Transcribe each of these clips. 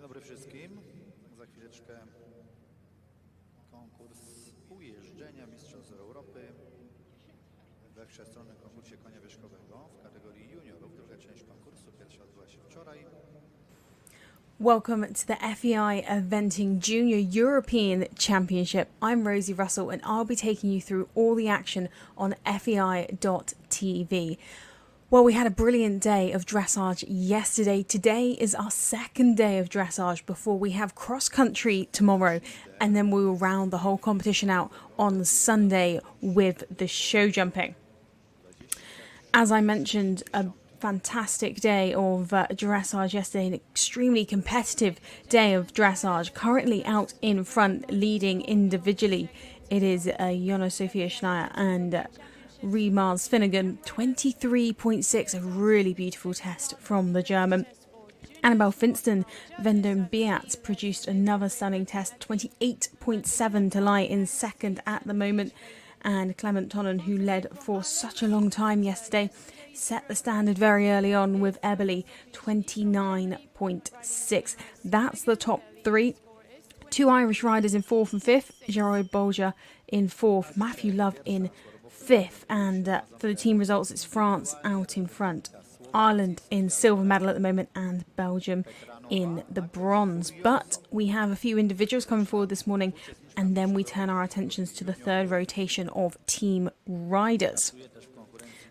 dobry wszystkim. Za chwileczkę konkurs ujeżdżenia Mistrzostw Europy we wszechstronnym konkursie konia wierzchowego w kategorii juniorów. Druga część konkursu, pierwsza odbyła się wczoraj. Welcome to the FEI Eventing Junior European Championship. I'm Rosie Russell and I'll be taking you through all the action on FEI.tv. Well, we had a brilliant day of dressage yesterday. Today is our second day of dressage before we have cross-country tomorrow, and then we will round the whole competition out on Sunday with the show jumping. As I mentioned, a fantastic day of dressage yesterday, an extremely competitive day of dressage. Currently out in front, leading individually, it is Jonna Sofia Schneier and Riemars Finnegan, 23.6, a really beautiful test from the German. Annabelle Finsten Vendome Beat produced another stunning test, 28.7 to lie in second at the moment. And Clement Tonnen, who led for such a long time yesterday, set the standard very early on with Eberly, 29.6. That's the top three. Two Irish riders in fourth and fifth, Gerard Bolger in fourth, Matthew Love in fifth, and for the team results it's France out in front, Ireland in silver medal at the moment, and Belgium in the bronze. But we have a few individuals coming forward this morning, and then we turn our attentions to the third rotation of team riders.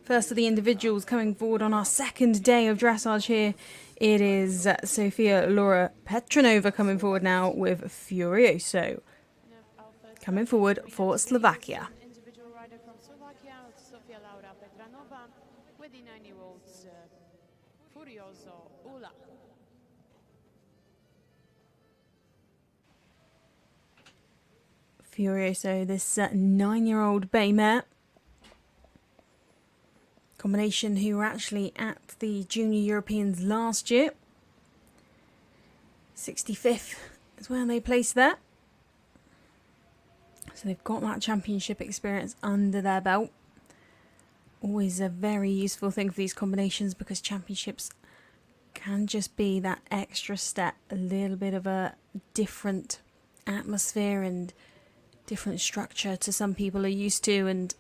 First of the individuals coming forward on our second day of dressage here, it is Sofia Lara Petrova coming forward now with Furioso. Coming forward for Slovakia. Individual rider from Slovakia, Sofia Lara Petrova, with the 9-year-olds Furioso Ula. Furioso, this 9-year-old bay mare. Combination who were actually at the Junior Europeans last year. 65th is where they placed there. So they've got that championship experience under their belt. Always a very useful thing for these combinations, because championships can just be that extra step, a little bit of a different atmosphere and different structure to some people are used to, and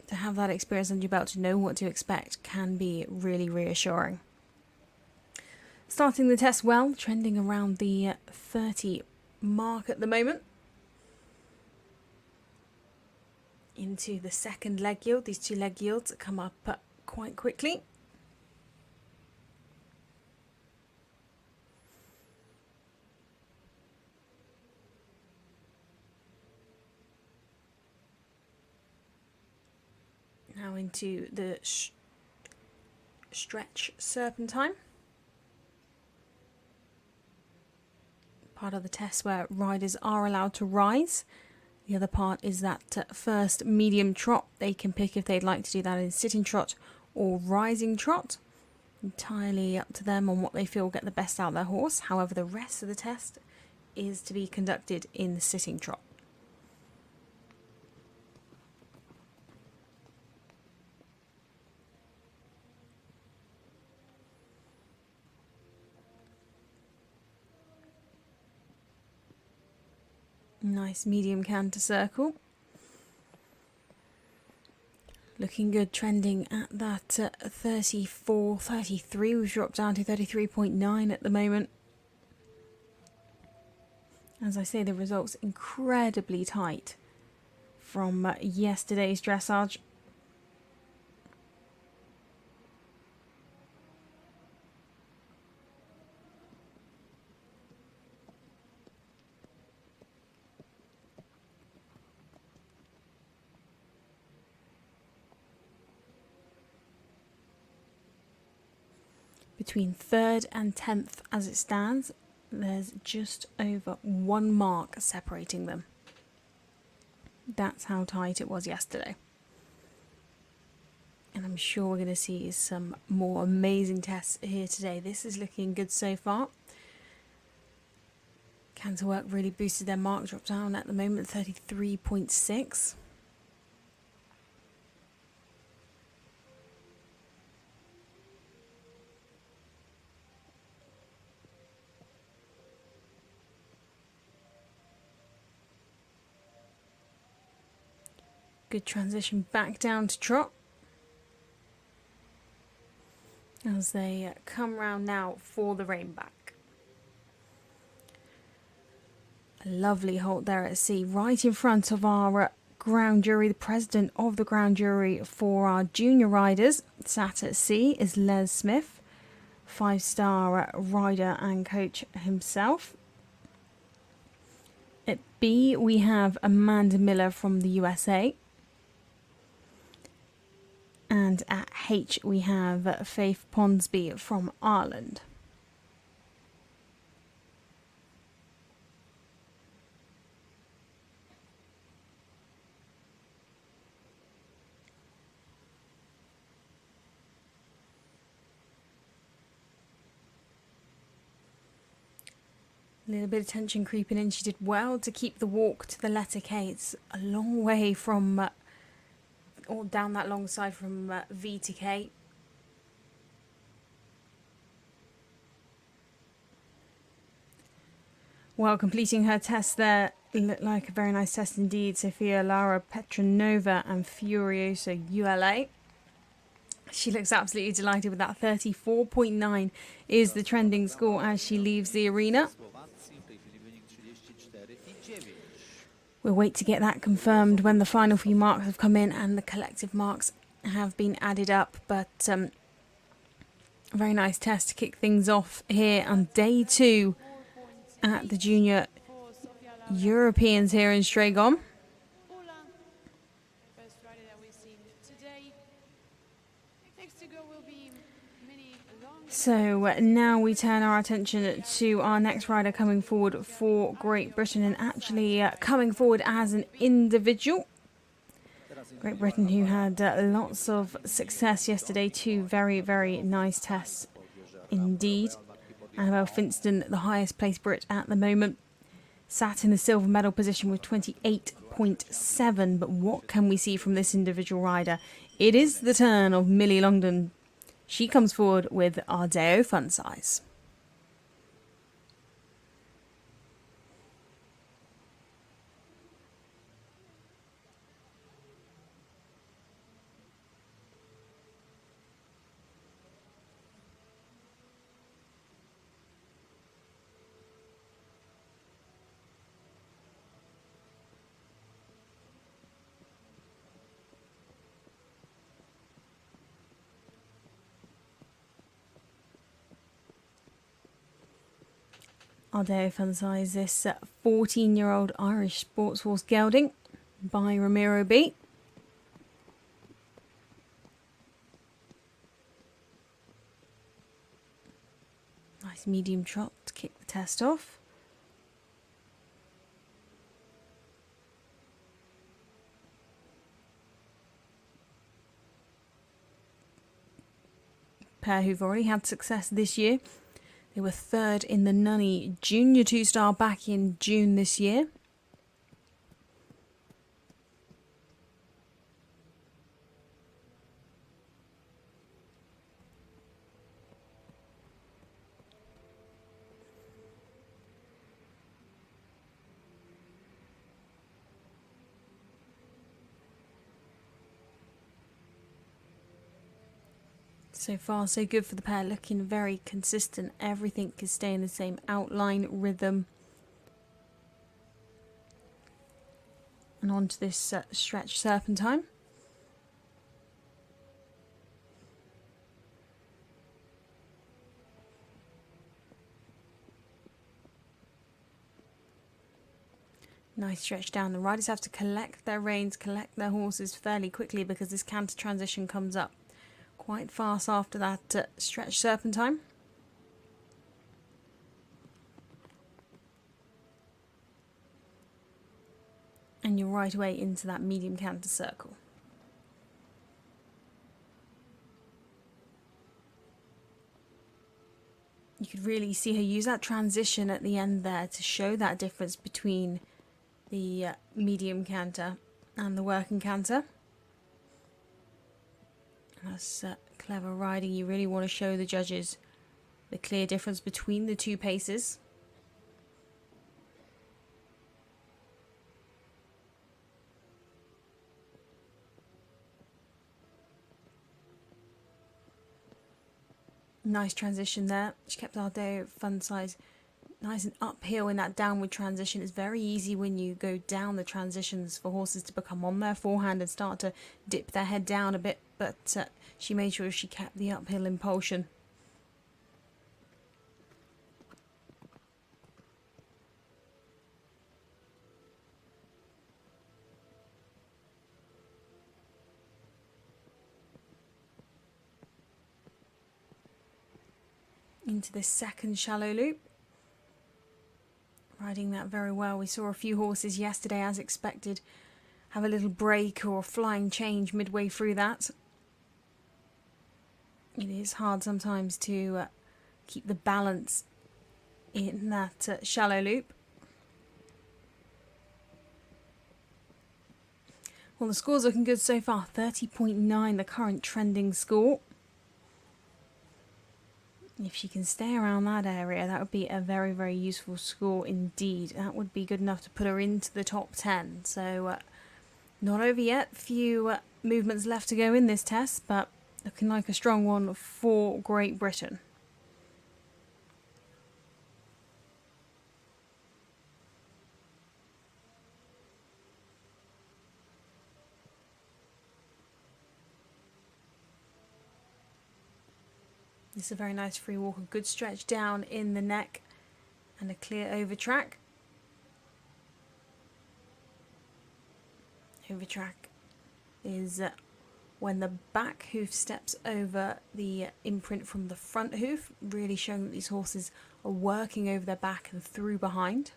to have that experience under your belt, to know what to expect, can be really reassuring. Starting the test well, trending around the 30 mark at the moment. Into the second leg yield. These two leg yields come up quite quickly. Now into the stretch serpentine. Part of the test where riders are allowed to rise. The other part is that first medium trot. They can pick if they'd like to do that in sitting trot or rising trot. Entirely up to them on what they feel will get the best out of their horse. However, the rest of the test is to be conducted in the sitting trot. Nice medium canter circle. Looking good, trending at that 34, 33. We've dropped down to 33.9 at the moment. As I say, the results incredibly tight from yesterday's dressage. Between 3rd and 10th as it stands, there's just over 1 mark separating them. That's how tight it was yesterday. And I'm sure we're going to see some more amazing tests here today. This is looking good so far. Canter work really boosted their mark, dropped down at the moment, 33.6. Good transition back down to trot. As they come round now for the rein back. A lovely halt there at sea, right in front of our ground jury. The president of the ground jury for our junior riders sat at sea is Les Smith, 5-star rider and coach himself. At B we have Amanda Miller from the USA. And at H we have Faith Ponsby from Ireland. A little bit of tension creeping in. She did well to keep the walk to the letter K. It's a long way from, or down that long side from V to K. Well, completing her test there, it looked like a very nice test indeed. Sofia Lara Petrova and Furiosa ULA. She looks absolutely delighted with that. 34.9 is the trending score as she leaves the arena. We'll wait to get that confirmed when the final few marks have come in and the collective marks have been added up. But a very nice test to kick things off here on day 2 at the Junior Europeans here in Strzegom. So now we turn our attention to our next rider coming forward for Great Britain, and actually coming forward as an individual. Great Britain, who had lots of success yesterday. 2 very, very nice tests indeed. Annabelle Finston, the highest placed Brit at the moment, sat in the silver medal position with 28.7. But what can we see from this individual rider? It is the turn of Millie Longden. She comes forward with Ardeo Fun Size. Ardeo Fun Size, this 14-year-old Irish sports horse gelding by Ramiro B. Nice medium trot to kick the test off. Pair who've already had success this year. They were 3rd in the Nunny Junior 2-star back in June this year. So far, so good for the pair, looking very consistent. Everything is staying the same outline, rhythm. And on to this stretch serpentine. Nice stretch down. The riders have to collect their reins, collect their horses fairly quickly because this canter transition comes up quite fast after that stretch serpentine. And you're right away into that medium canter circle. You could really see her use that transition at the end there to show that difference between the medium canter and the working canter. That's clever riding. You really want to show the judges the clear difference between the 2 paces. Nice transition there. She kept Ardeo fun size nice and uphill in that downward transition. It's very easy when you go down the transitions for horses to become on their forehand and start to dip their head down a bit, but she made sure she kept the uphill impulsion. Into this second shallow loop. Riding that very well. We saw a few horses yesterday, as expected, have a little break or a flying change midway through that. It is hard sometimes to keep the balance in that shallow loop. Well, the score's looking good so far. 30.9, the current trending score. If she can stay around that area, that would be a very, very useful score indeed. That would be good enough to put her into the top 10. So, not over yet. Few movements left to go in this test, but looking like a strong one for Great Britain. This is a very nice free walk, a good stretch down in the neck and a clear over track. Over track is when the back hoof steps over the imprint from the front hoof, really showing that these horses are working over their back and through behind.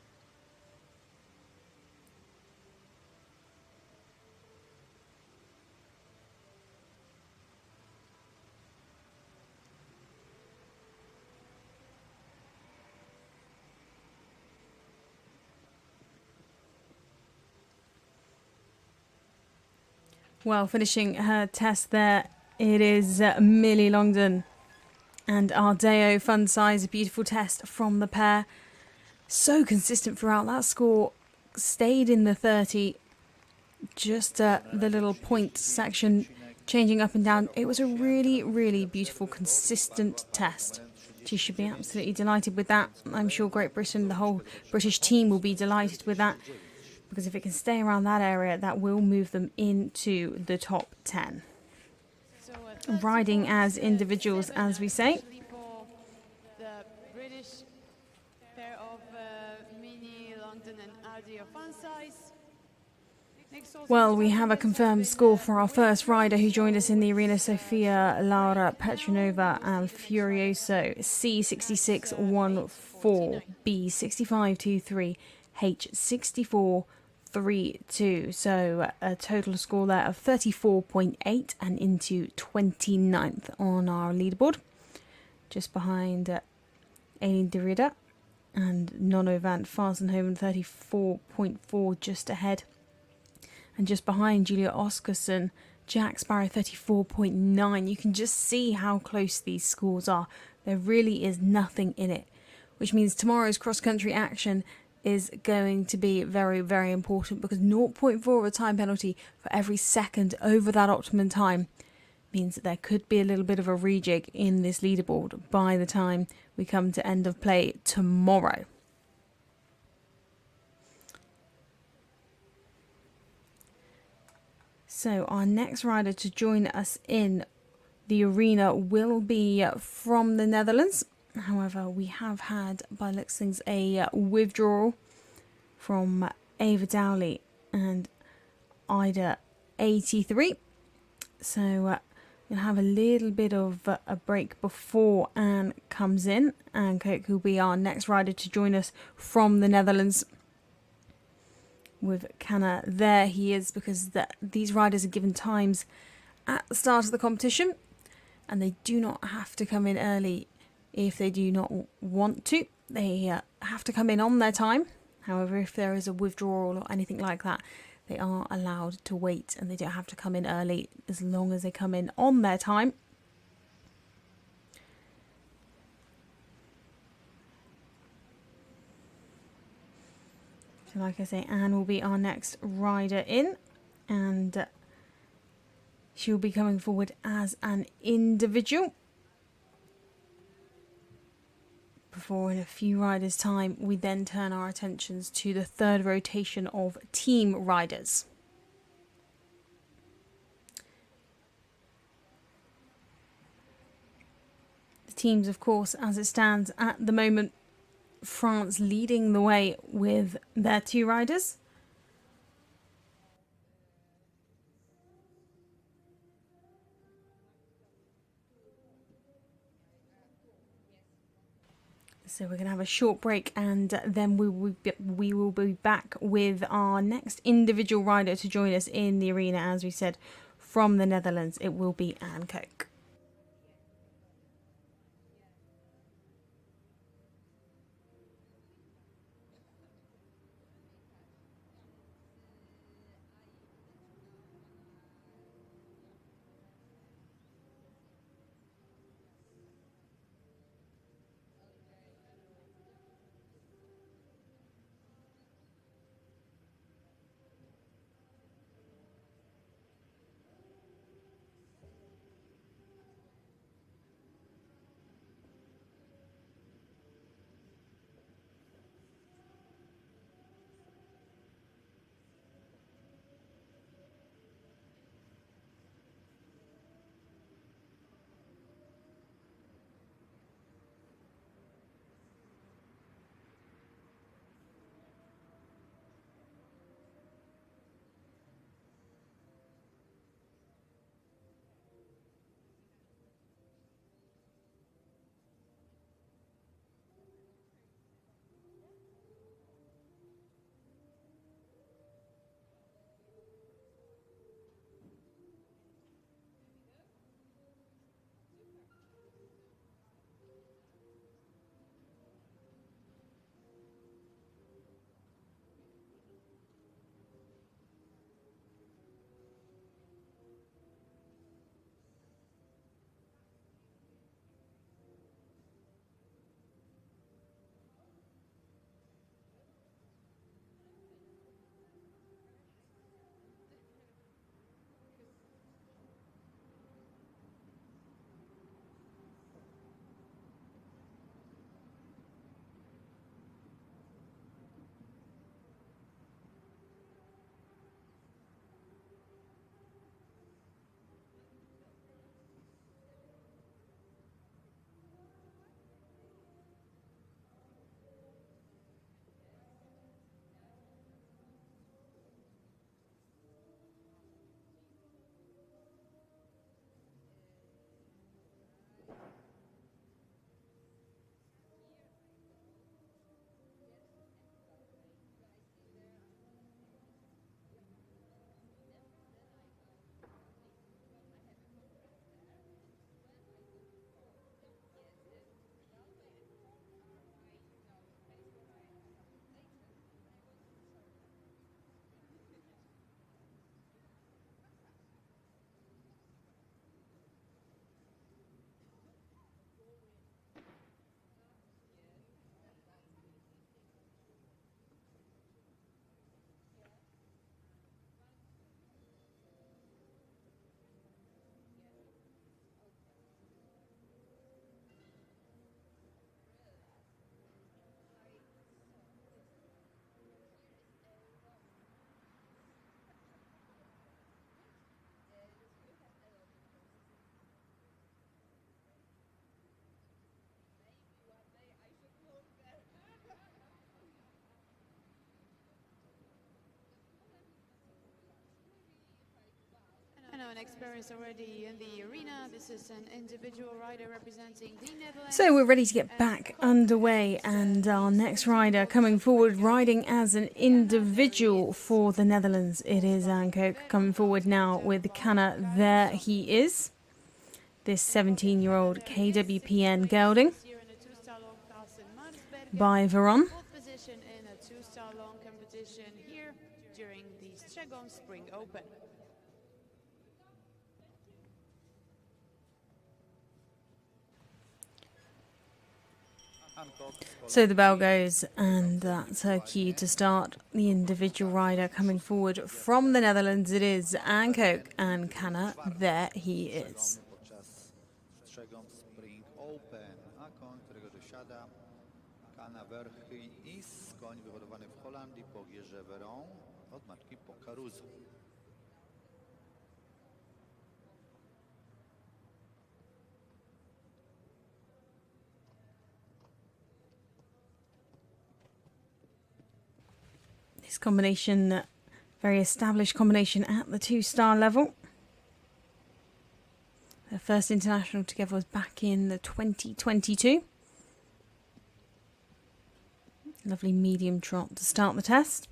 Well, finishing her test there, it is Millie Longden and Ardeo fun size. A beautiful test from the pair. So consistent throughout. That score stayed in the 30. Just the little point section changing up and down. It was a really, really beautiful, consistent test. She should be absolutely delighted with that. I'm sure Great Britain, the whole British team, will be delighted with that. Because if it can stay around that area, that will move them into the top 10. Riding as individuals, as we say. The British pair of Millie Longden and Ardeo fun size. Well, we have a confirmed score for our first rider who joined us in the arena, Sofia Lara Petrova and Furioso. C6614, B6523, H6432. So a total score there of 34.8 and into 29th on our leaderboard. Just behind Elena Derrida and Nono van Farsenhoven, 34.4 just ahead. And just behind Julia Oscarson, Jack Sparrow, 34.9. You can just see how close these scores are. There really is nothing in it, which means tomorrow's cross-country action is going to be very, very important, because 0.4 of a time penalty for every second over that optimum time means that there could be a little bit of a rejig in this leaderboard by the time we come to end of play tomorrow. So our next rider to join us in the arena will be from the Netherlands. However, we have had, by the looks of things, a withdrawal from Ava Dowley and Ida 83. So we'll have a little bit of a break before Anne comes in. Anne Cook will be our next rider to join us from the Netherlands. With Canna there, he is, because these riders are given times at the start of the competition, and they do not have to come in early if they do not want to. They have to come in on their time. However, if there is a withdrawal or anything like that, they are allowed to wait, and they don't have to come in early as long as they come in on their time. So like I say, Anne will be our next rider in, and she'll be coming forward as an individual. before, in a few riders' time, we then turn our attentions to the third rotation of team riders. The teams, of course, as it stands at the moment, France leading the way with their 2 riders. So we're going to have a short break, and then we will be back with our next individual rider to join us in the arena. As we said, from the Netherlands, it will be Anouk. An experience already in the arena. This is an individual rider representing the Netherlands. So we're ready to get back underway, and our next rider coming forward, riding as an individual for the Netherlands, it is Anouk coming forward now with Canna. There he is, this 17-year-old KWPN gelding by Veron. Fourth position in a 2-star long competition here during the Strzegom Spring Open. So the bell goes, and that's her cue to start. The individual rider coming forward from the Netherlands, it is Anouk, and Canna, there he is. Podczas Strzegom Spring Open, a koń, którego dosiada, Kana Verchis, koń wyhodowany w Holandii po Gierze Veron od marki Pokaruzo. This combination, very established combination at the 2-star level. Their first international together was back in the 2022. Lovely medium trot to start the test.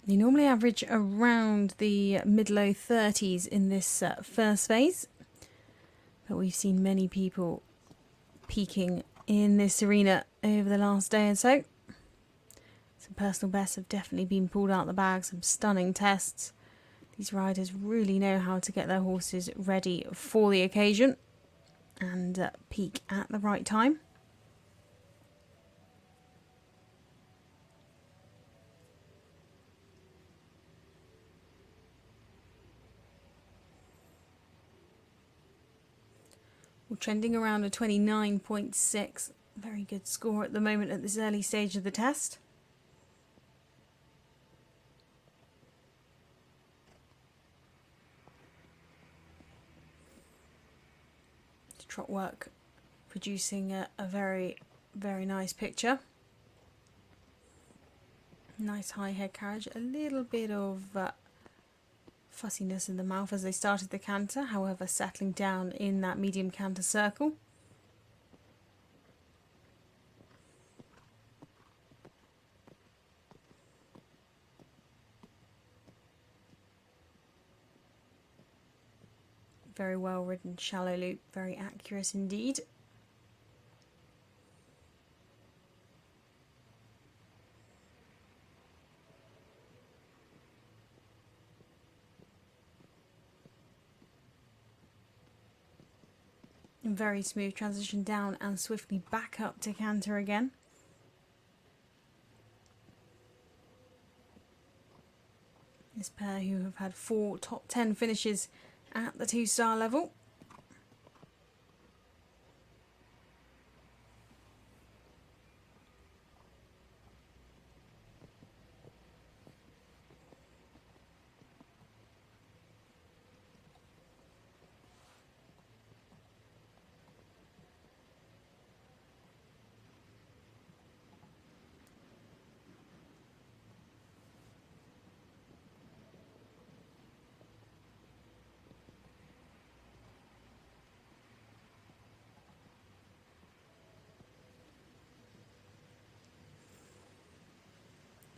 They normally average around the mid-low 30s in this first phase, but we've seen many people peaking in this arena over the last day or so. Some personal bests have definitely been pulled out the bag, some stunning tests. These riders really know how to get their horses ready for the occasion and peak at the right time. We're trending around a 29.6. Very good score at the moment at this early stage of the test. Trot work producing a very, very nice picture. Nice high head carriage, a little bit of fussiness in the mouth as they started the canter, however settling down in that medium canter circle. Very well ridden shallow loop, very accurate indeed. Very smooth transition down and swiftly back up to canter again. This pair who have had 4 top 10 finishes at the 2-star level.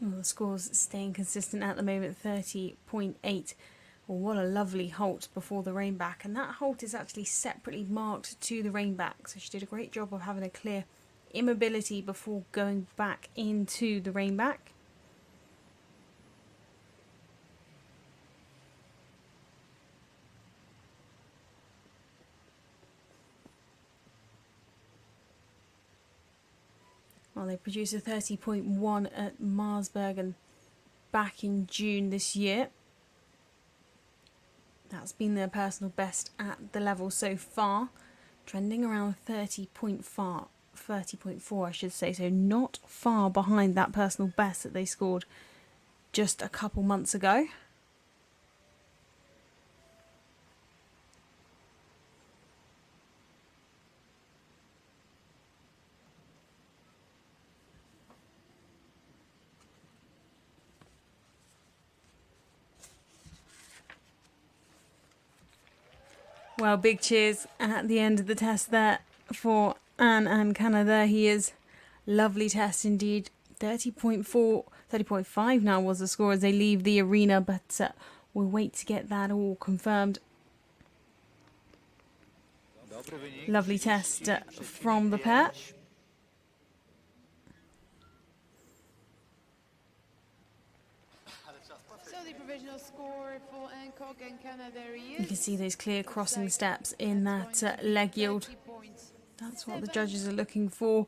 Well, the score's staying consistent at the moment, 30.8. Well, what a lovely halt before the rainback. And that halt is actually separately marked to the rainback. So she did a great job of having a clear immobility before going back into the rainback. Well, they produced a 30.1 at Marsbergen back in June this year. That's been their personal best at the level so far, trending around 30.4 I should say, so not far behind that personal best that they scored just a couple months ago. Well, big cheers at the end of the test there for Anne Canna. There he is. Lovely test indeed. 30.5 now was the score as they leave the arena, but we'll wait to get that all confirmed. Lovely test from the pair. You can see those clear crossing steps in that leg yield. That's what the judges are looking for.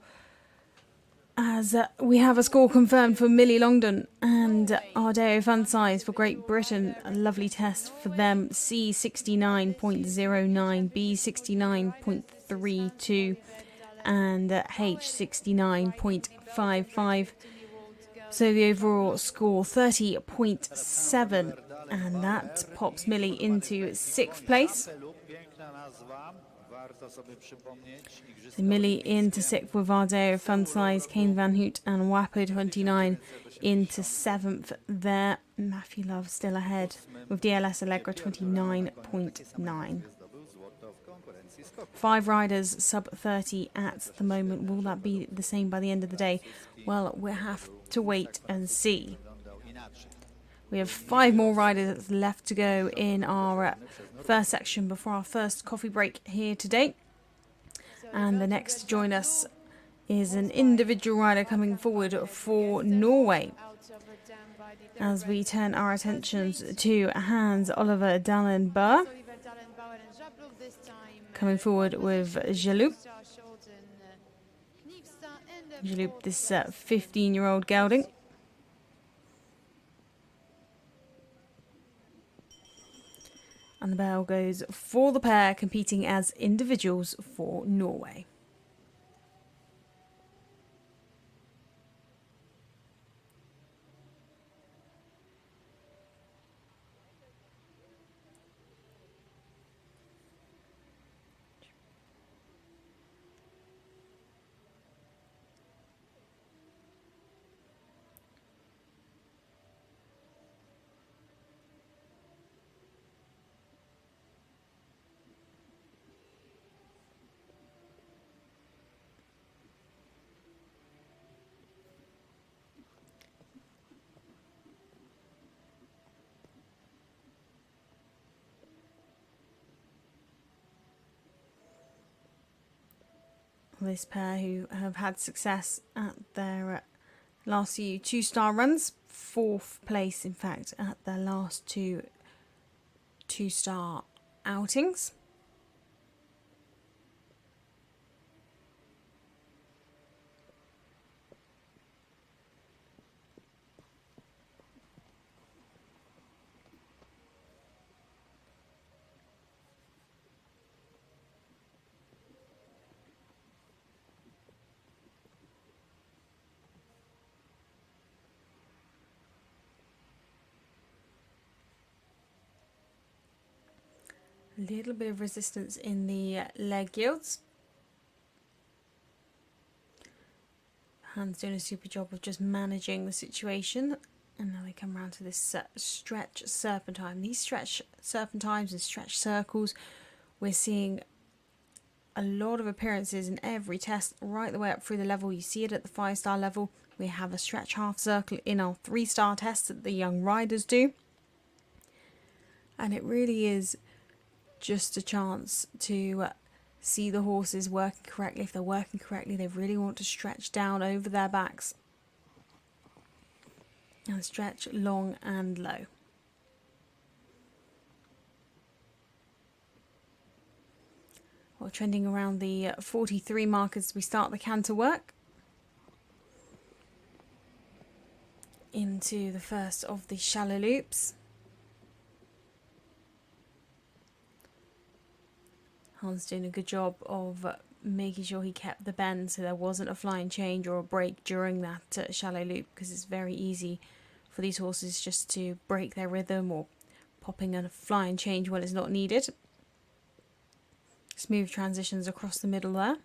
As we have a score confirmed for Millie Longden and Ardeo Funsize for Great Britain. A lovely test for them. C69.09, B69.32 and H69.55. So the overall score 30.7, and that pops Millie into 6th place. So Millie into 6th with Ardeo Funsize, Kane Van Hoot and Wapo29 into 7th there. Matthew Love still ahead with DLS Allegra 29.9. 5 riders sub 30 at the moment. Will that be the same by the end of the day? Well, we'll have to wait and see. We have 5 more riders left to go in our first section before our first coffee break here today. And the next to join us is an individual rider coming forward for Norway. As we turn our attentions to Hans Oliver Dalen Burr, coming forward with Jaloop. Jaloop, this 15-year-old gelding. And the bell goes for the pair competing as individuals for Norway. This pair who have had success at their last few 2-star runs, 4th place in fact at their last 2-star outings. A little bit of resistance in the leg yields. Hans doing a super job of just managing the situation. And now they come around to this stretch serpentine. These stretch serpentines and stretch circles, we're seeing a lot of appearances in every test right the way up through the level. You see it at the 5-star level. We have a stretch half circle in our 3-star tests that the young riders do. And it really is just a chance to see the horses working correctly. If they're working correctly, they really want to stretch down over their backs and stretch long and low. Well, trending around the 43 mark as we start the canter work into the first of the shallow loops. Hans doing a good job of making sure he kept the bend so there wasn't a flying change or a break during that shallow loop, because it's very easy for these horses just to break their rhythm or popping a flying change when it's not needed. Smooth transitions across the middle there.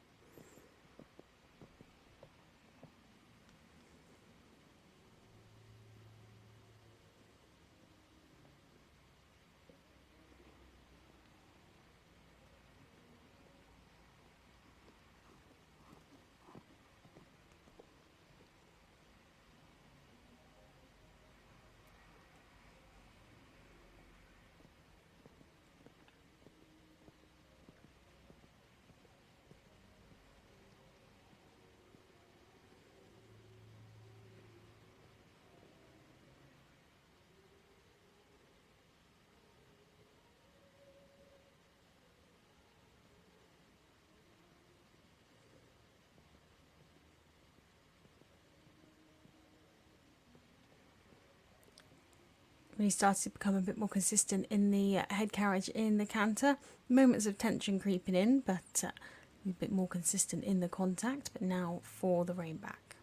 when he started to become a bit more consistent in the head carriage in the canter. Moments of tension creeping in, but a bit more consistent in the contact. But now for the rein back.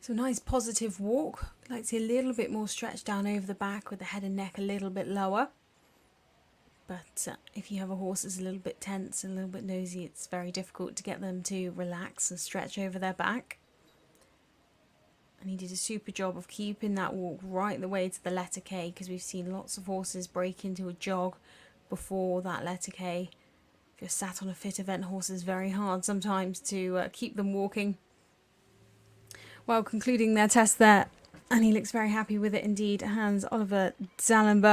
So nice positive walk. I'd like to see a little bit more stretch down over the back with the head and neck a little bit lower. But if you have a horse that's a little bit tense and a little bit nosy, it's very difficult to get them to relax and stretch over their back. And he did a super job of keeping that walk right the way to the letter K, because we've seen lots of horses break into a jog before that letter K. If you're sat on a fit event horse, it's very hard sometimes to keep them walking. Well, concluding their test there, and he looks very happy with it indeed. Hans Oliver Dalen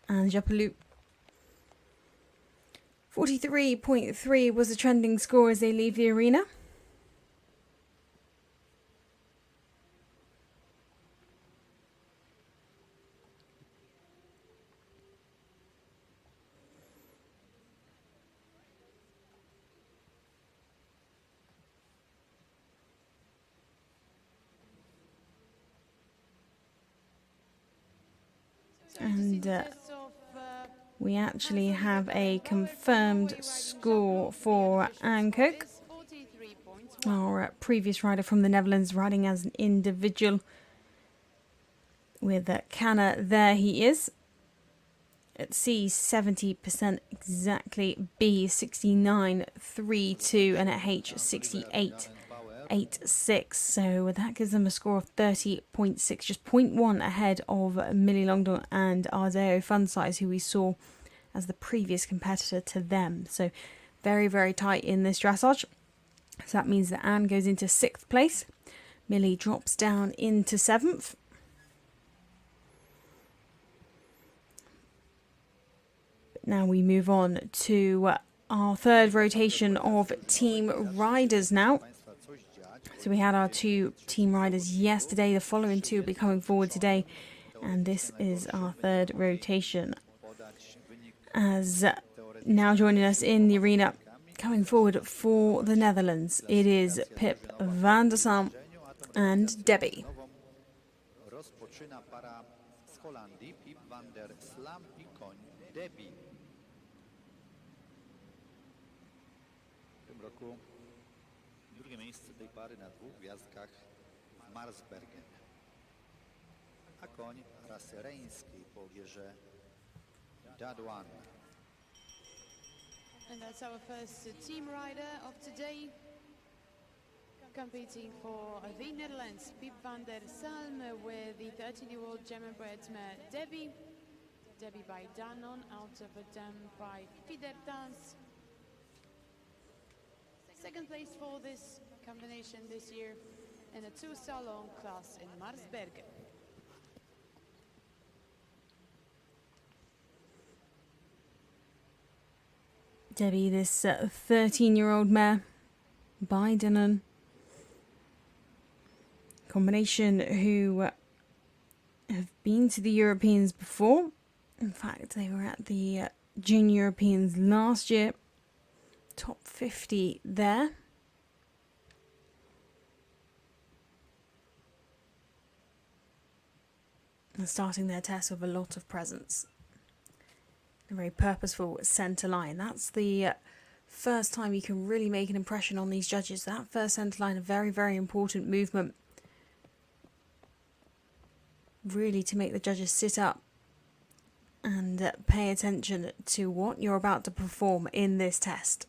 and Japelou. 43.3 was the trending score as they leave the arena. And we actually have a confirmed score for Anouk, our previous rider from the Netherlands, riding as an individual. With Canna, there he is. At C, 70% exactly. B, 69.32, and at H, 68.86. So that gives them a score of 30.6, just 0.1 ahead of Millie Longden and Ardeo Funsize, who we saw as the previous competitor to them. So very, very tight in this dressage. So that means that Anne goes into 6th place. Millie drops down into 7th. Now we move on to our third rotation of team riders now. So we had our 2 team riders yesterday. The following 2 will be coming forward today. And this is our third rotation. As now joining us in the arena, coming forward for the Netherlands, it is Pip van der Salm and Debbie. Rozpoczyna para z Holandii, Pip van der Salm I koń Debbie. W tym roku drugie miejsce tej pary na 2 gwiazdkach w Marsbergen. A koń rasy reńskiej po wieże Dadwan. And that's our first team rider of today. Competing for the Netherlands, Pip van der Salm with the 13-year-old German-bred mare Debbie. Debbie by Dannon, out of a dam by Fidertas. Second place for this combination this year in a 2-star long class in Marsbergen. Debbie, this 13-year-old mare by Dannon. Combination who have been to the Europeans before. In fact, they were at the Junior Europeans last year. Top 50 there. And starting their test with a lot of presence. A very purposeful centre line. That's the first time you can really make an impression on these judges. That first centre line, a very, very important movement. Really to make the judges sit up and pay attention to what you're about to perform in this test.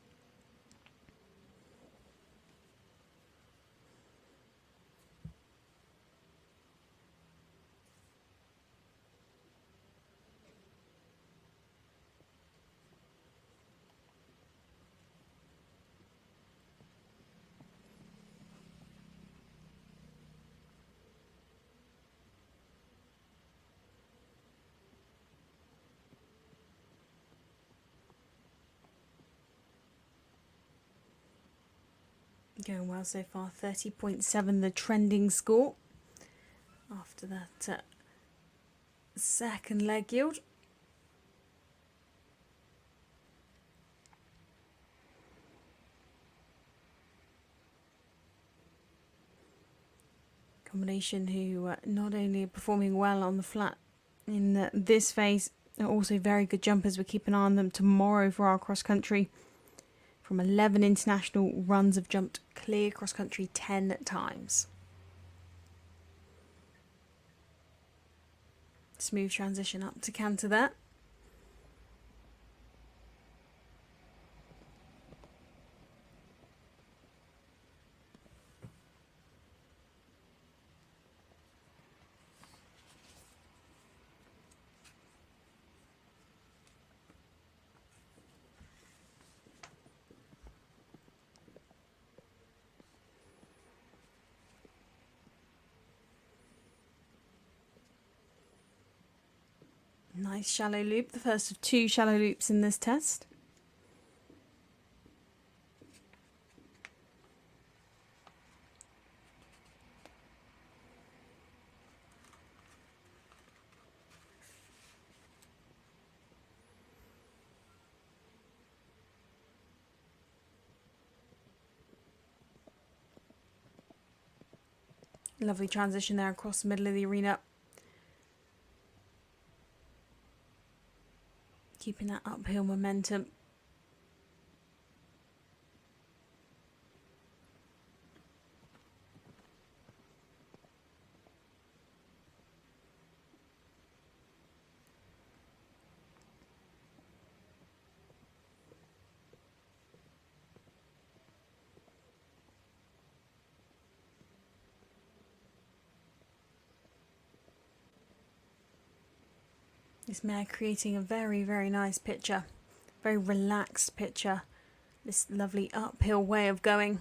Going well so far, 30.7 the trending score after that second leg yield. Combination who not only are performing well on the flat in this phase, are also very good jumpers. We'll keep an eye on them tomorrow for our cross country. From 11 international runs have jumped clear cross country 10 times. Smooth transition up to canter there. Nice shallow loop, the first of 2 shallow loops in this test. Lovely transition there across the middle of the arena. Keeping that uphill momentum. This mare creating a very, very nice picture. Very relaxed picture. This lovely uphill way of going.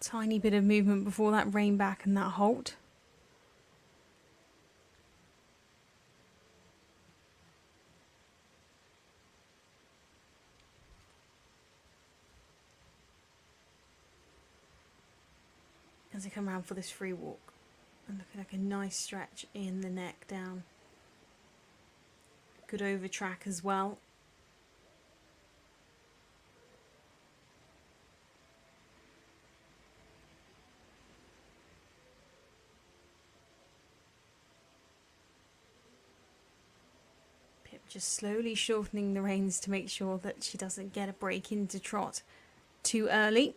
Tiny bit of movement before that rein back and that halt. As I come around for this free walk, and looking like a nice stretch in the neck down. Good over track as well. Just slowly shortening the reins to make sure that she doesn't get a break into trot too early.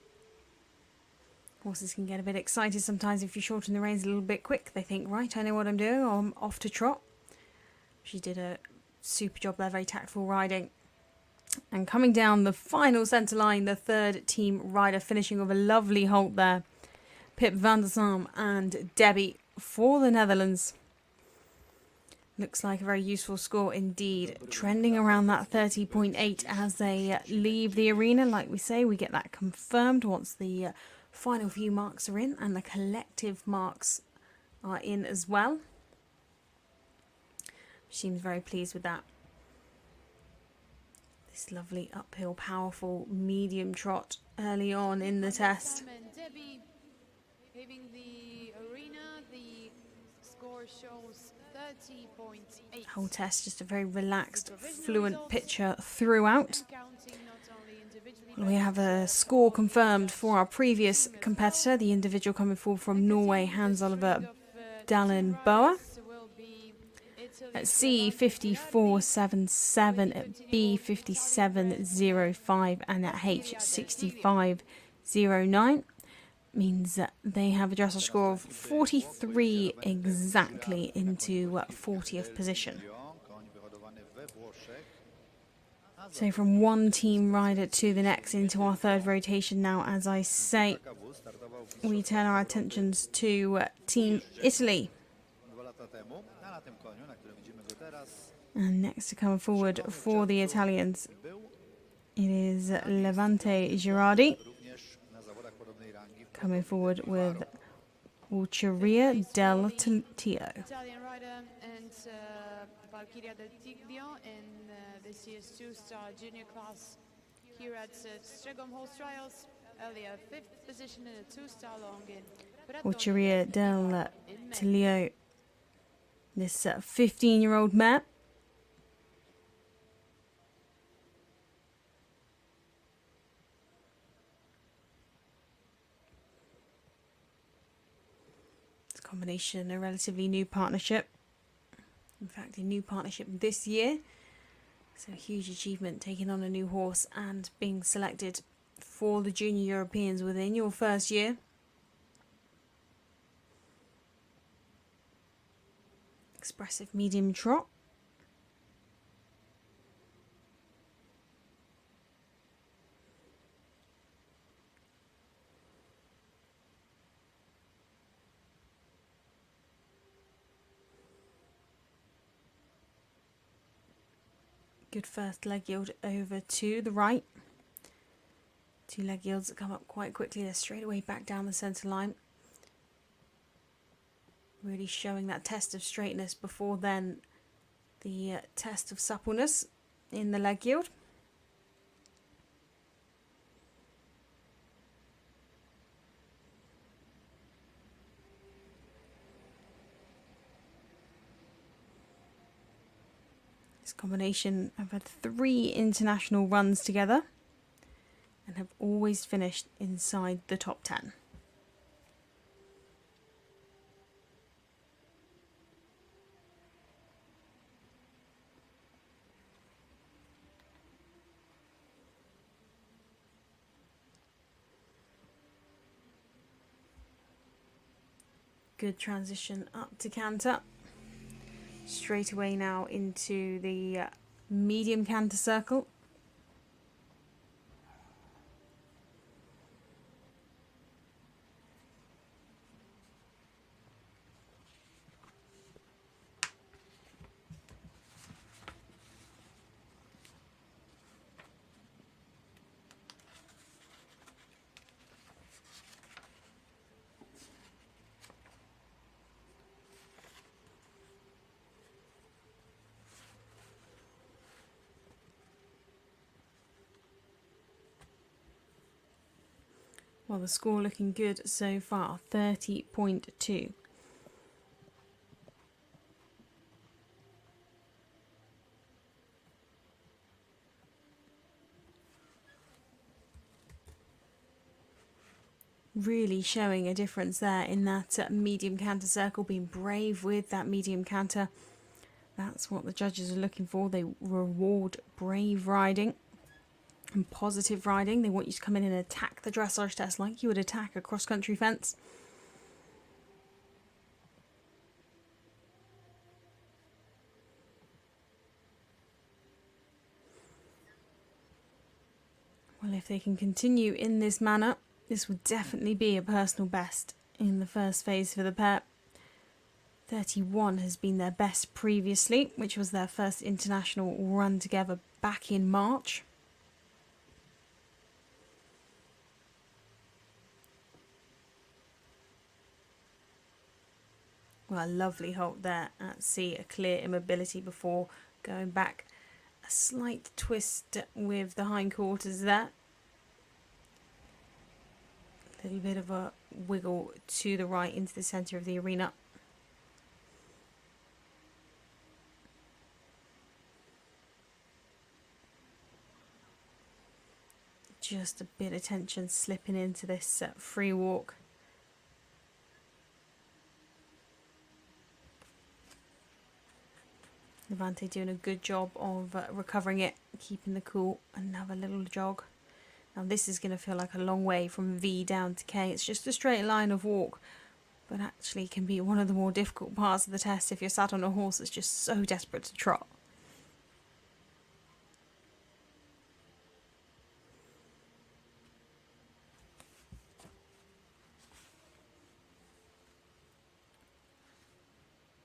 Horses can get a bit excited sometimes if you shorten the reins a little bit quick. They think, right, I know what I'm doing, or I'm off to trot. She did a super job there, very tactful riding. And coming down the final centre line, the third team rider finishing with a lovely halt there. Pip van der Salm and Debbie for the Netherlands. Looks like a very useful score indeed. Trending around that 30.8 as they leave the arena. Like we say, we get that confirmed once the final few marks are in and the collective marks are in as well. She seems very pleased with that. This lovely uphill, powerful medium trot early on in the test. Debbie leaving the arena. The score shows 30.8. Whole test just a very relaxed, fluent picture throughout. We have a score confirmed for our previous competitor, the individual coming forward from Norway, Hans-Oliver Dalen Boa. At C 54.77, at B 57.05, and at H 65.09. Means that they have a dressage score of 43 exactly into 40th position. So from one team rider to the next into our third rotation now, as I say, we turn our attentions to Team Italy. Teraz And next to come forward for the Italians, był it is Lante Gerardi również na zawodach podobnej rangi w coming forward Puerto with Ulcheria del Tio. Italian rider and Valkyria del Tiglio in the CS2 Star Junior class here at Strzegom Horse Trials. Earlier, 5th position in a 2-star long in Ulcheria del Tio. This 15-year-old mare. Combination, a relatively new partnership. In fact, a new partnership this year. So a huge achievement, taking on a new horse and being selected for the Junior Europeans within your first year. Expressive medium trot. Good first leg yield over to the right. 2 leg yields that come up quite quickly. They're straight away back down the centre line. Really showing that test of straightness before then the test of suppleness in the leg yield. This combination have had 3 international runs together and have always finished inside the top 10. Good transition up to canter. Straight away now into the medium canter circle. Well, the score looking good so far, 30.2. Really showing a difference there in that medium canter circle, being brave with that medium canter. That's what the judges are looking for. They reward brave riding and positive riding. They want you to come in and attack the dressage test like you would attack a cross-country fence. Well, if they can continue in this manner, this would definitely be a personal best in the first phase for the pair. 31 has been their best previously, which was their first international run together back in March. Well, a lovely halt there at sea, a clear immobility before going back. A slight twist with the hindquarters there. A little bit of a wiggle to the right into the centre of the arena. Just a bit of tension slipping into this free walk. Levante doing a good job of recovering it, keeping the cool. Another little jog. Now this is going to feel like a long way from V down to K. It's just a straight line of walk, but actually can be one of the more difficult parts of the test if you're sat on a horse that's just so desperate to trot.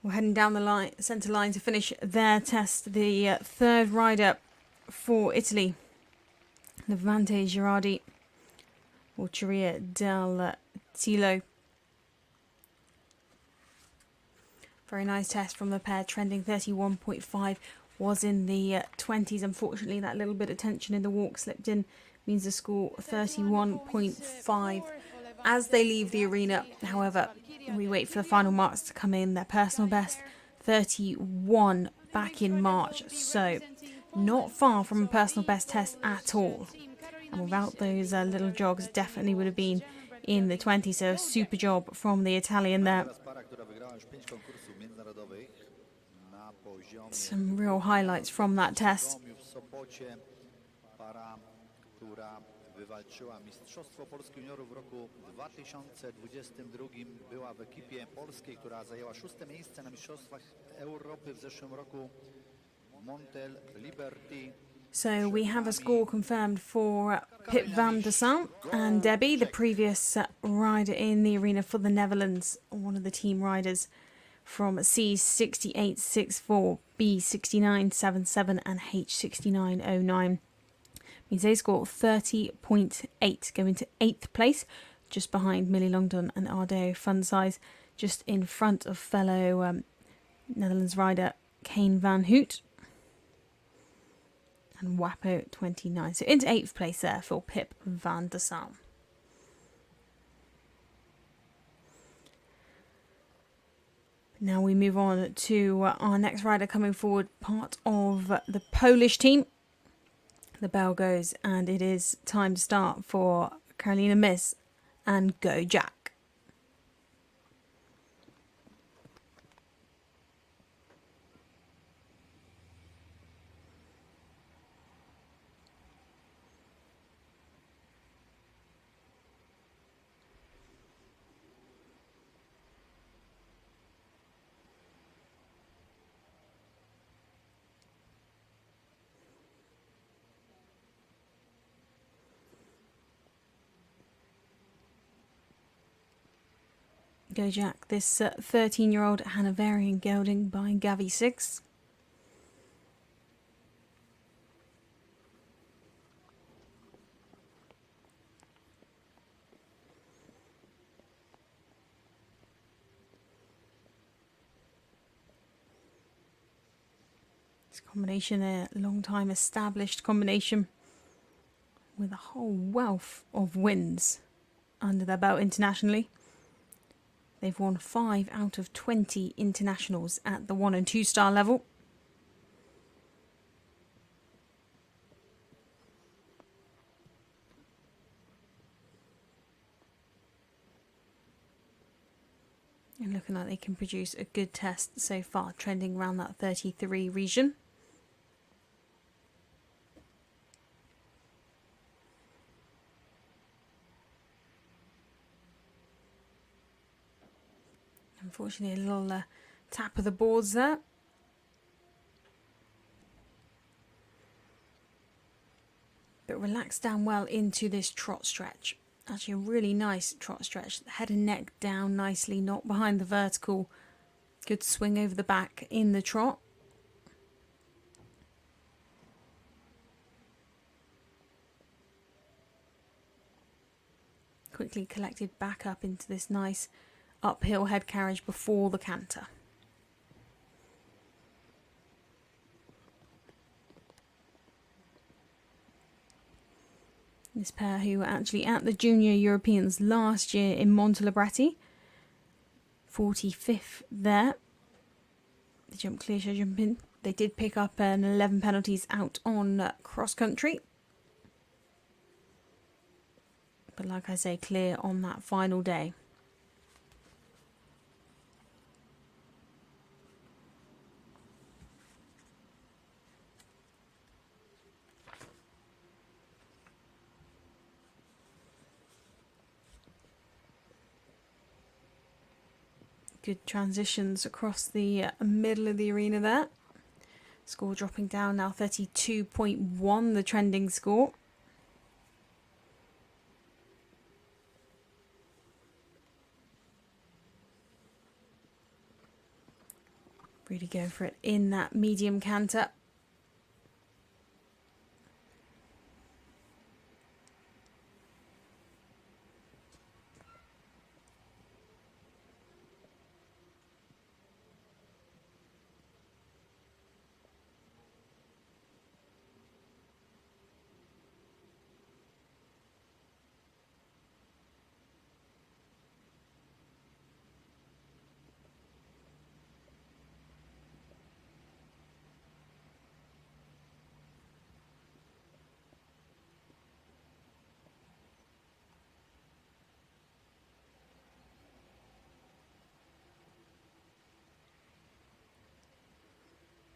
We're heading down the centre line to finish their test. The third rider for Italy, Lante Gerardi, Ulceria del Tilo. Very nice test from the pair, trending 31.5, was in the 20s. Unfortunately, that little bit of tension in the walk slipped in, means the score 31.5. As they leave the arena, however, we wait for the final marks to come in. Their personal best, 31 back in March, so not far from a personal best test at all. And without those little jogs, definitely would have been in the 20s, so a super job from the Italian there. Some real highlights from that test. Wywalczyła Mistrzostwo Polski Juniorów w roku 2022. Była w ekipie polskiej, która zajęła 6. miejsce na Mistrzostwach Europy w zeszłym roku. Montel Liberty. So we have a score confirmed for Pip van der Salm and Debbie, the previous rider in the arena for the Netherlands, one of the team riders from C6864, B6977 and H6909. Means they score 30.8, going to 8th place, just behind Millie Longden and Ardeo Funsize, just in front of fellow Netherlands rider Kane van Hoot and Wapo 29. So into 8th place there for Pip van der Salm. Now we move on to our next rider coming forward, part of the Polish team. The bell goes and it is time to start for Karolina Mis and Go Jack. Go Jack, this 13-year-old Hanoverian gelding by Gavi 6. This combination, a long-time established combination with a whole wealth of wins under their belt internationally. They've won 5 out of 20 internationals at the 1 and 2 star level. And looking like they can produce a good test so far, trending around that 33 region. Unfortunately, a little tap of the boards there. But relaxed down well into this trot stretch. Actually a really nice trot stretch. The head and neck down nicely, not behind the vertical. Good swing over the back in the trot. Quickly collected back up into this nice uphill head carriage before the canter. This pair who were actually at the Junior Europeans last year in Montelibretti. 45th there. The jump clear show jump in. They did pick up an 11 penalties out on cross country. But like I say, clear on that final day. Good transitions across the middle of the arena there. Score dropping down now, 32.1, the trending score. Really going for it in that medium canter.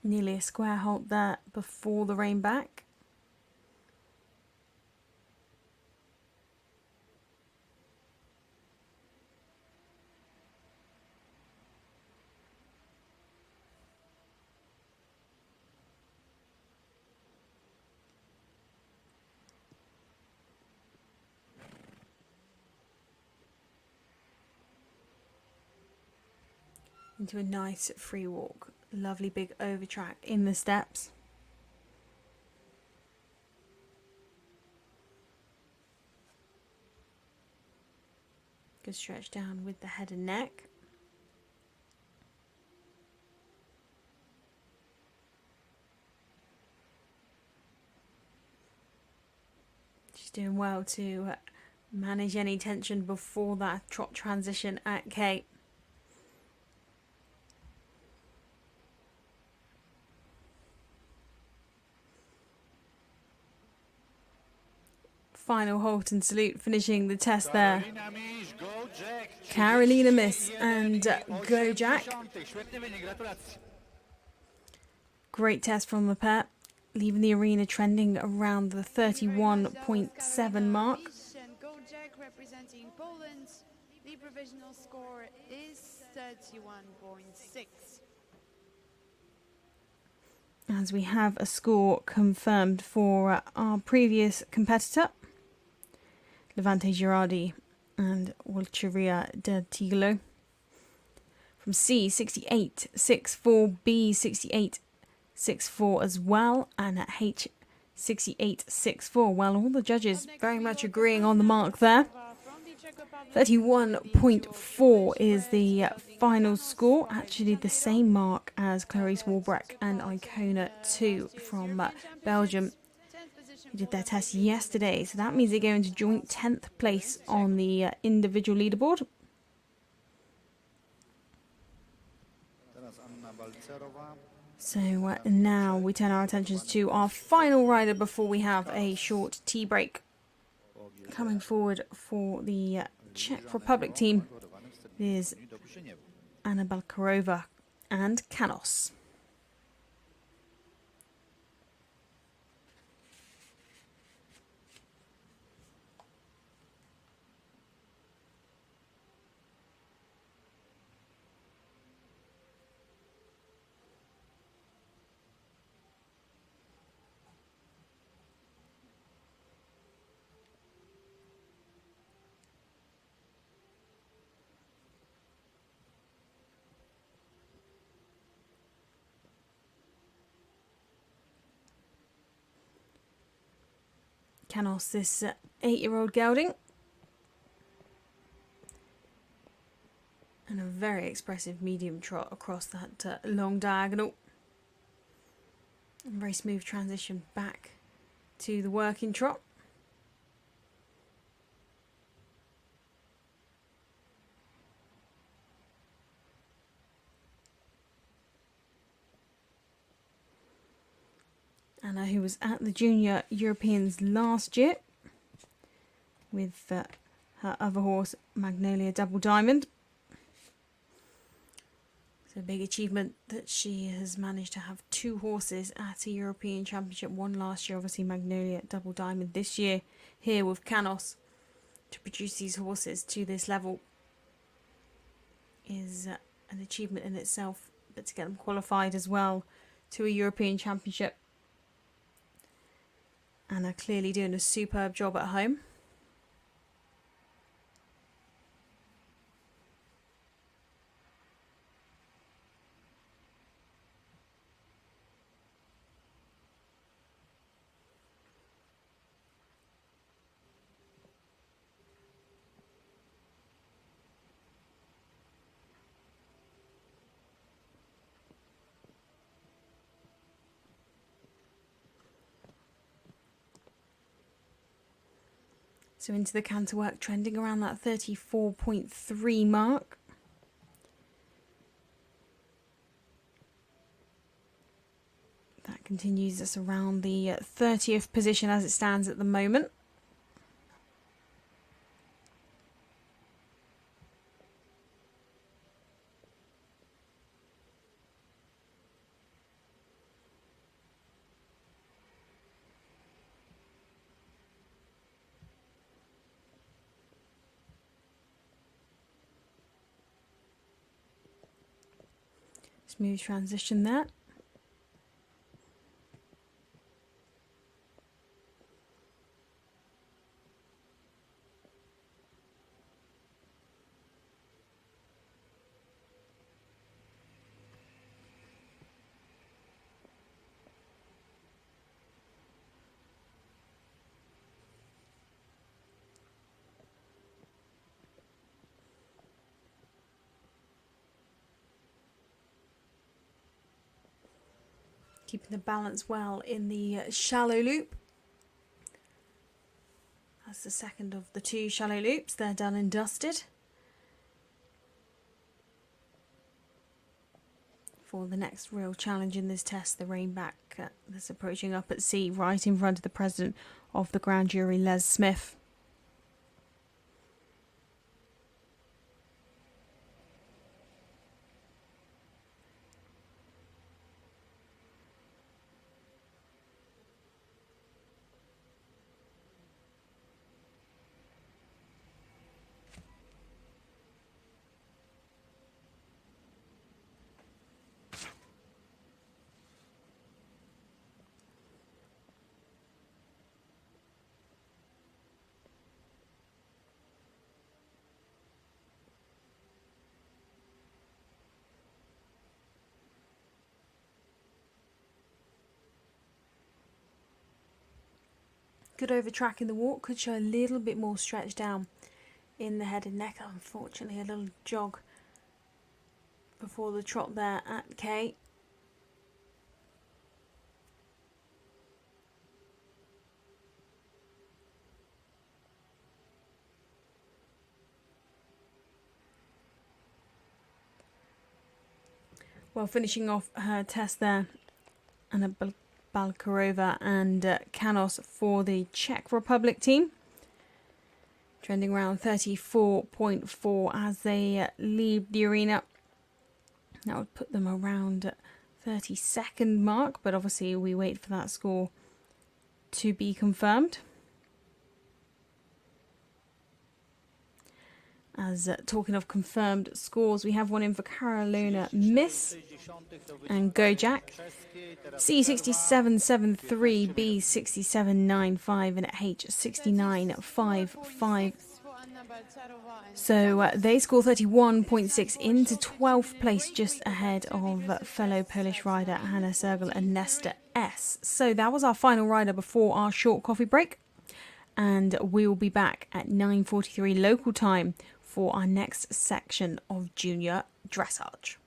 Nearly a square halt there before the rein back. Into a nice free walk. Lovely big overtrack in the steps. Good stretch down with the head and neck. She's doing well to manage any tension before that trot transition at K. Final halt and salute, finishing the test there. Karolina Mis and Go Jack. Great test from the pair, leaving the arena trending around the 31.7 mark. And Go Jack representing Poland. The provisional score is 31.6. As we have a score confirmed for our previous competitor, Lante Gerardi and Walcheria de Tiglo. From C, 68.64, B, 68.64 as well, and at H, 68.64. Well, all the judges very much agreeing on the mark there. 31.4 is the final score, actually the same mark as Clarice Walbreck and Icona 2 from Belgium, who did their test yesterday. So that means they go into joint 10th place on the individual leaderboard. So now we turn our attentions to our final rider before we have a short tea break. Coming forward for the Czech Republic team is Annabella Kolarova and Canos. Canos, this 8-year-old gelding, and a very expressive medium trot across that long diagonal. And very smooth transition back to the working trot. Anna, who was at the Junior Europeans last year with her other horse, Magnolia Double Diamond. It's a big achievement that she has managed to have 2 horses at a European Championship. One last year, obviously Magnolia Double Diamond. This year, here with Canos, to produce these horses to this level is an achievement in itself. But to get them qualified as well to a European Championship. Anna clearly doing a superb job at home. So into the canter work, trending around that 34.3 mark. That continues us around the 30th position as it stands at the moment. Smooth transition there. Keeping the balance well in the shallow loop. That's the second of the two shallow loops. They're done and dusted. For the next real challenge in this test, the rainback that's approaching up at sea, right in front of the president of the grand jury, Les Smith. Good over track in the walk, could show a little bit more stretch down in the head and neck. Unfortunately, a little jog before the trot there at K. Well, finishing off her test there, Annabella Kolarova and Kanos for the Czech Republic team. Trending around 34.4 as they leave the arena. That would put them around 32nd mark, but obviously we wait for that score to be confirmed. As talking of confirmed scores, we have one in for Karolina Mis and Gojak. C6773, B6795 and H6955. So they score 31.6 into 12th place, just ahead of fellow Polish rider Hanna Sergel and Nesta S. So that was our final rider before our short coffee break. And we will be back at 9:43 local time for our next section of junior dressage.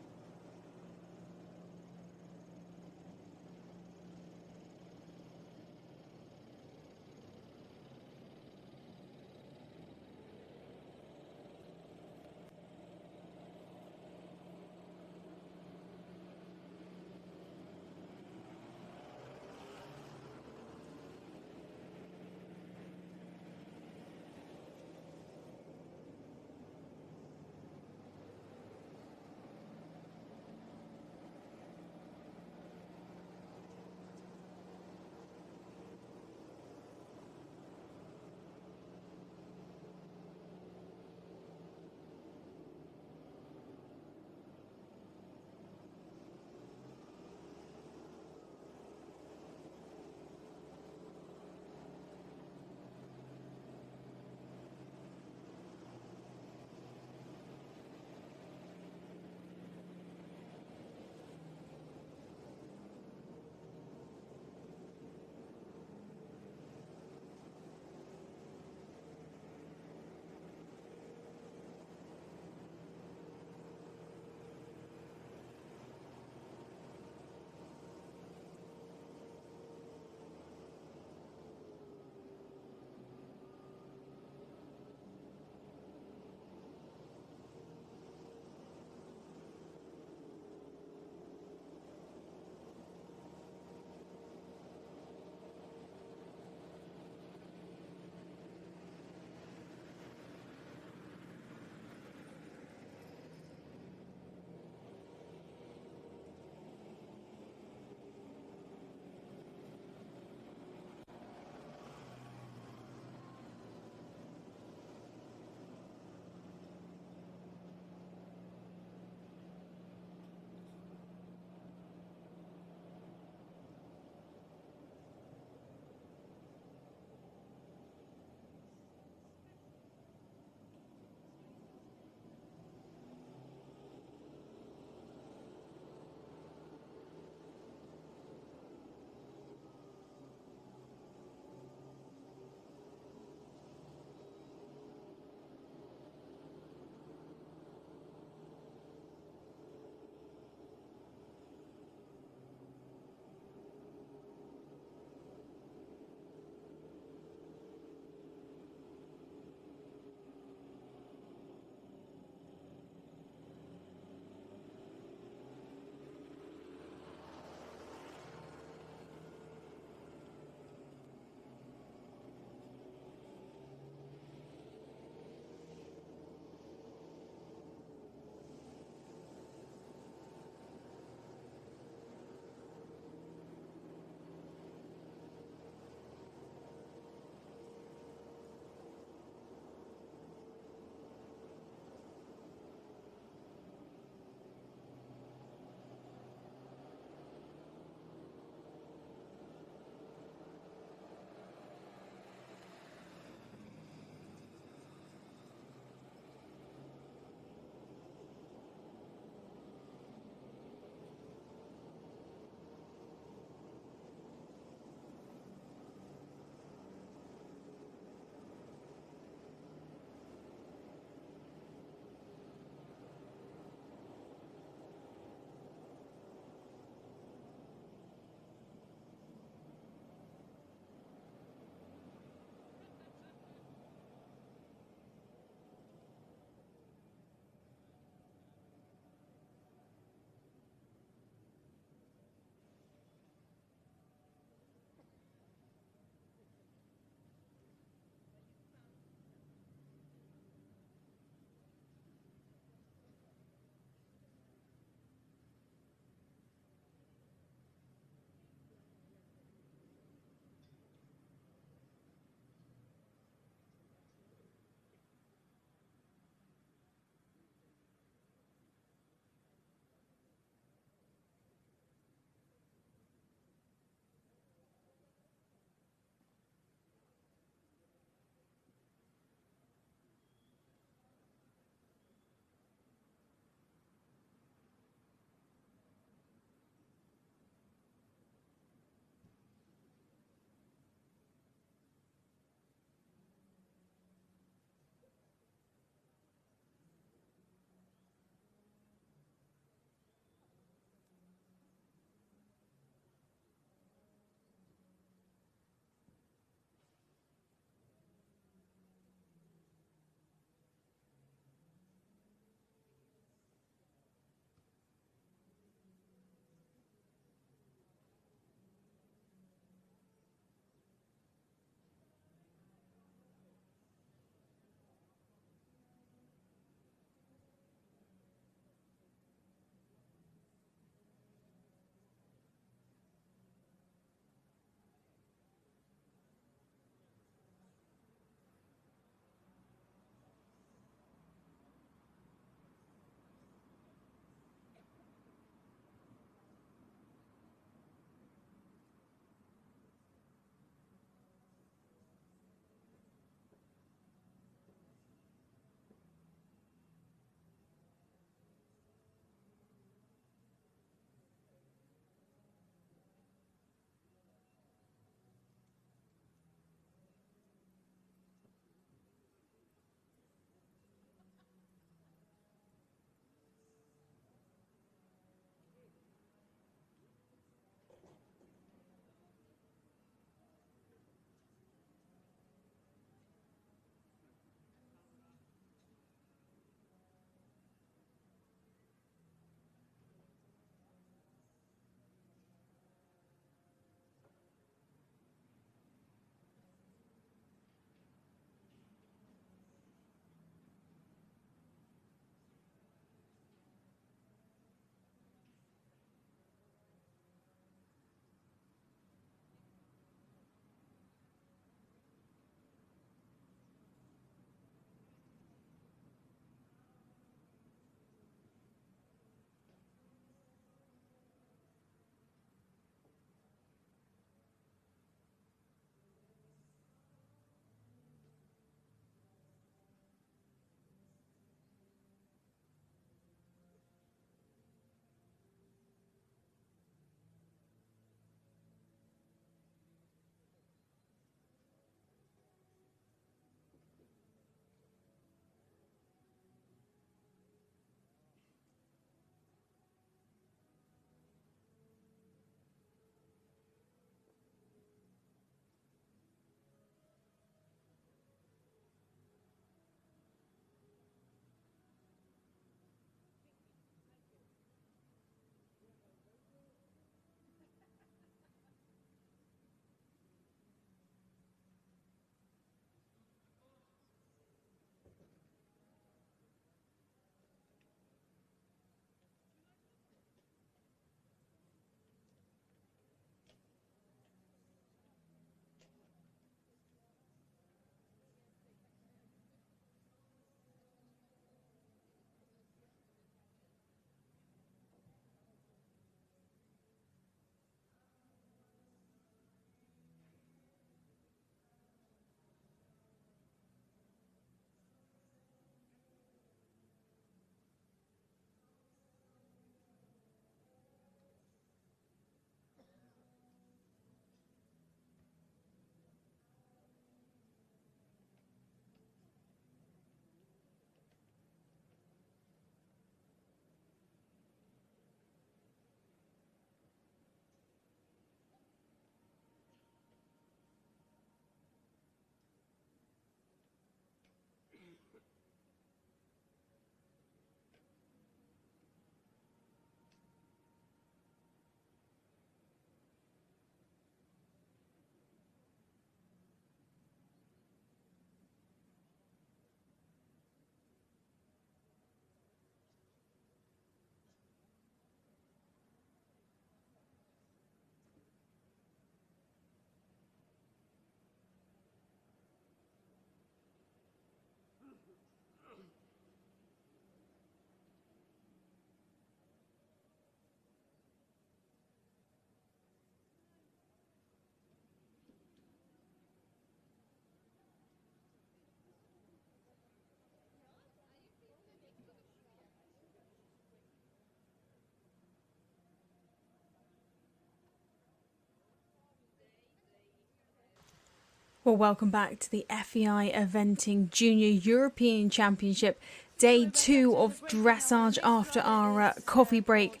Well, welcome back to the FEI Eventing Junior European Championship, day 2 of dressage. After our coffee break,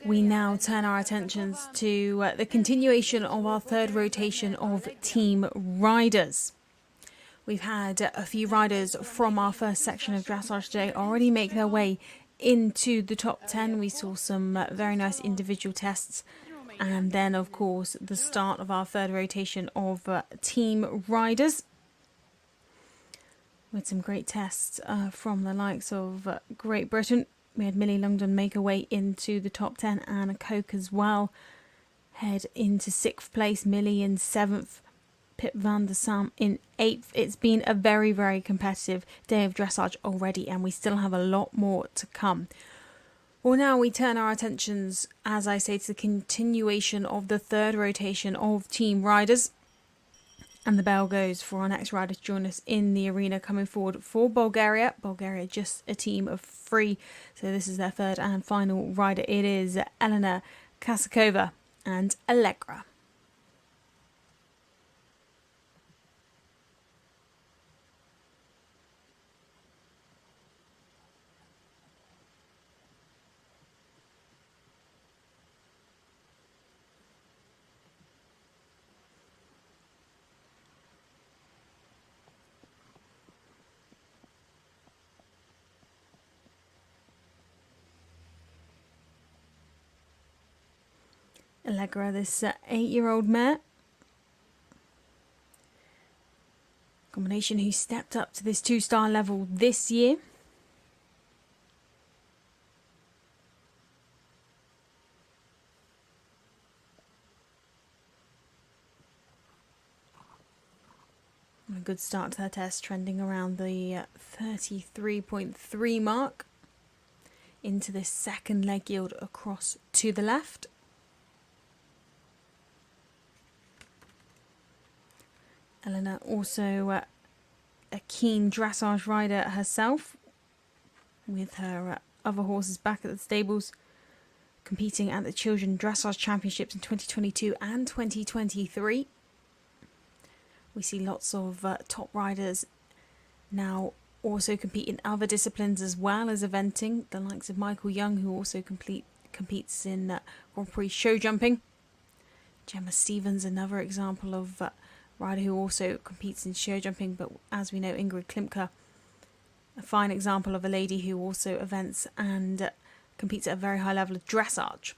we now turn our attentions to the continuation of our third rotation of team riders. We've had a few riders from our first section of dressage today already make their way into the top 10. We saw some very nice individual tests. And then, of course, the start of our third rotation of team riders with some great tests from the likes of Great Britain. We had Millie Longden make her way into the top 10, and a Coke as well head into 6th place, Millie in 7th, Pip van der Salm in 8th. It's been a very, very competitive day of dressage already, and we still have a lot more to come. Well, now we turn our attentions, as I say, to the continuation of the third rotation of team riders. And the bell goes for our next rider to join us in the arena, coming forward for Bulgaria. Bulgaria just a team of 3, so this is their third and final rider. It is Elena Kasova and Allegra. Allegra, this 8-year-old mare, combination who stepped up to this 2-star level this year. A good start to her test, trending around the 33.3 mark into this second leg yield across to the left. Elena also a keen dressage rider herself, with her other horses back at the stables, competing at the Children Dressage Championships in 2022 and 2023. We see lots of top riders now also compete in other disciplines as well as eventing, the likes of Michael Young, who also competes in Grand Prix show jumping. Gemma Stevens, another example of rider who also competes in show jumping, but as we know, Ingrid Klimke, a fine example of a lady who also events and competes at a very high level of dressage.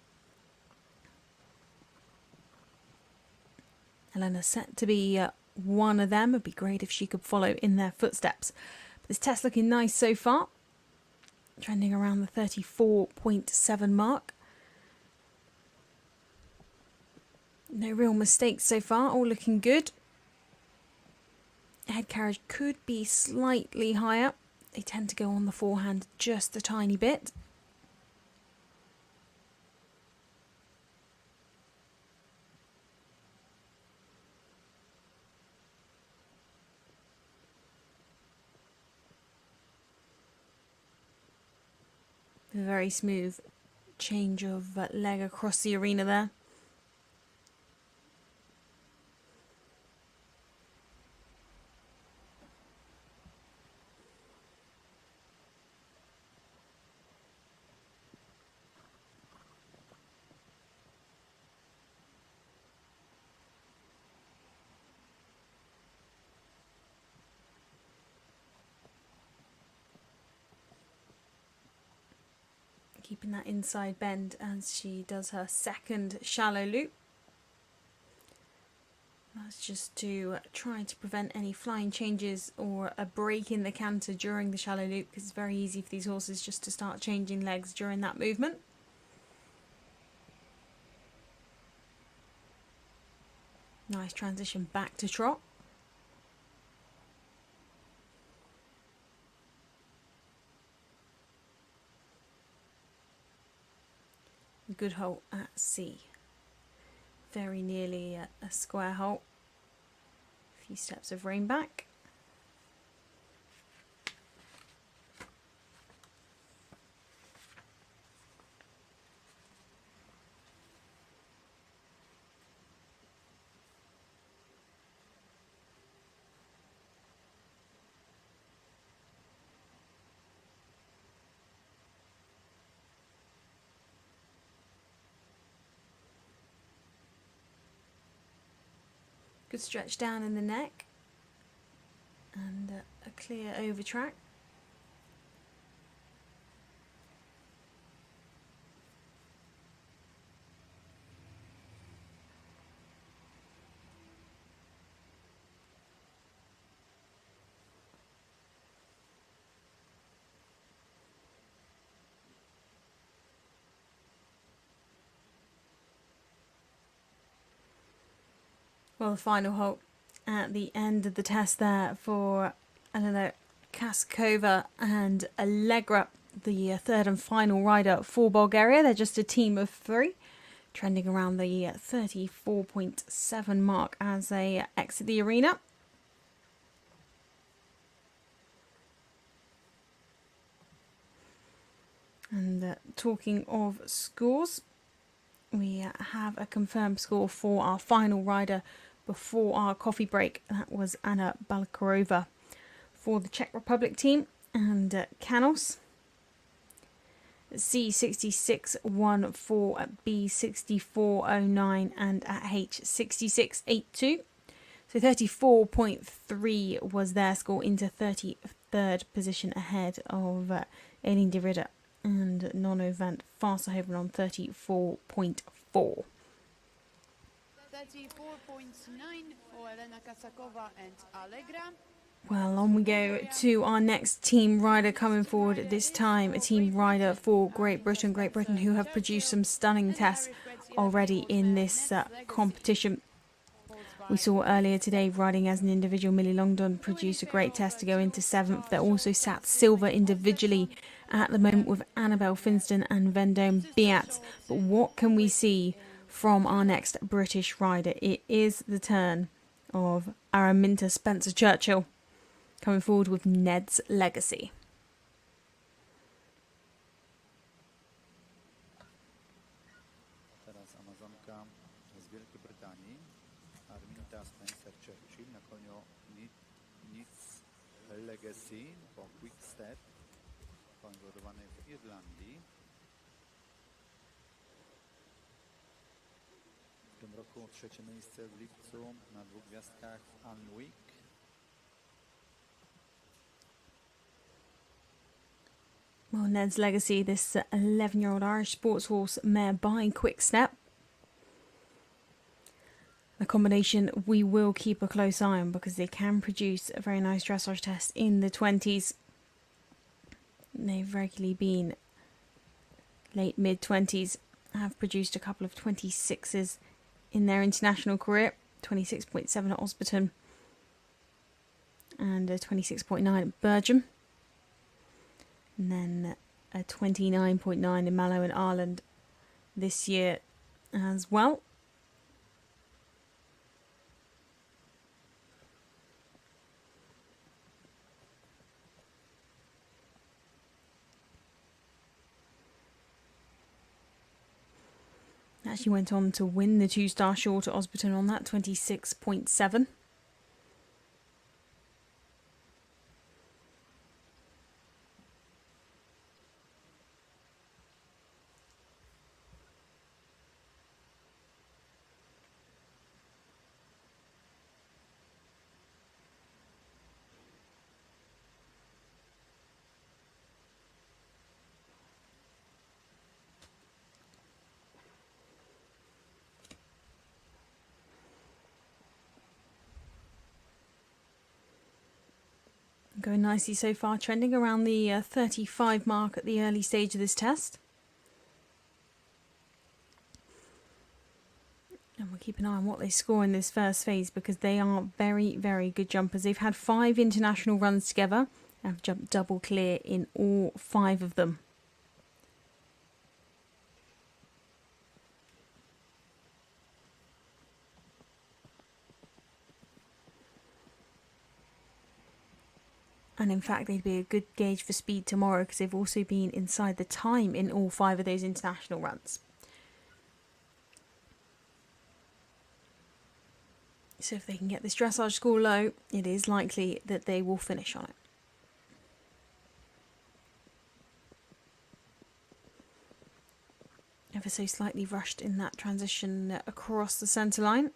Elena's set to be one of them. It'd be great if she could follow in their footsteps. But this test looking nice so far, trending around the 34.7 mark. No real mistakes so far, all looking good. Head carriage could be slightly higher. They tend to go on the forehand just a tiny bit. A very smooth change of leg across the arena there. Keeping that inside bend as she does her second shallow loop. That's just to try to prevent any flying changes or a break in the canter during the shallow loop, because it's very easy for these horses just to start changing legs during that movement. Nice transition back to trot. Good hole at C. Very nearly a square hole. A few steps of rein back. Good stretch down in the neck. And a clear over track. Well, the final halt at the end of the test there for Elena Kasova and Allegra, the third and final rider for Bulgaria. They're just a team of 3, trending around the 34.7 mark as they exit the arena. And talking of scores, we have a confirmed score for our final rider before our coffee break. That was Annabella Kolarova for the Czech Republic team, and Canos C6614, B6409 and at H6682. So 34.3 was their score, into 33rd position ahead of Elena Kasova and Nono van Varshoven on 34.4. 34.9 for Elena Kasova and Allegra. Well, on we go to our next team rider coming forward, this time a team rider for Great Britain, who have produced some stunning tests already in this competition. We saw earlier today, riding as an individual, Millie Longden produce a great test to go into 7th. They're also sat silver individually at the moment with Annabelle Finston and Vendome Beat. But what can we see from our next British rider? It is the turn of Araminta Spencer Churchill, coming forward with Ned's Legacy. Teraz Amazonka z Wielkiej Brytanii, Araminta Spencer Churchill, na koniu Ned's Legacy po Quick Step, koń wyhodowany w Irlandii. W tym roku 3. miejsce w lipcu na 2 gwiazdkach w Anouk. Well, Ned's Legacy, this 11-year-old Irish sports horse mare by Quick Step. A combination we will keep a close eye on because they can produce a very nice dressage test in the 20s. They've regularly been late mid-20s, have produced a couple of 26s in their international career, 26.7 at Osberton and a 26.9 at Bergen. And then a 29.9 in Mallow in Ireland this year as well. Actually went on to win the 2-star short at Osberton on that, 26.7. Going nicely so far, trending around the 35 mark at the early stage of this test. And we'll keep an eye on what they score in this first phase because they are very, very good jumpers. They've had 5 international runs together and have jumped double clear in all 5 of them. And in fact, they'd be a good gauge for speed tomorrow because they've also been inside the time in all 5 of those international runs. So if they can get this dressage score low, it is likely that they will finish on it. Ever so slightly rushed in that transition across the centre line.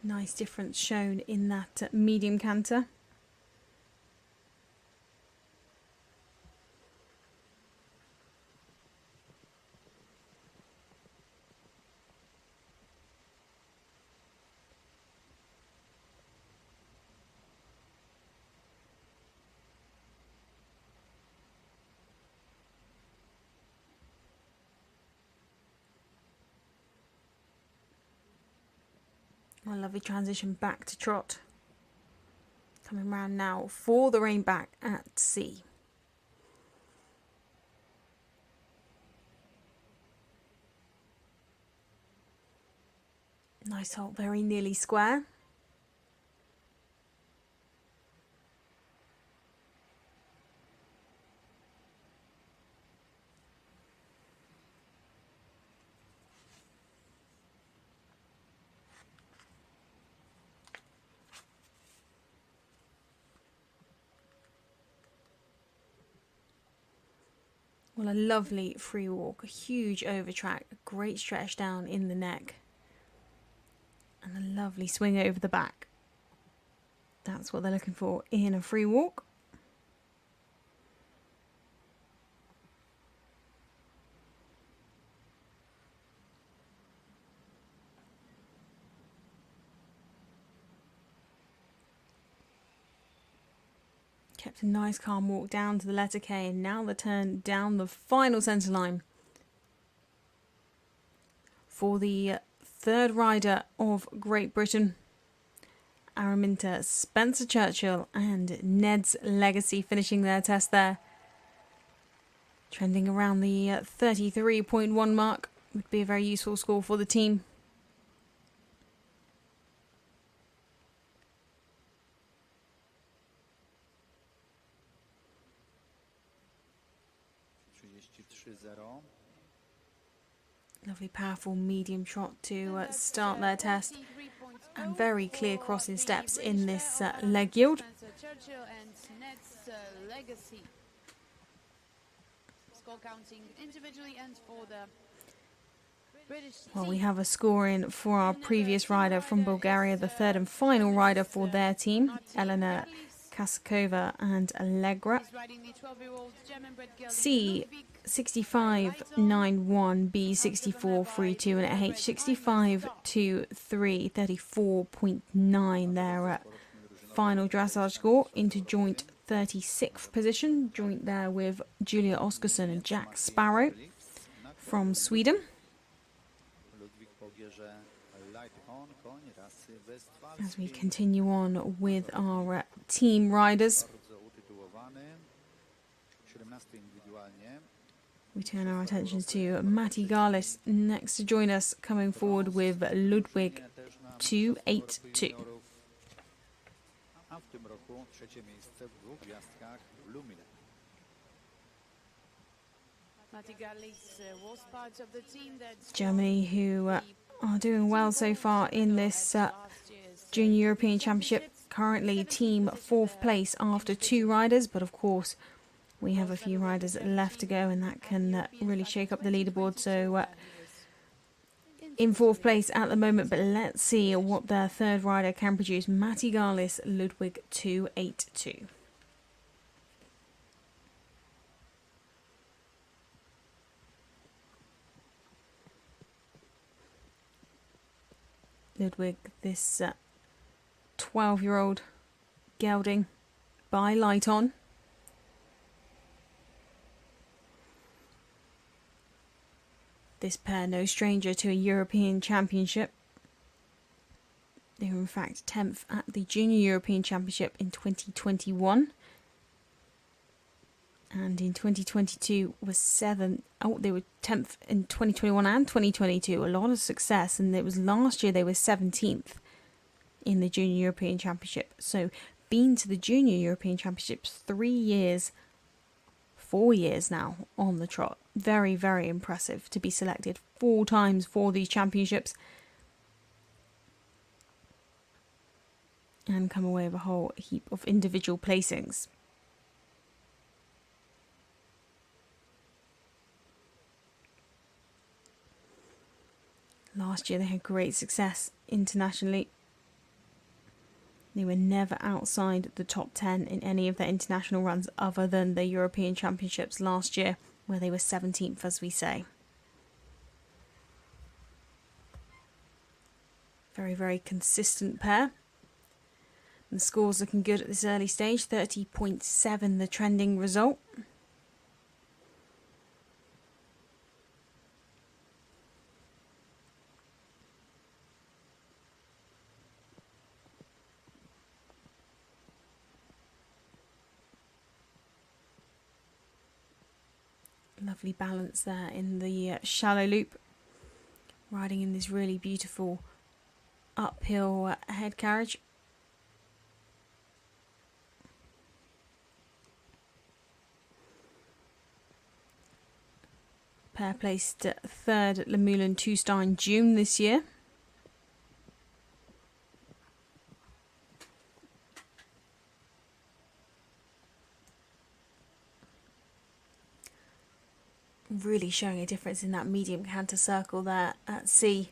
Nice difference shown in that medium canter. A lovely transition back to trot. Coming round now for the rein back at C. Nice hold, very nearly square. Well, a lovely free walk, a huge overtrack, a great stretch down in the neck, and a lovely swing over the back. That's what they're looking for in a free walk. Kept a nice calm walk down to the letter K, and now the turn down the final centre line for the third rider of Great Britain, Araminta Spencer Churchill and Ned's Legacy finishing their test there. Trending around the 33.1 mark would be a very useful score for the team. Lovely powerful medium trot to start their test, and very clear crossing steps in this leg yield. Well, we have a score in for our previous rider from Bulgaria, the third and final rider for their team, Elena Kasova and Allegra. C 65.91, B 64.32, and at H 65.23, 34.9. Their final dressage score into joint 36th position, joint there with Julia Oskarsson and Jack Sparrow from Sweden. As we continue on with our team riders, we turn our attentions to Matty Garis next to join us, coming forward with Ludwig 282. Germany, who are doing well so far in this Junior European Championship, currently team 4th place after 2 riders, but of course we have a few riders left to go, and that can really shake up the leaderboard. So in 4th place at the moment, but let's see what their third rider can produce. Matty Garis, Ludwig 282. Ludwig, this 12-year-old gelding by Lighton. This pair no stranger to a European Championship. They were in fact 10th at the Junior European Championship in 2021. And in 2022 was 7th. Oh, they were 10th in 2021 and 2022. A lot of success. And it was last year they were 17th in the Junior European Championship. So been to the Junior European Championships 4 years now on the trot. Very, very impressive to be selected 4 times for these championships and come away with a whole heap of individual placings. Last year they had great success internationally, They were never outside the top 10 in any of their international runs other than the European Championships last year, where they were 17th, as we say. Very, very consistent pair. And the score's looking good at this early stage, 30.7 the trending result. Lovely balance there in the shallow loop, riding in this really beautiful uphill head carriage. Pair placed third at Le Moulin 2-star in June this year. Really showing a difference in that medium canter circle there at sea.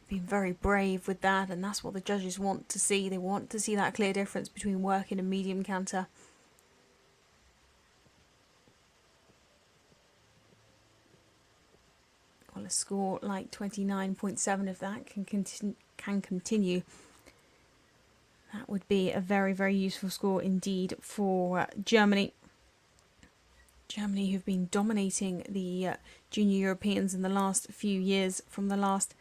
Being very brave with that, and that's what the judges want to see. They want to see that clear difference between working and medium canter. Well, a score like 29.7, if that can continue, that would be a very, very useful score indeed for Germany. Germany, who've been dominating the Junior Europeans in the last few years. From the last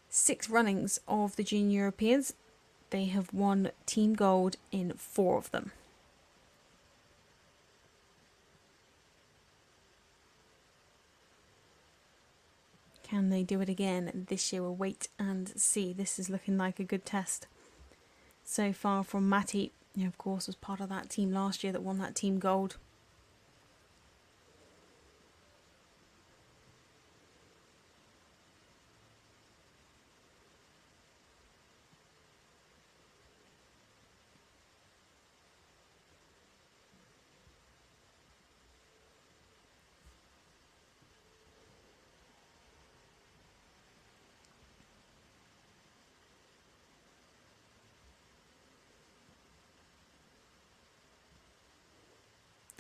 6 runnings of the Junior Europeans, they have won team gold in 4 of them. Can they do it again this year? We'll wait and see. This is looking like a good test so far from Matty, who of course was part of that team last year that won that team gold.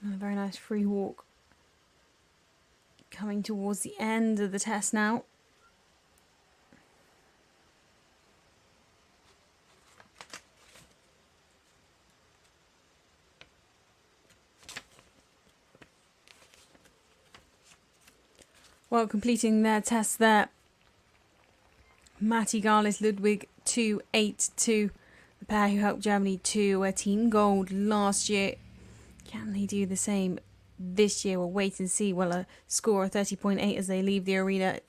A very nice free walk. Coming towards the end of the test now. Well, completing their test there, Matty Garis, Ludwig 2.82, the pair who helped Germany to a team gold last year. Can they do the same this year? We'll wait and see. Well, a score of 30.8 as they leave the arena.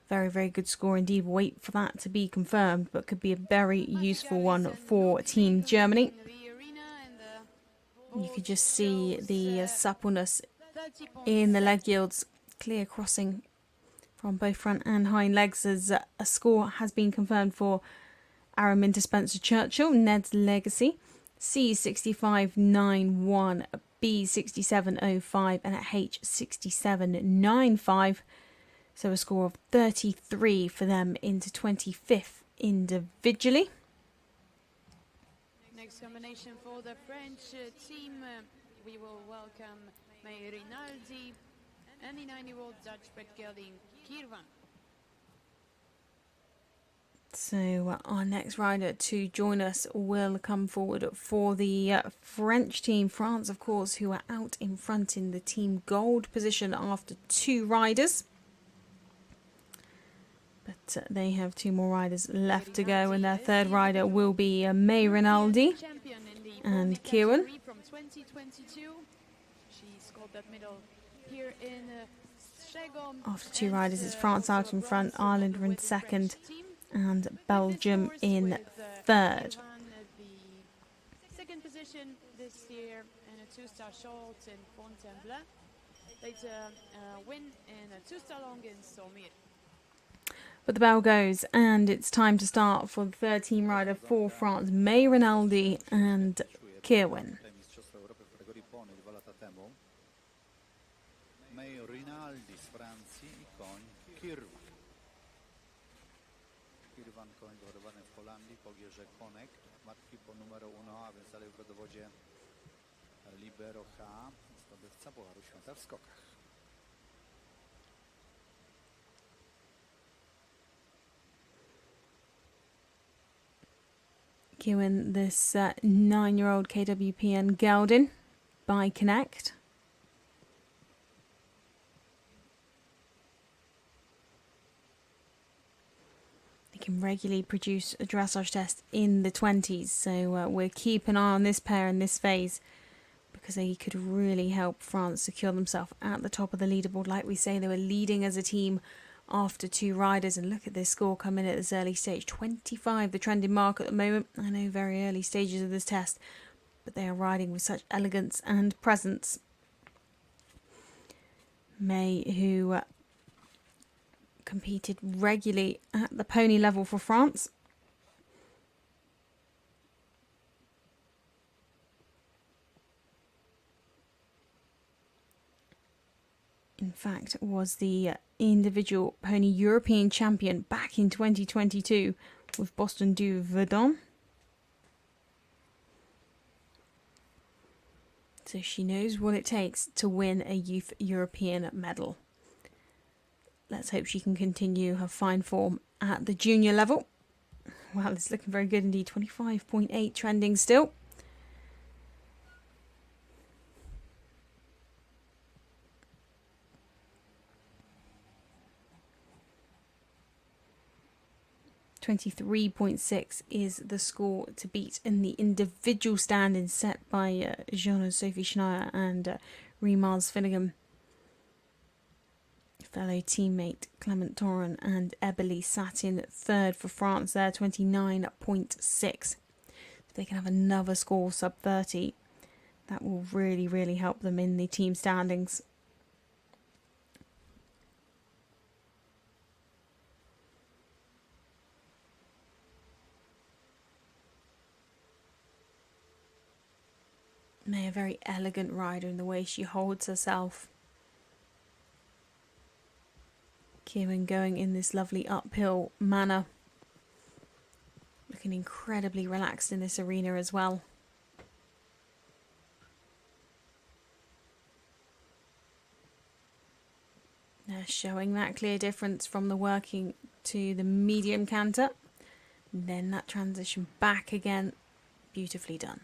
Very, very good score indeed. We'll wait for that to be confirmed, but could be a very useful one for Team Germany. You could just see the suppleness in the leg yields, clear crossing from both front and hind legs, as a score has been confirmed for Araminta Spencer Churchill, Ned's Legacy. C6591, B6705 and a H6795. So a score of 33 for them into 25th individually. Next combination for the French team, we will welcome Ronaldi and the 9-year-old Dutch bred gelding Kirwan. So our next rider to join us will come forward for the French team. France, of course, who are out in front in the team gold position after 2 riders. But they have 2 more riders left to go, and their third rider will be Ronaldi and Kirwan. From 2022, she scored that medal here in Strzegom. After 2 riders, it's France out in front, Ireland are in second, and Belgium in third. The second position this year in a 2-star short in Fontainebleau. Later win in a 2-star long in Saumur. But the bell goes, and it's time to start for the third team rider for France, Ronaldi and Kirwan. Rinaldi z Francji I koń Kirwan. Rwanką wyhodowanym w Holandii po gierze Konek. Matki po numeru 1, a więc dalej w rodowodzie Libero H, zdobywca Pucharu Świata w skokach. Cueing this 9-year-old KWPN gelding by Connect. They can regularly produce a dressage test in the 20s, so we'll keep an eye on this pair in this phase because they could really help France secure themselves at the top of the leaderboard. Like we say, they were leading as a team after 2 riders, and look at this score coming at this early stage. 25, the trending mark at the moment. I know very early stages of this test, but they are riding with such elegance and presence. May, who competed regularly at the pony level for France, in fact was the individual pony European champion back in 2022 with Boston du Verdon. So she knows what it takes to win a youth European medal. Let's hope she can continue her fine form at the junior level. Wow, it's looking very good indeed. 25.8 trending still. .6 is the score to beat in the individual standing set by Jeanne Sophie Schneier and Rimaaz Finnegan. Fellow teammate Clement Toran and Ebeli sat in third for France there, 29.6. If they can have another score sub 30, that will really, really help them in the team standings. May, a very elegant rider in the way she holds herself. Kieran going in this lovely uphill manner. Looking incredibly relaxed in this arena as well. They're showing that clear difference from the working to the medium canter. And then that transition back again. Beautifully done.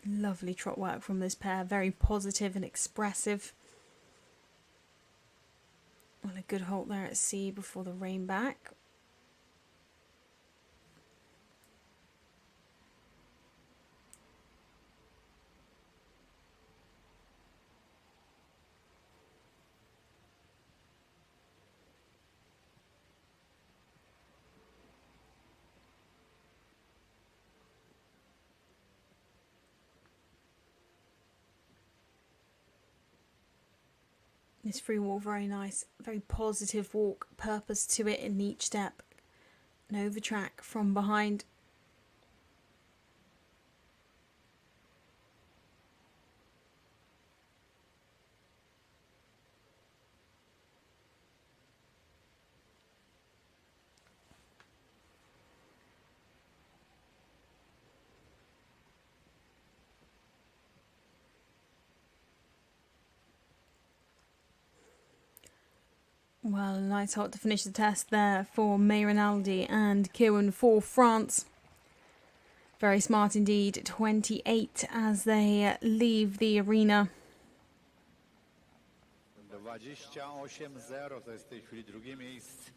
Lovely trot work from this pair, very positive and expressive. Well, a good halt there at sea before the rein back. This free walk, very nice, very positive walk, purpose to it in each step. An over track from behind. Well, a nice halt to finish the test there for May Ronaldi and Kieran for France. Very smart indeed. 28 as they leave the arena. 28-0 to jest w tej chwili drugie miejsce.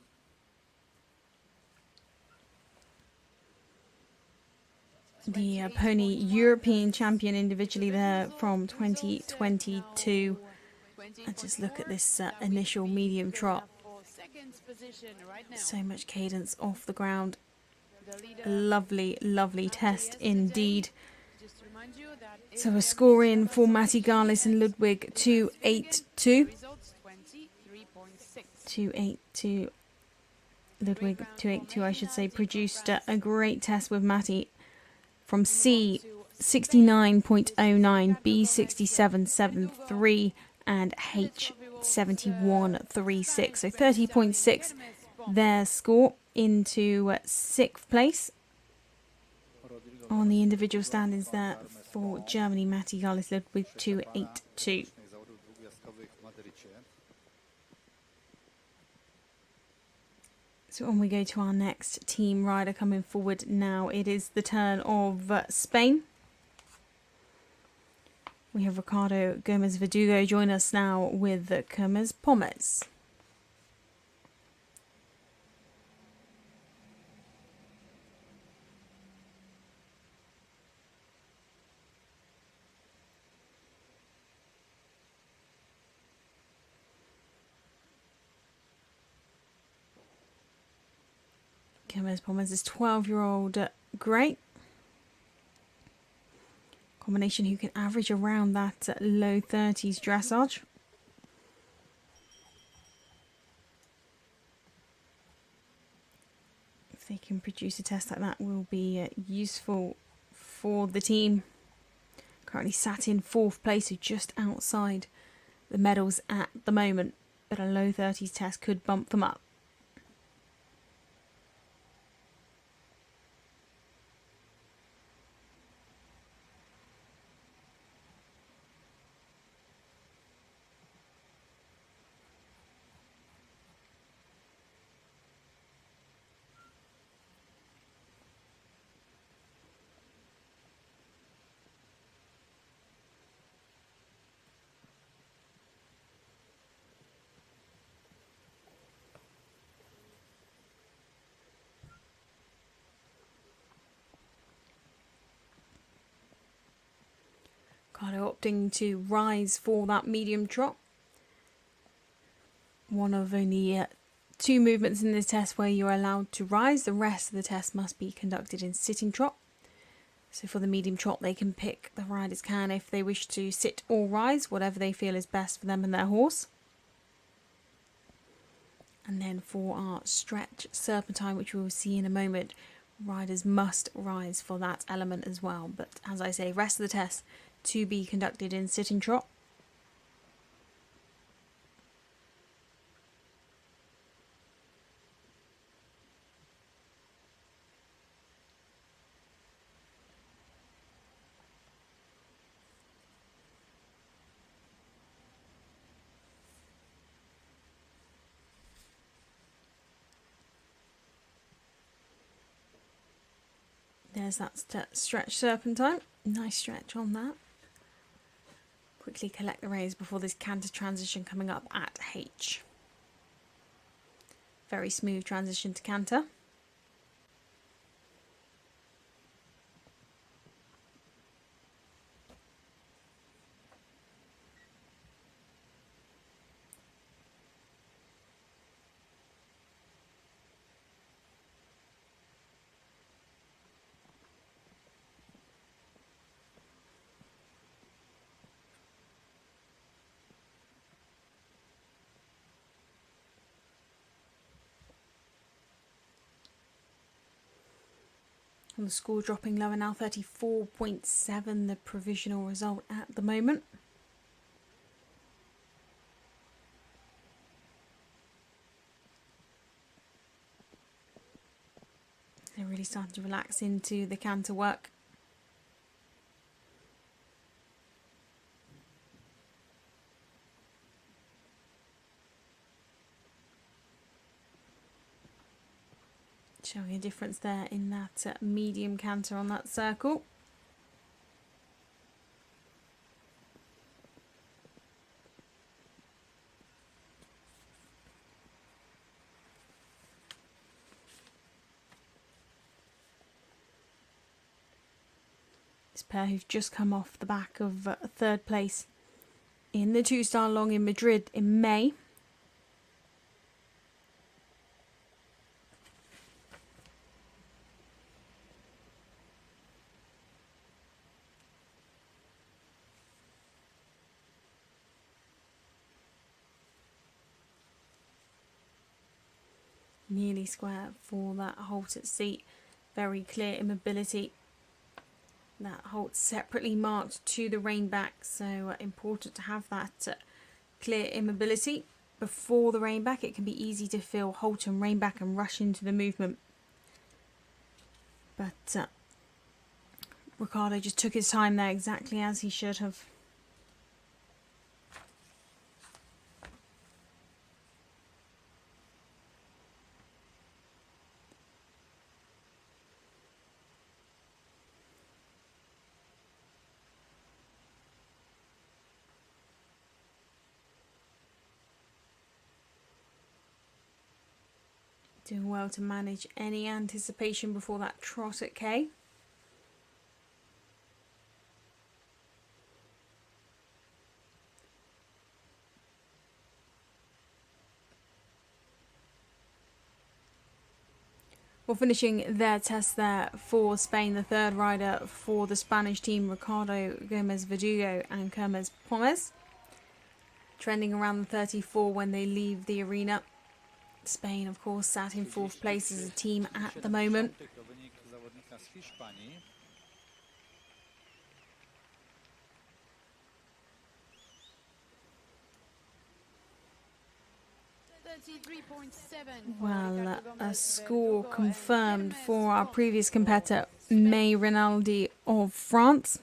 the pony European champion individually there from 2022. And just look at this initial medium trot. So much cadence off the ground. A lovely, lovely test indeed. So a score in for Matty Garis and Ludwig 282. 282. Ludwig 282, I should say, produced a great test with Matty from C 69.09, B 67.73 and H 71.36. So 30.6 their score into 6th place on the individual standings there for Germany. Matty Garis led with 282. So on we go to our next team rider coming forward now. It is the turn of Spain. We have Ricardo Gomez Verdugo join us now with Gomez Pommes. Gomez Pommes is 12-year-old grey. Combination who can average around that low 30s dressage. If they can produce a test like that, will be useful for the team. Currently sat in 4th place, so just outside the medals at the moment, but a low 30s test could bump them up. Ricardo opting to rise for that medium trot. One of only 2 movements in this test where you're allowed to rise. The rest of the test must be conducted in sitting trot. So for the medium trot, they can pick, the riders can, if they wish to sit or rise, whatever they feel is best for them and their horse. And then for our stretch serpentine, which we will see in a moment, riders must rise for that element as well. But as I say, rest of the test to be conducted in sitting trot. There's that stretch serpentine. Nice stretch on that. Quickly collect the reins before this canter transition coming up at H. Very smooth transition to canter. And the score dropping lower now, 34.7, the provisional result at the moment. They're really starting to relax into the canter work. Showing a difference there in that medium canter on that circle. This pair who've just come off the back of third place in the 2-star long in Madrid in May. Nearly square for that halted seat. Very clear immobility. That halt separately marked to the rein back, so important to have that clear immobility before the rein back. It can be easy to feel halt and rein back and rush into the movement. But Ricardo just took his time there, exactly as he should have. Doing well to manage any anticipation before that trot at K. Well, finishing their test there for Spain, the third rider for the Spanish team, Ricardo Gomez Verdugo and Kermes Pommes. Trending around the 34 when they leave the arena. Spain, of course, sat in fourth place as a team at the moment. Well, a score confirmed for our previous competitor, Ronaldi of France.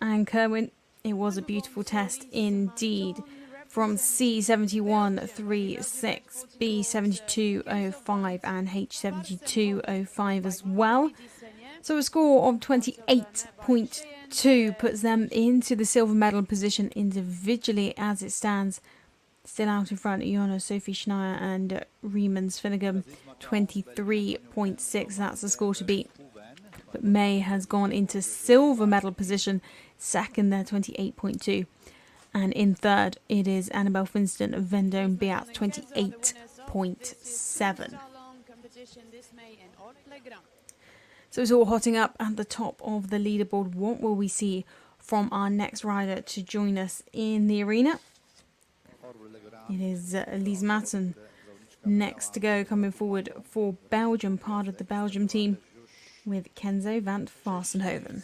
And Kerwin, it was a beautiful test indeed. From C7136, B7205 and H7205 as well. So a score of 28.2 puts them into the silver medal position individually as it stands. Still out in front, Iona, Sophie Schneier and Riemann Svinigam, 23.6. That's the score to beat. But May has gone into silver medal position, second there, 28.2. And in third, it is Annabelle Finston of Vendôme Beat, 28.7. So it's all hotting up at the top of the leaderboard. What will we see from our next rider to join us in the arena? It is Leiaz Maton next to go, coming forward for Belgium, part of the Belgium team, with Kenzo van Varsenhoven.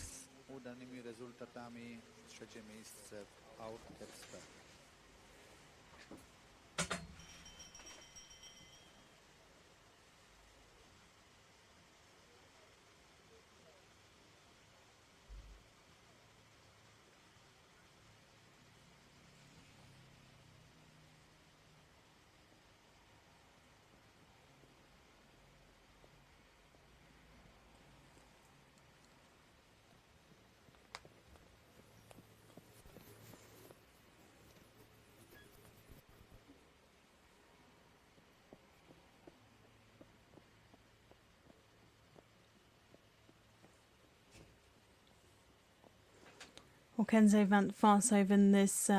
Or Kenzo van Varshoven, this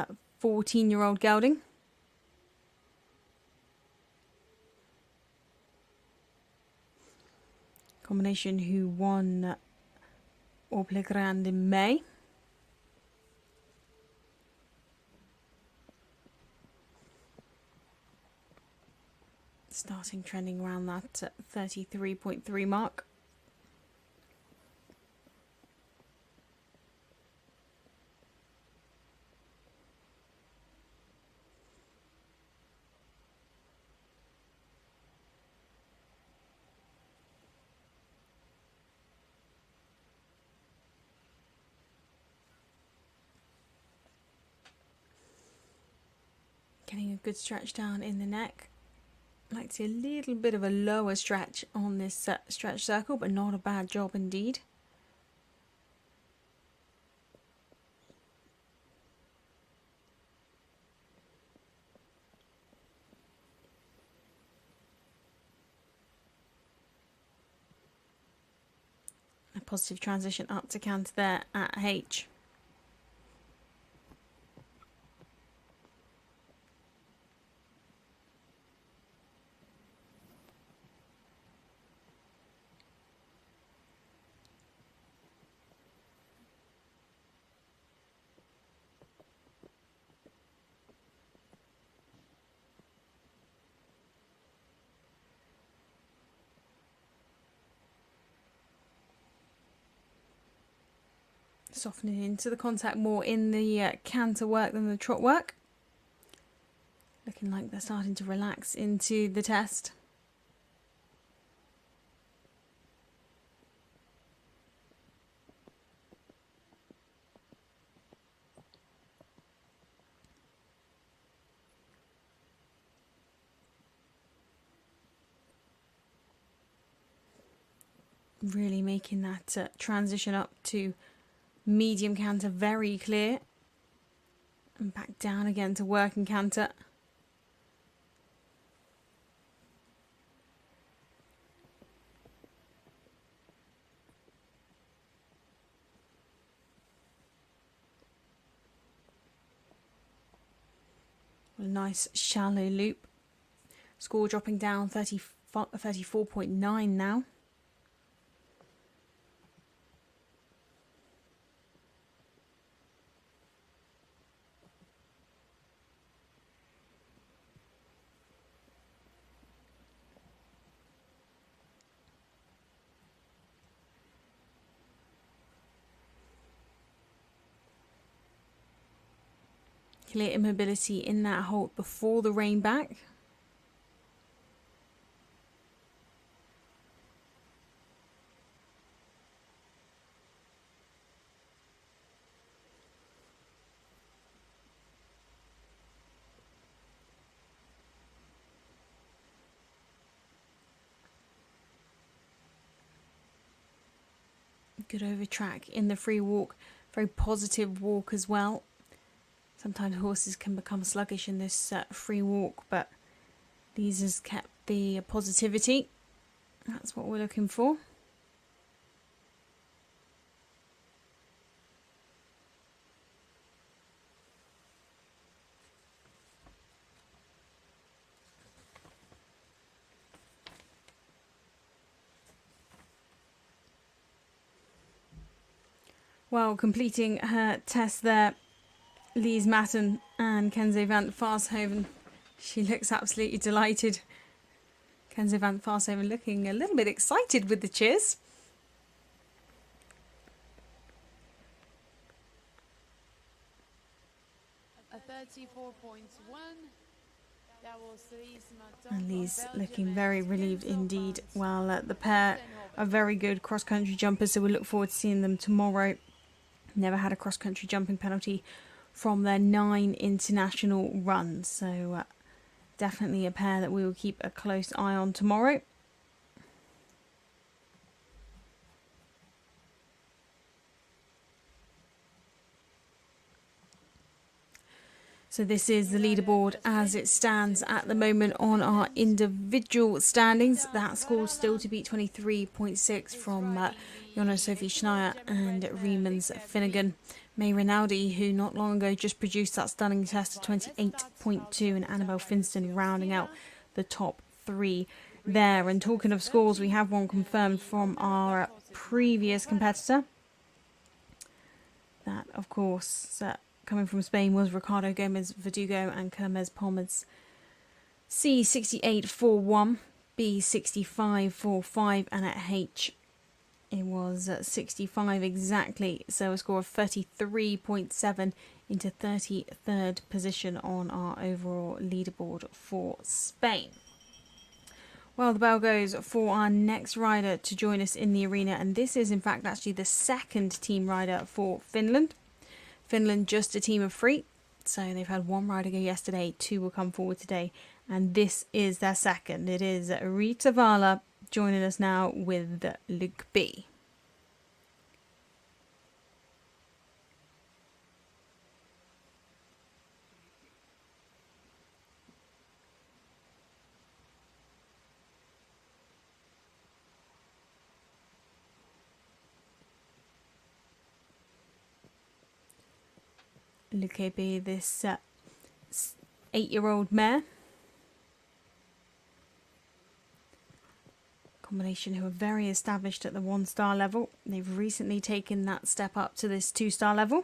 14-year-old gelding. Combination who won Orple Grand in May. Starting trending around that 33.3 mark. Getting a good stretch down in the neck. I'd like to see a little bit of a lower stretch on this stretch circle, but not a bad job indeed. positive transition up to canter there at H. Softening into the contact more in the canter work than the trot work. Looking like they're starting to relax into the test. Really making that transition up to medium canter very clear. And back down again to working canter. A nice shallow loop. Score dropping down 34.9 now. Clear immobility in that hold before the rein back. Good over track in the free walk. Very positive walk as well. Sometimes horses can become sluggish in this free walk, but Leiaz has kept the positivity. That's what we're looking for. While completing her test there, Leiaz Maton and Kenzo van Varshoven. She looks absolutely delighted. Kenzo van Varshoven looking a little bit excited with the cheers. A 34.1. That was Leiaz Maton. And Leiaz looking very relieved indeed. While the pair are very good cross-country jumpers, so we look forward to seeing them tomorrow. Never had a cross-country jumping penalty from their 9 international runs, so definitely a pair that we will keep a close eye on tomorrow. So this is the leaderboard as it stands at the moment on our individual standings. That score still to beat 23.6 from Jonas Sophie Schneier and Riemens Finnegan. May Ronaldi, who not long ago just produced that stunning test of 28.2, and Annabelle Finston rounding out the top 3 there. And talking of scores, we have one confirmed from our previous competitor. That, of course, coming from Spain was Ricardo Gomez Verdugo and Kermez Palmer's C6841, B6545, and at H it was 65 exactly, so a score of 33.7 into 33rd position on our overall leaderboard for Spain. Well, the bell goes for our next rider to join us in the arena, and this is in fact actually the second team rider for Finland. Finland just a team of 3, so they've had 1 rider go yesterday, 2 will come forward today, and this is their second. It is Rita Vala joining us now with Luke B. Lukebi, this 8-year-old mare. Combination who are very established at the 1-star level. They've recently taken that step up to this 2-star level.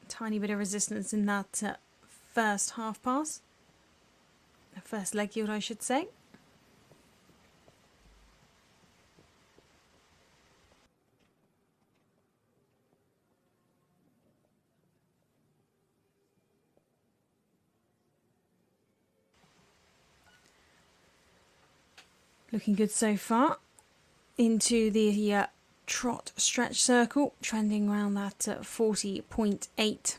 Tiny bit of resistance in that first half pass. The first leg yield, I should say. Looking good so far. Into the trot stretch circle, trending around that 40.8.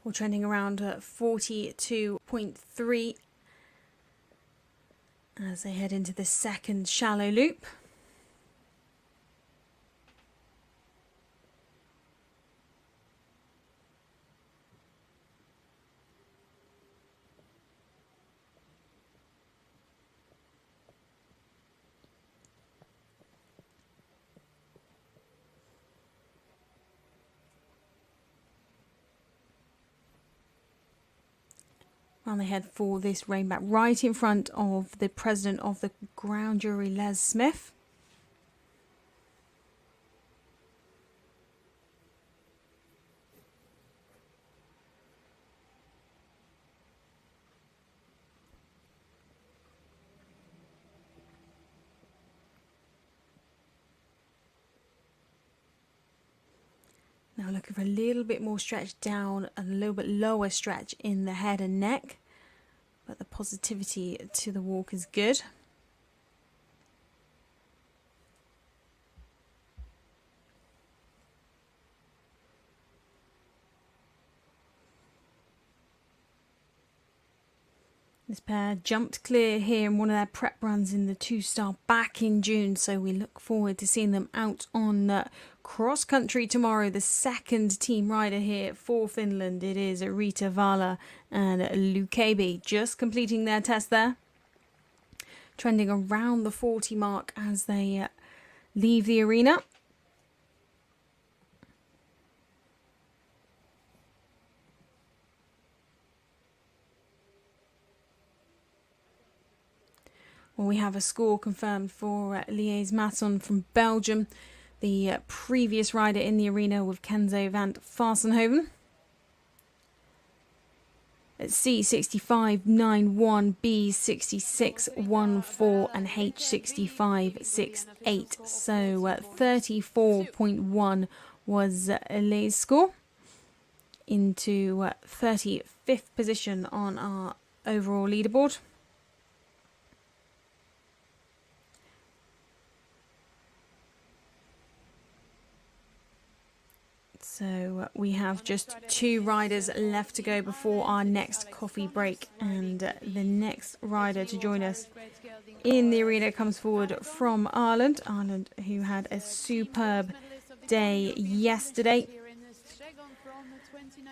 We're trending around 42.3 as they head into the second shallow loop. And they head for this rainback right in front of the president of the ground jury, Les Smith. Now looking for a little bit more stretch down and a little bit lower stretch in the head and neck. But the positivity to the walk is good. This pair jumped clear here in one of their prep runs in the 2-star back in June, so we look forward to seeing them out on cross country tomorrow. The second team rider here for Finland, it is Rita Vala and Lukebi, just completing their test there. Trending around the 40 mark as they leave the arena. Well, we have a score confirmed for Leiaz Maton from Belgium, the previous rider in the arena with Kenzo van Varsenhoven. At C65.91, B66.14 and H65.68. So 34.1 was Lei's score. Into 35th position on our overall leaderboard. So we have just 2 riders left to go before our next coffee break, and the next rider to join us in the arena comes forward from Ireland, who had a superb day yesterday.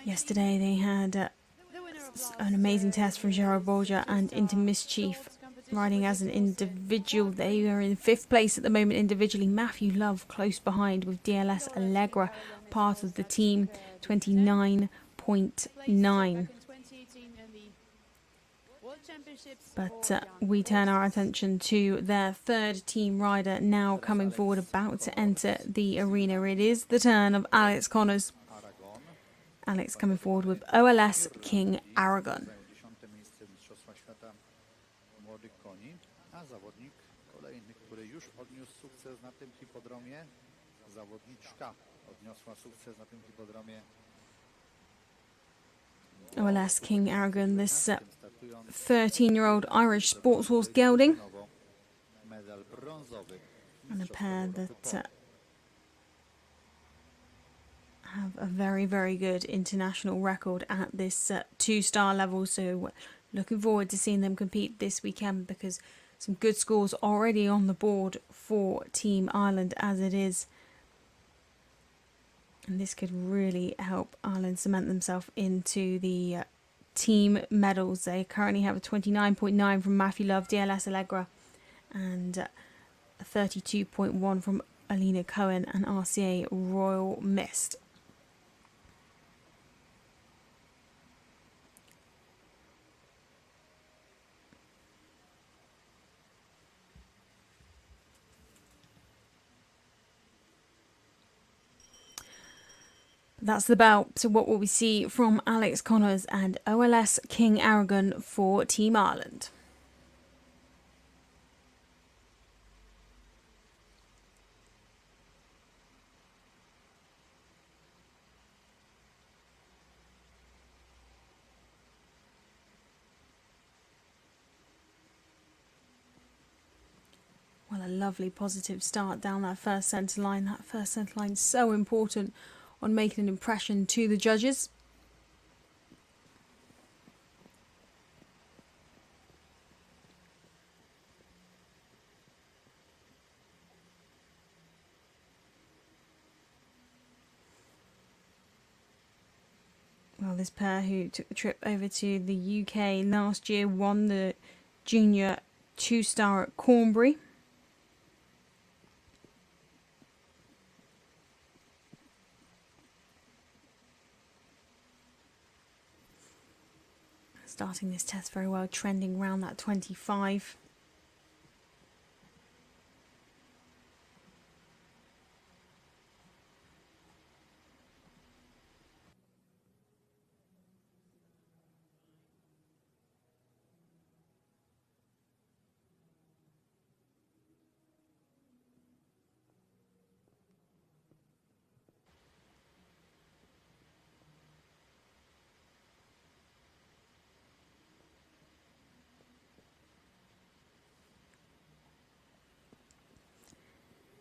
Yesterday they had an amazing test from Gerard Borja and Into Mischief, riding as an individual. They are in 5th place at the moment individually. Matthew Love close behind with DLS Allegra, part of the team, 29.9. But we turn our attention to their 3rd team rider now coming forward, about to enter the arena. It is the turn of Alex Connors. Alex coming forward with OLS King Aragon. OLS King Aragon, this 13-year-old Irish sports horse gelding, and a pair that have a very, very good international record at this 2-star level. So looking forward to seeing them compete this weekend, because some good scores already on the board for Team Ireland as it is. And this could really help Ireland cement themselves into the team medals. They currently have a 29.9 from Matthew Love, DLS Allegra, and a 32.1 from Alina Cohen and RCA Royal Mist. That's the bout. So what will we see from Alex Connors and OLS King Aragon for Team Ireland? Well, a lovely positive start down that first centre line. That first centre line is so important on making an impression to the judges. Well, this pair who took the trip over to the UK last year won the junior 2-star at Cornbury. Starting this test very well, trending around that 25.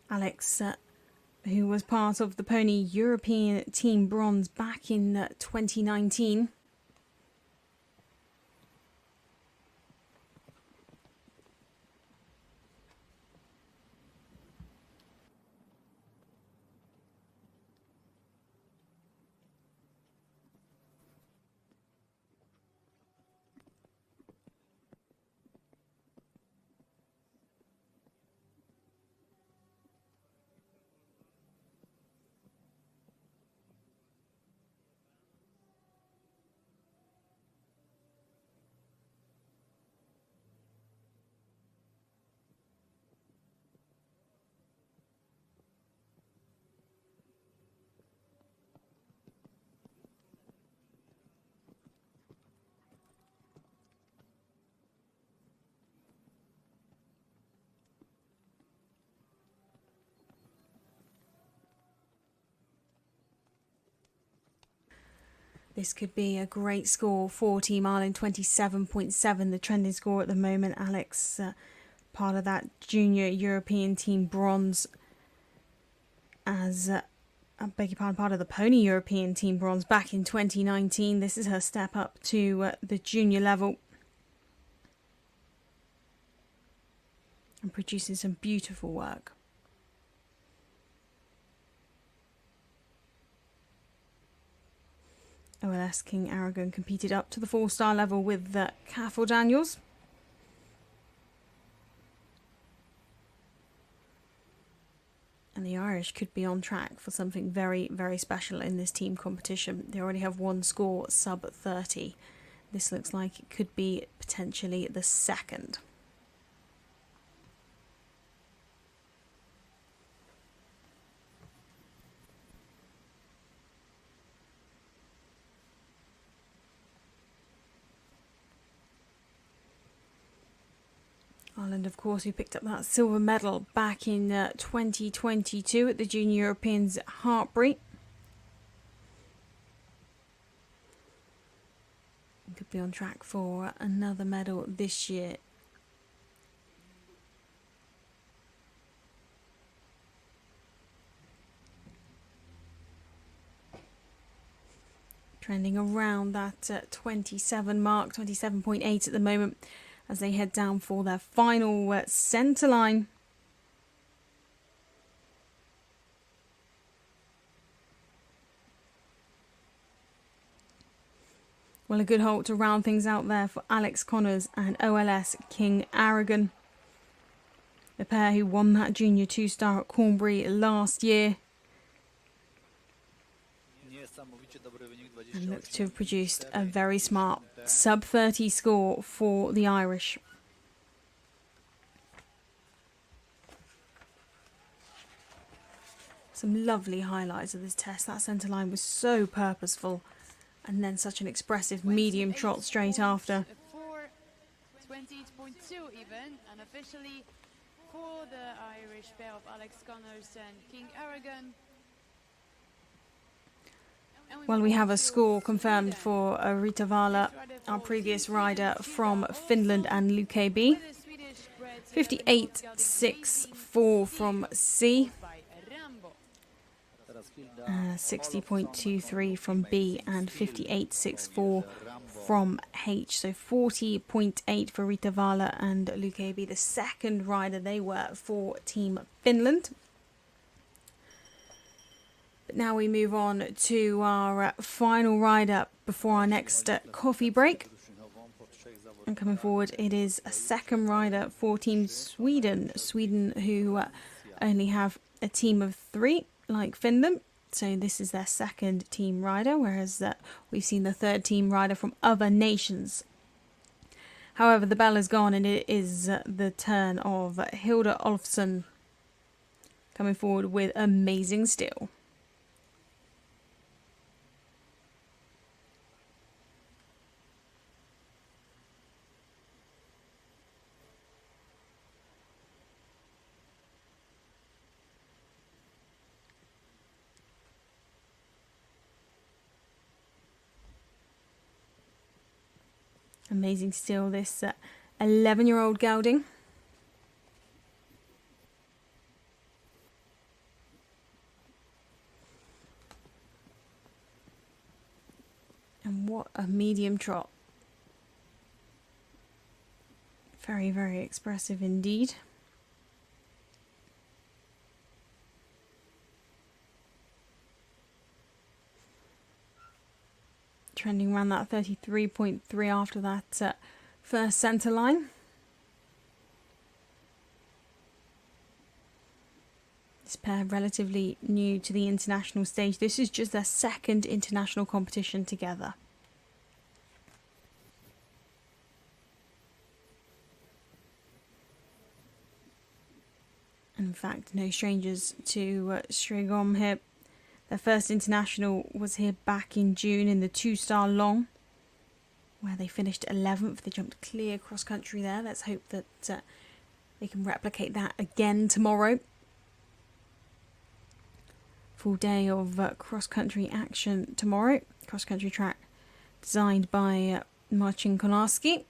Alex, who was part of the Pony European Team Bronze back in 2019. This could be a great score for Team Ireland, 27.7, the trending score at the moment. Alex, part of that junior European team bronze, as part of the Pony European team bronze back in 2019. This is her step up to the junior level. And producing some beautiful work. OLS King Aragon competed up to the 4-star level with Cathal Daniels. And the Irish could be on track for something very, very special in this team competition. They already have one score sub 30. This looks like it could be potentially the second. Ireland, of course, who picked up that silver medal back in 2022 at the Junior Europeans at Hartpury. Could be on track for another medal this year. Trending around that 27 mark, 27.8 at the moment, as they head down for their final centre line. Well, a good halt to round things out there for Alex Connors and OLS King Aragon. The pair who won that junior 2-star at Cornbury last year. And looks to have produced a very smart sub 30 score for the Irish. Some lovely highlights of this test. That centre line was so purposeful, and then such an expressive medium trot straight after. 28.2 even, and officially for the Irish pair of Alex Connors and King Aragon. Well, we have a score confirmed for Rita Vala, our previous rider from Finland and LUKB. 58.64 from C. 60.23 from B and 58.64 from H. So 40.8 for Rita Vala and LUKB, the second rider they were for Team Finland. But now we move on to our final rider before our next coffee break. And coming forward, it is a second rider for Team Sweden. Sweden, who only have a team of 3, like Finland. So this is their second team rider, whereas we've seen the third team rider from other nations. However, the bell has gone, and it is the turn of Hilda Olson coming forward with Amazing Still. Amazing Still, this 11-year-old gelding. And what a medium trot. Very, very expressive indeed. Trending around that 33.3 after that first centre line. This pair relatively new to the international stage. This is just their second international competition together. And in fact, no strangers to Strzegom here. Their first international was here back in June in the 2-star long, where they finished 11th. They jumped clear cross country there. Let's hope that they can replicate that again tomorrow. Full day of cross country action tomorrow. Cross country track designed by Marcin Konarski.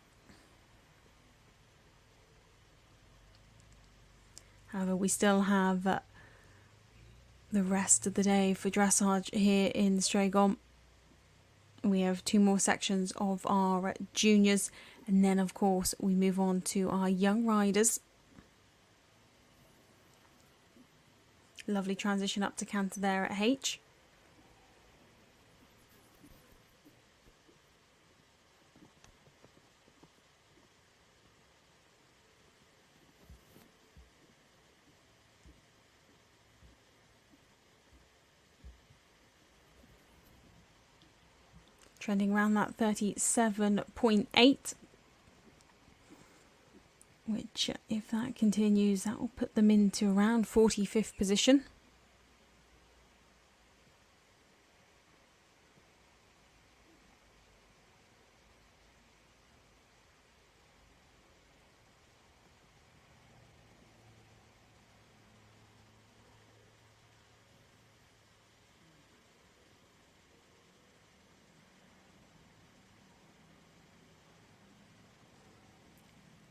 However, we still have the rest of the day for dressage here in Strzegom. We have 2 more sections of our juniors, and then of course we move on to our young riders. Lovely transition up to canter there at H. Trending around that 37.8, which if that continues, that will put them into around 45th position.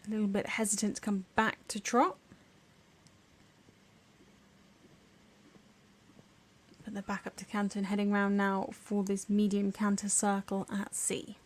A little bit hesitant to come back to trot. But they're back up to canter and heading round now for this medium canter circle at C.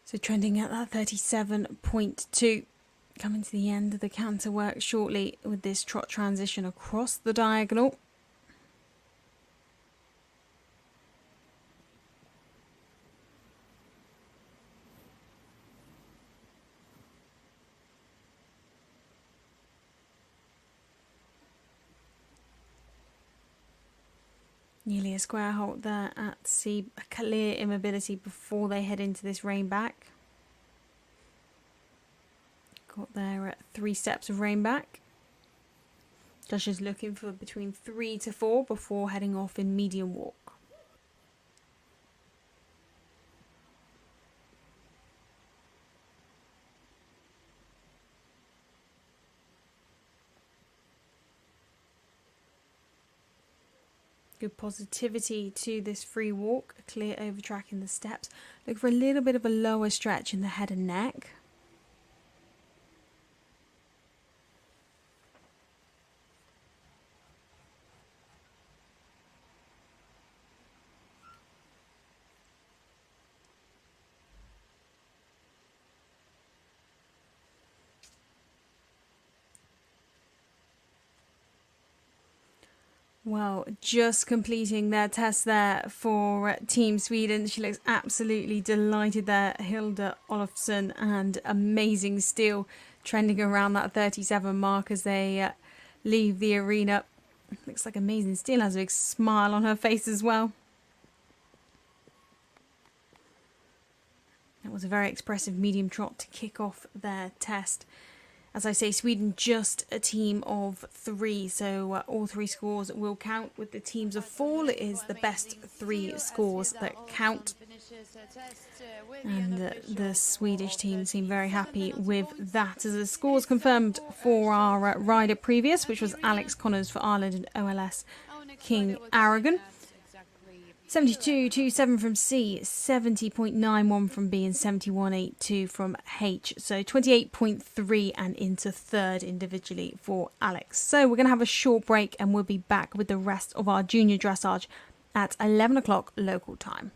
So trending at that 37.2, coming to the end of the canter work shortly with this trot transition across the diagonal. Nearly a square halt there at C, a clear immobility before they head into this rein back. Got there at 3 steps of rein back. Judges looking for between 3 to 4 before heading off in medium walk. Good positivity to this free walk, a clear over track in the steps. Look for a little bit of a lower stretch in the head and neck. Well, just completing their test there for Team Sweden. She looks absolutely delighted there. Hilda Olson, and amazing steal, trending around that 37 mark as they leave the arena. Looks like amazing steal, has a big smile on her face as well. That was a very expressive medium trot to kick off their test. As I say, Sweden just a team of 3, so all 3 scores will count. With the teams of 4, it is the best 3 scores that count. And the Swedish team seem very happy with that, as the scores confirmed for our rider previous, which was Alex Connors for Ireland and OLS King Aragon. 72.27 from C, 70.91 from B, and 71.82 from H. So 28.3 and into 3rd individually for Alex. So we're going to have a short break and we'll be back with the rest of our junior dressage at 11 o'clock local time.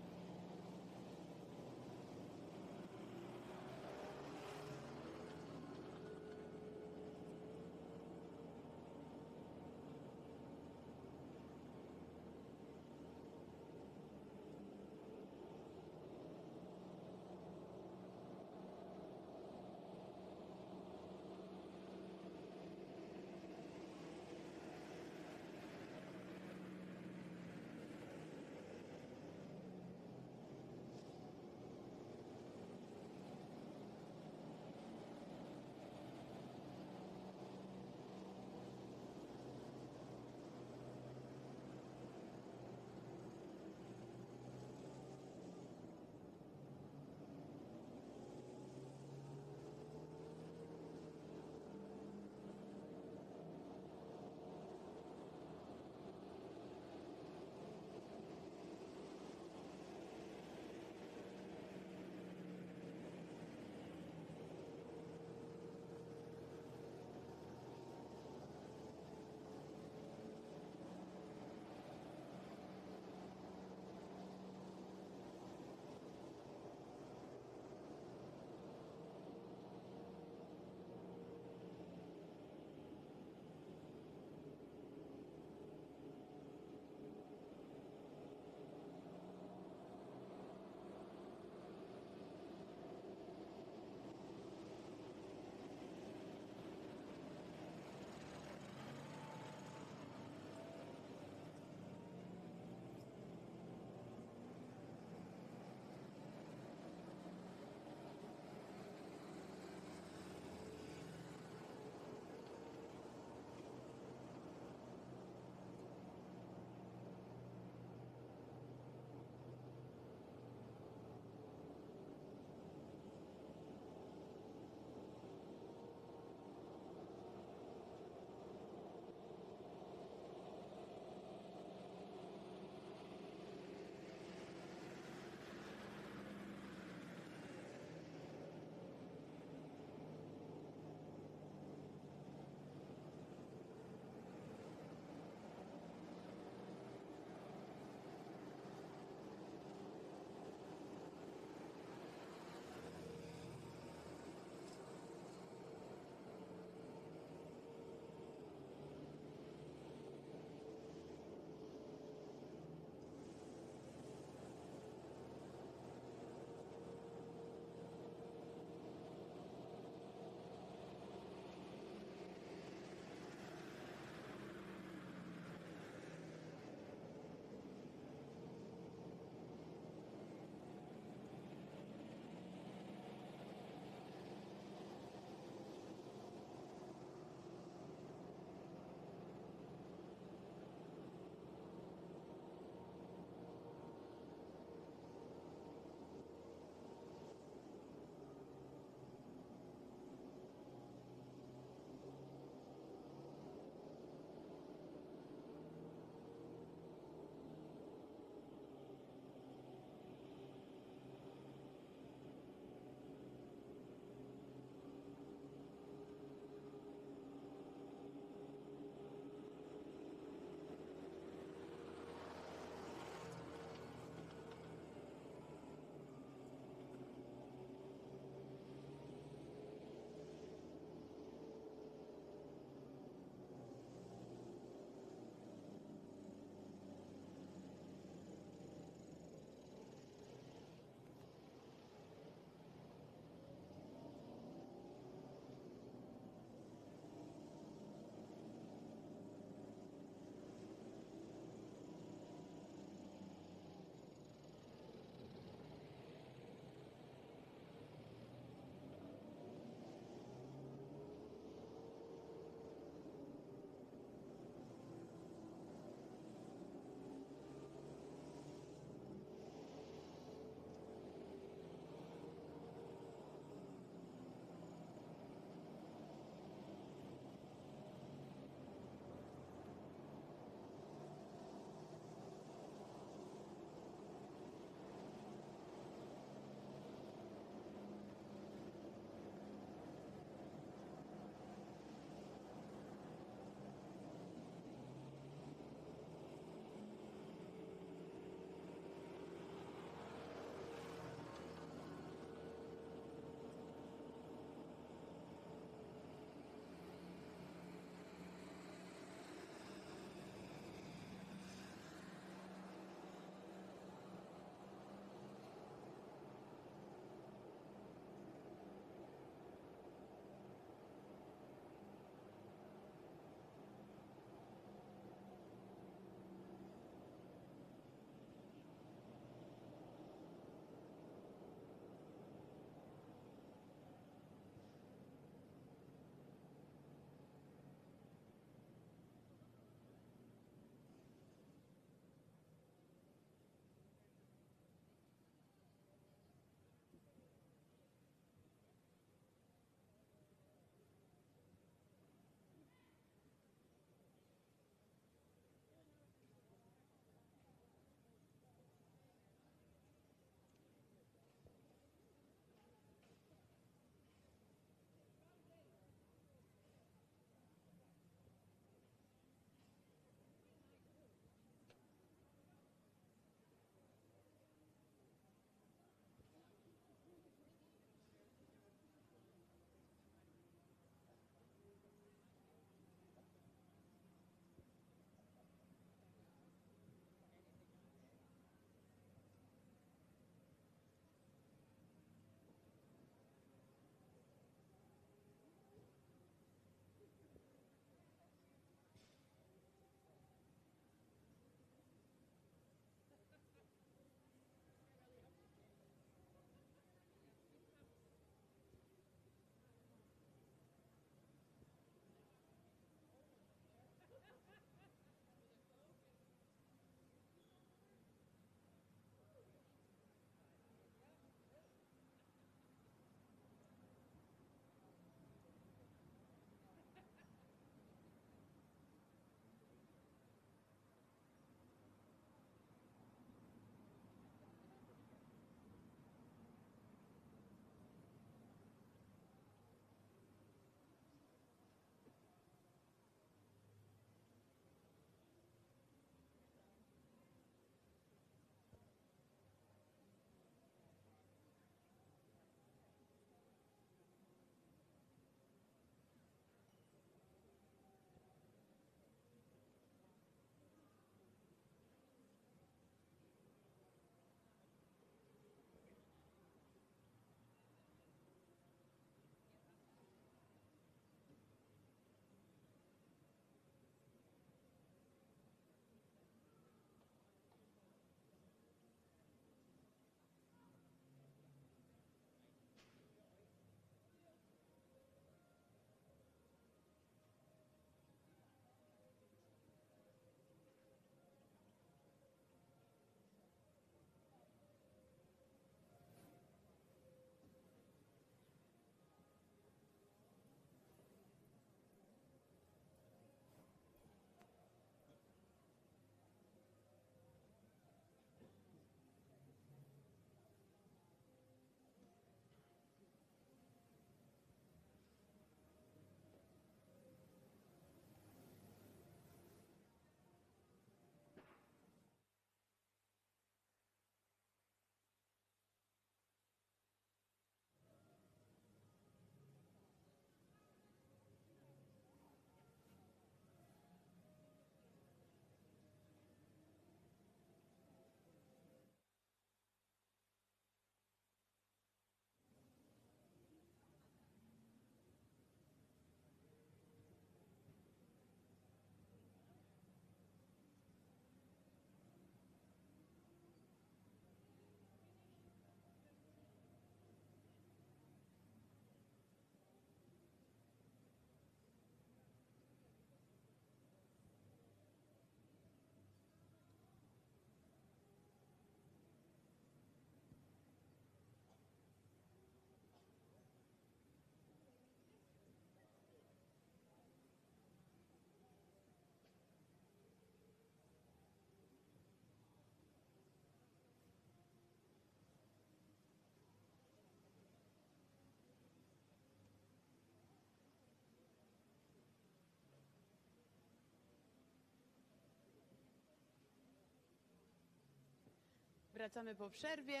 Wracamy po przerwie.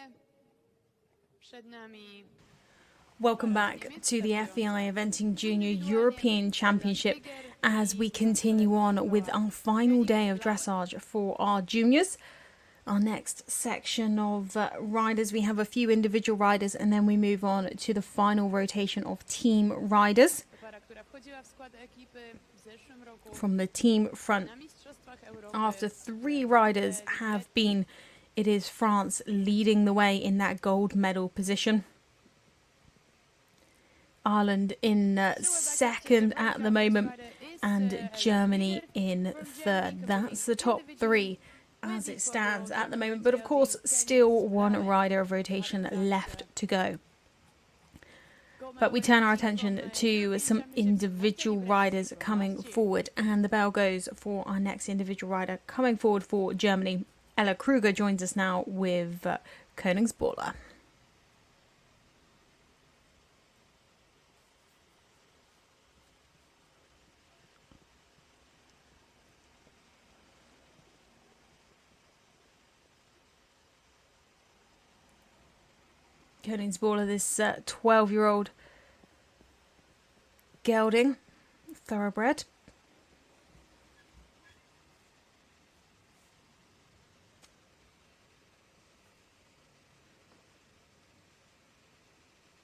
Przed nami Welcome back to the FEI Eventing Junior European Championship as we continue on with our final day of dressage for our juniors. Our next section of riders, we have a few individual riders and then we move on to the final rotation of team riders. para, która wchodziła w skład ekipy w zeszłym roku From the team front, na Mistrzostwach Europy. after 3 riders have been, it is France leading the way in that gold medal position. Ireland in second at the moment and Germany in third. That's the top 3 as it stands at the moment, but of course still 1 rider of rotation left to go. But we turn our attention to some individual riders coming forward, and the bell goes for our next individual rider coming forward for Germany. Ella Kruger joins us now with Königsboller. Königsboller, this 12-year-old gelding thoroughbred.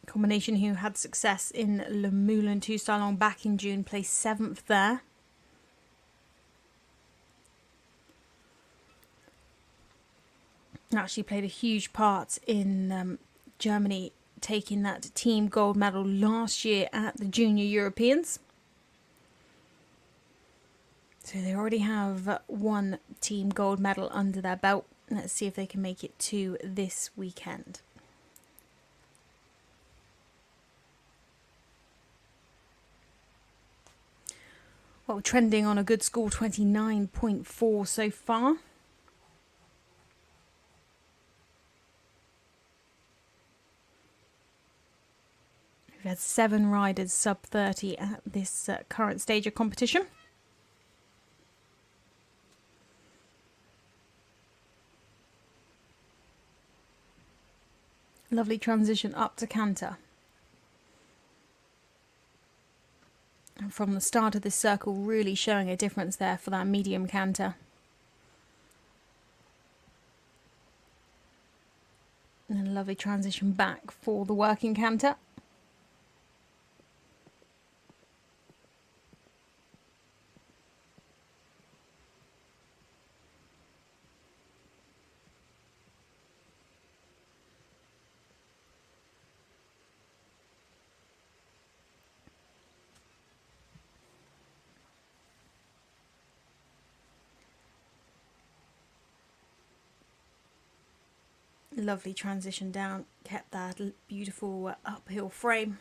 Combination who had success in Le Moulin 2 Salon back in June, placed 7th there. Actually played a huge part in Germany taking that team gold medal last year at the Junior Europeans. So they already have 1 team gold medal under their belt. Let's see if they can make it to this weekend. Well, trending on a good score, 29.4 so far. We've had 7 riders sub 30 at this current stage of competition. Lovely transition up to canter. And from the start of this circle, really showing a difference there for that medium canter. And then a lovely transition back for the working canter. Lovely transition down, kept that beautiful uphill frame.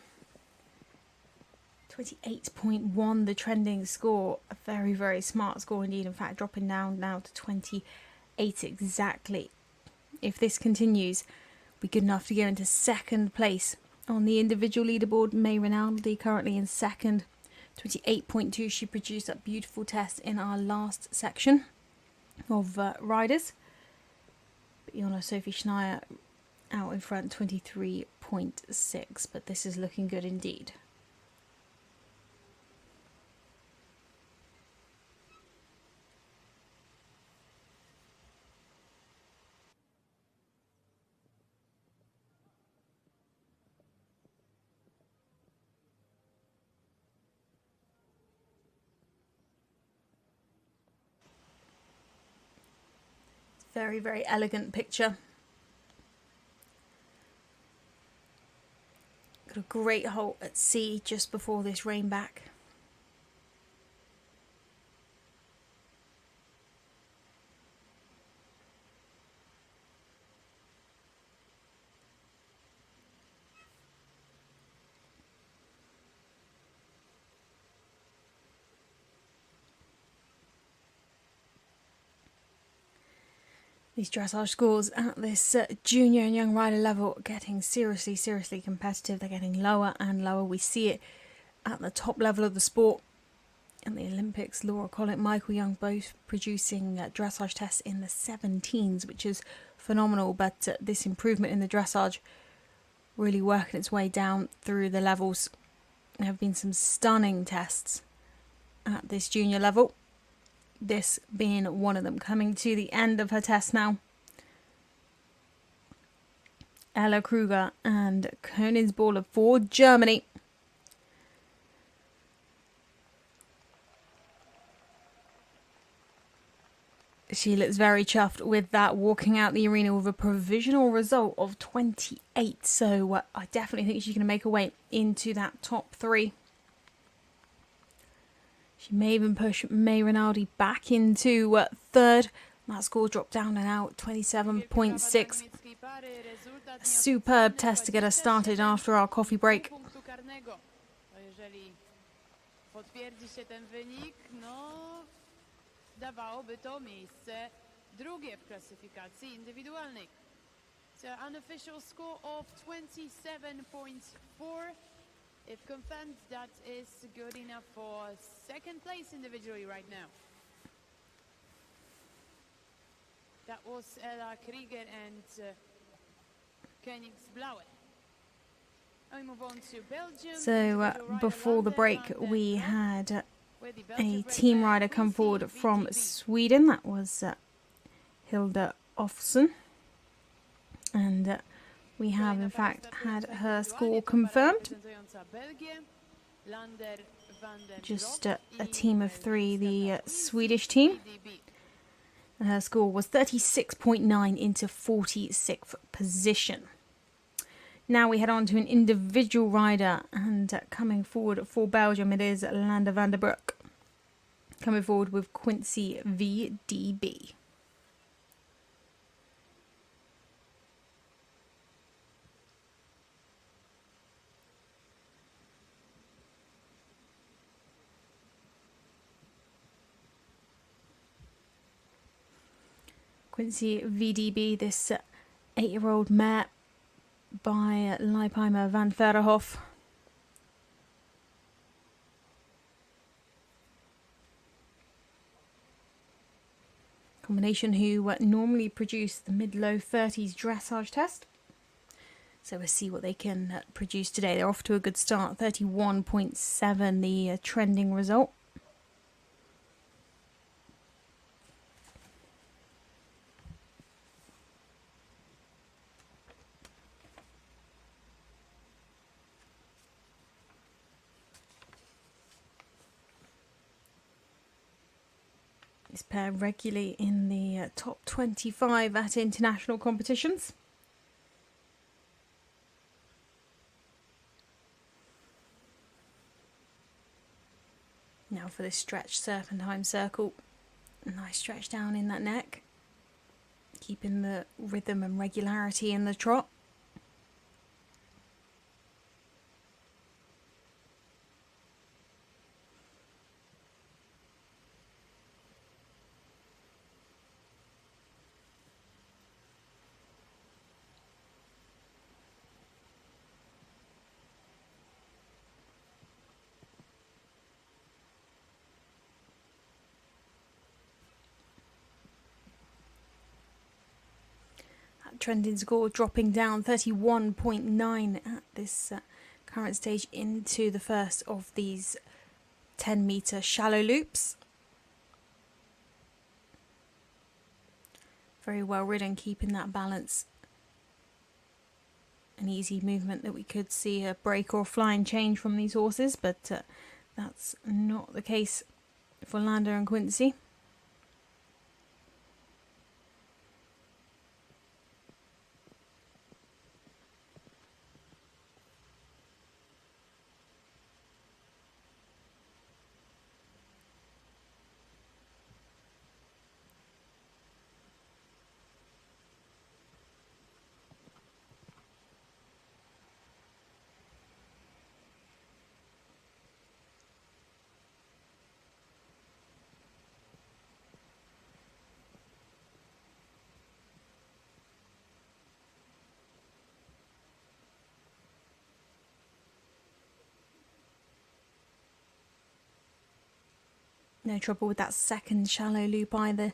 28.1 the trending score, a very, very smart score indeed. In fact, dropping down now to 28 exactly. If this continues, be good enough to go into second place on the individual leaderboard. May Ronaldi currently in second, 28.2. She produced that beautiful test in our last section of riders. Jona Sophie Schneier out in front, 23.6, but this is looking good indeed. Very, very elegant picture. Got a great halt at sea just before this rain back. These dressage scores at this junior and young rider level getting seriously competitive. They're getting lower and lower. We see it at the top level of the sport in the Olympics. Laura Collett, Michael Young, both producing dressage tests in the 17s, which is phenomenal. But this improvement in the dressage really working its way down through the levels. There have been some stunning tests at this junior level. This being one of them, coming to the end of her test now. Ella Kruger and Königsballer for Germany. She looks very chuffed with that, walking out the arena with a provisional result of 28. So I definitely think she's going to make her way into that top 3. She may even push May Ronaldi back into 3rd. That score dropped down and out, 27.6. Superb test to get us started after our coffee break. Dawałoby to miejsce drugie w klasyfikacji indywidualnej. So an official score of 27.4. If confirmed, that is good enough for 2nd place individually right now. That was Ella Krieger and Königsblaue. And we move on to Belgium. So before the break, we had a team rider come forward from Sweden. That was Hilda Olson. And we have in fact had her score confirmed. Just a team of 3, the Swedish team. And her score was 36.9 into 46th position. Now we head on to an individual rider, and coming forward for Belgium it is Lande van der Broek. Coming forward with Quincy VDB. Quincy VDB, this 8-year-old mare by Leipheimer van Verhoef. Combination who normally produce the mid-low 30s dressage test. So we'll see what they can produce today. They're off to a good start, 31.7 the trending result. This pair regularly in the top 25 at international competitions. Now for this stretch serpentine circle. Nice stretch down in that neck. Keeping the rhythm and regularity in the trot. Trending score dropping down 31.9 at this current stage into the first of these 10-metre shallow loops. Very well ridden, keeping that balance. An easy movement that we could see a break or flying change from these horses, but that's not the case for Lande and Quincy. No trouble with that second shallow loop either.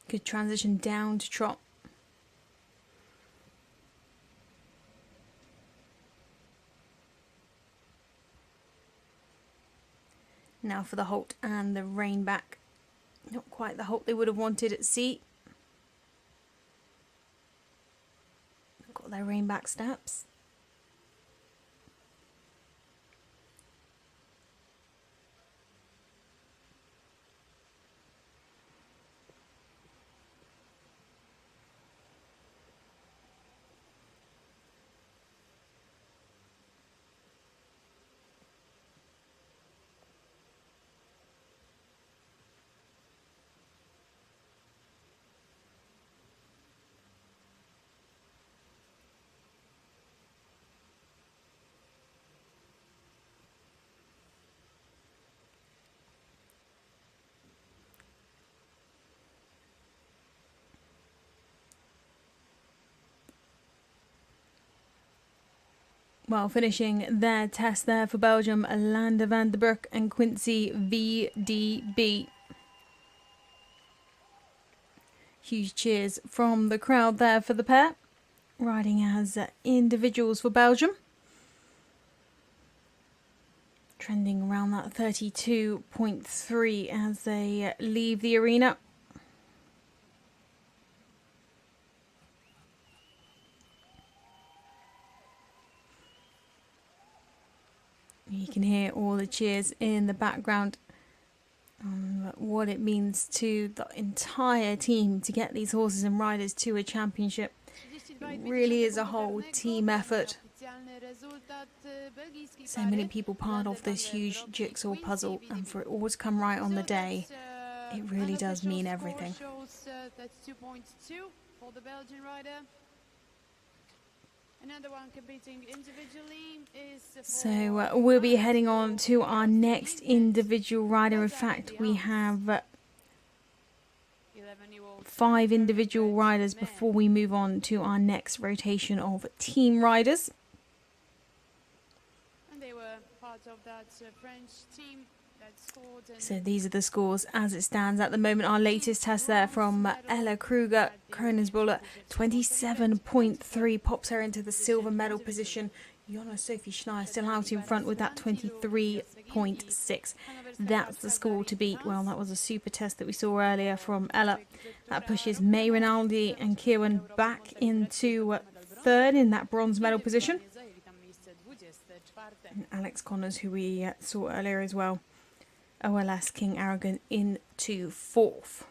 Good transition down to trot. Now for the halt and the rein back. Not quite the halt they would have wanted at sea. Got their rein back steps. Well, finishing their test there for Belgium, Lande van den Broek and Quincy VDB. Huge cheers from the crowd there for the pair, riding as individuals for Belgium. Trending around that 32.3 as they leave the arena. You can hear all the cheers in the background on what it means to the entire team to get these horses and riders to a championship. It really is a whole team effort. So many people part of this huge jigsaw puzzle, and for it all to come right on the day, it really does mean everything. Another one competing individually is so we'll be heading on to our next individual rider. In fact, we have 5 individual riders before we move on to our next rotation of team riders. And they were part of that French team that scored. So these are the scores as it stands at the moment. Our latest test there from Ella Kruger, Kronen's Buller, 27.3 pops her into the silver medal position. Jonna Sophie Schneier still out in front with that 23.6. That's the score to beat. Well, that was a super test that we saw earlier from Ella. That pushes May Ronaldi and Kieran back into third in that bronze medal position. And Alex Connors, who we saw earlier as well, OLS King Aragon into fourth.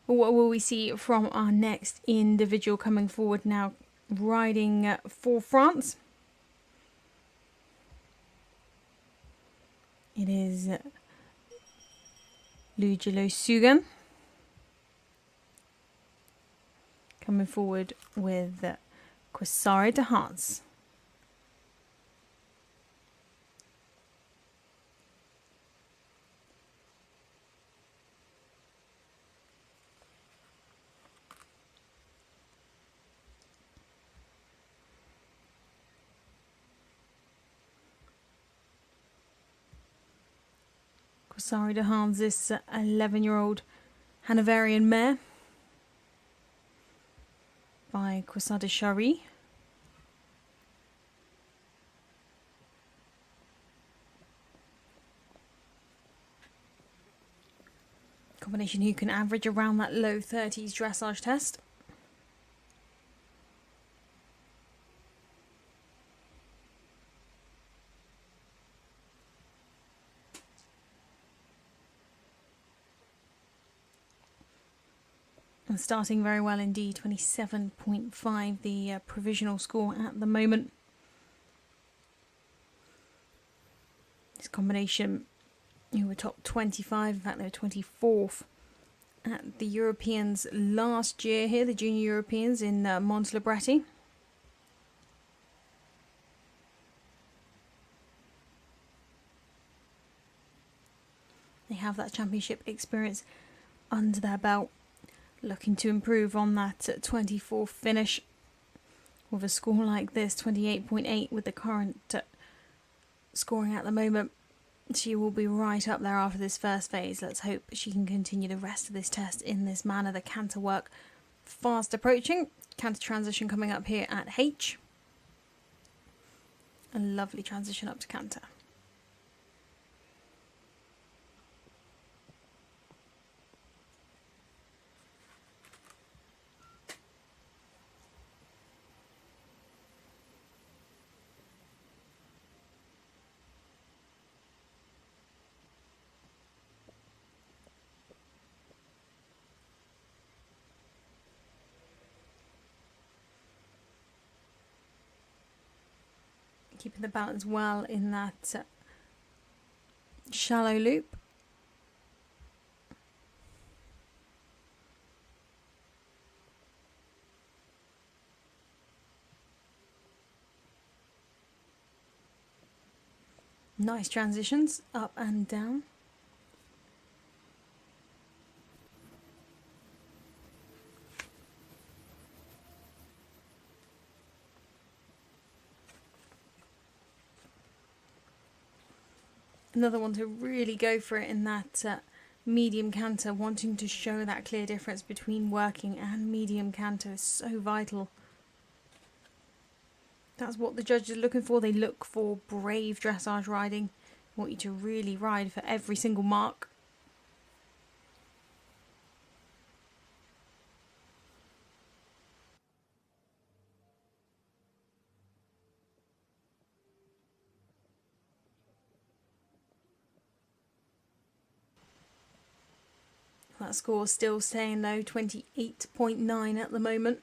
What will we see from our next individual coming forward now, riding for France? It is Lulu Sugan coming forward with Quasari de Hans. Quasari de Hans, this 11-year-old Hanoverian mare by Quesada Shari. Combination who can average around that low 30s dressage test. And starting very well indeed, 27.5 the provisional score at the moment. This combination, who were top 25, in fact they were 24th at the Europeans last year here, the Junior Europeans in Montelibretti. They have that championship experience under their belt, looking to improve on that 24th finish with a score like this, 28.8 with the current scoring at the moment. She will be right up there after this first phase. Let's hope she can continue the rest of this test in this manner. The canter work fast approaching. Canter transition coming up here at H. A lovely transition up to canter. Keeping the balance well in that shallow loop. Nice transitions up and down. Another one to really go for it in that medium canter, wanting to show that clear difference between working and medium canter is so vital. That's what the judges are looking for. They look for brave dressage riding. They want you to really ride for every single mark. That score still staying low, 28.9 at the moment.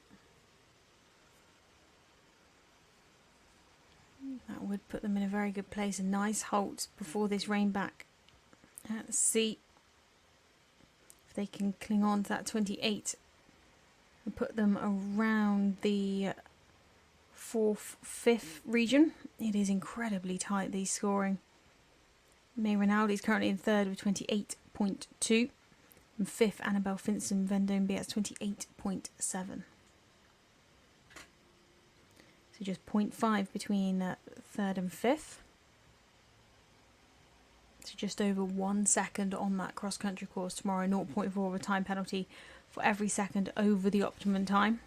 That would put them in a very good place. A nice halt before this rein back. Let's see if they can cling on to that 28 and put them around the 4th, 5th region. It is incredibly tight, these scoring. Ronaldi is currently in 3rd with 28.2. And 5th, Annabelle Finson Vendome at 28.7. So just 0.5 between 3rd and 5th. So just over 1 second on that cross-country course tomorrow. 0.4 of a time penalty for every second over the optimum time.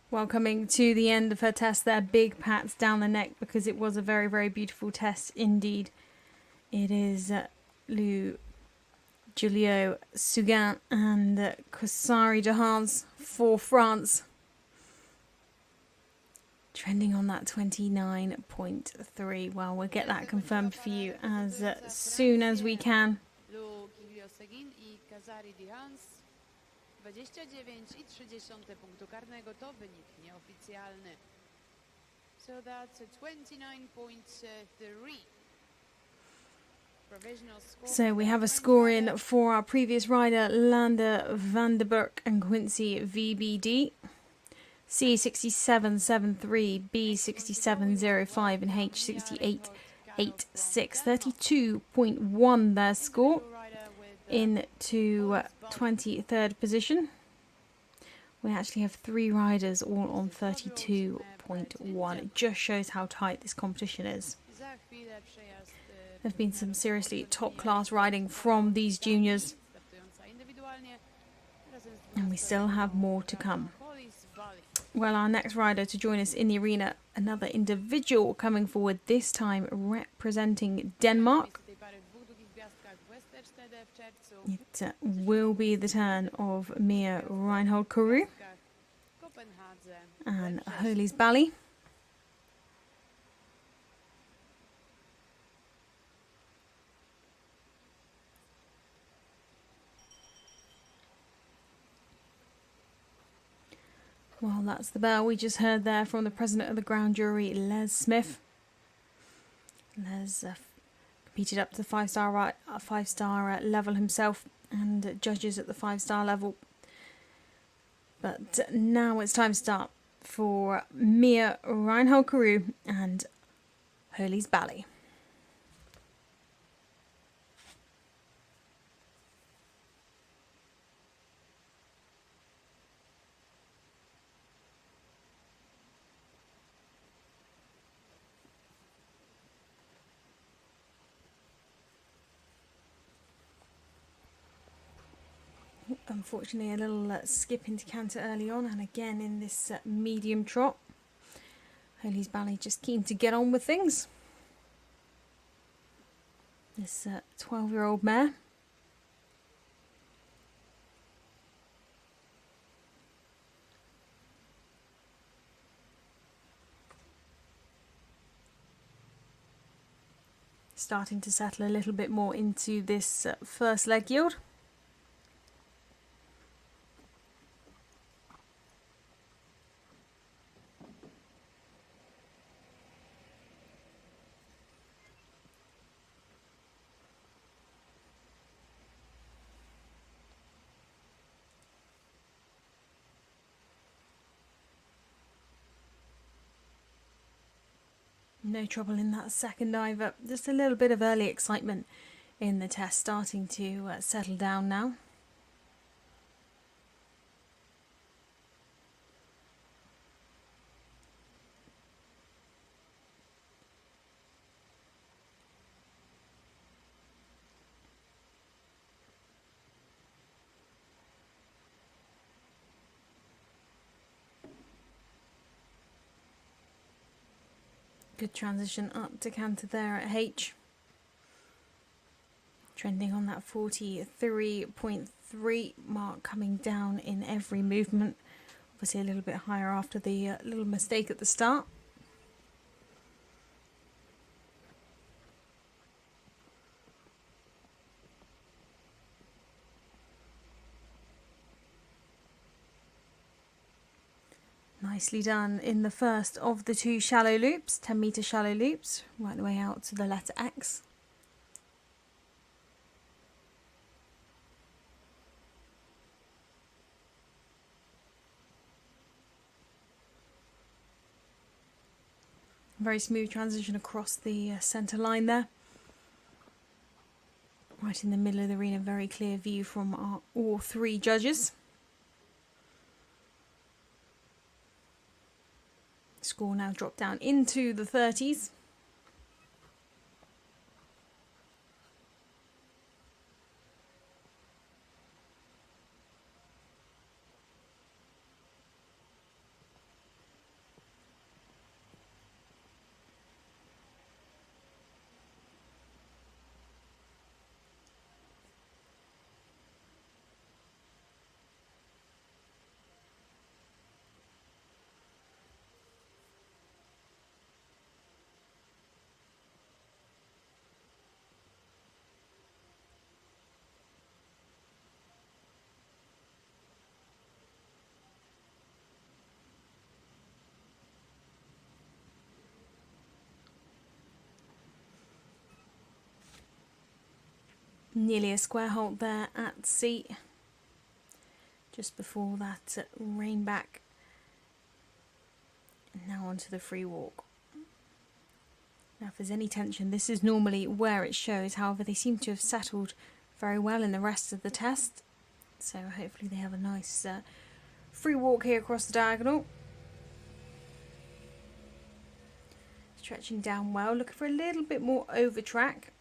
Well, coming to the end of her test there, big pats down the neck because it was a very, very beautiful test indeed. It is Lulu Sugan and Kosari Jahans for France. Trending on that 29.3. Well, we'll get that confirmed for you as soon as we can. 29,3 punktu karnego to wynik nieoficjalny. So that's a 29.3. So we have a score in for our previous rider, Landa van der Burg and Quincy VBD. C6773, B6705 and H6886. 32.1 their score into 23rd position. We actually have 3 riders all on 32.1. It just shows how tight this competition is. There's been some seriously top class riding from these juniors, and we still have more to come. Well, our next rider to join us in the arena, another individual coming forward, this time representing Denmark. It will be the turn of Mia Reinhold Koru and Holly's Bally. Well, that's the bell we just heard there from the president of the ground jury, Les Smith. Les competed up to the five-star level himself and judges at the 5-star level. But now it's time to start for Mia Reinhold-Carew and Hurley's Ballet. Unfortunately, a little skip into canter early on, and again in this medium trot. Hurley's Ballet just keen to get on with things. This 12-year-old mare. Starting to settle a little bit more into this first leg yield. No trouble in that second diver. Just a little bit of early excitement in the test, starting to settle down now. Good transition up to canter there at H. Trending on that 43.3 mark, coming down in every movement. Obviously a little bit higher after the little mistake at the start. Nicely done in the first of the 2 shallow loops, 10-metre shallow loops, right the way out to the letter X. Very smooth transition across the centre line there. Right in the middle of the arena, very clear view from all 3 judges. Score now dropped down into the 30s. Nearly a square halt there at C. Just before that rein back. Now onto the free walk. Now if there's any tension, this is normally where it shows. However, they seem to have settled very well in the rest of the test. So hopefully they have a nice free walk here across the diagonal. Stretching down well, looking for a little bit more over track.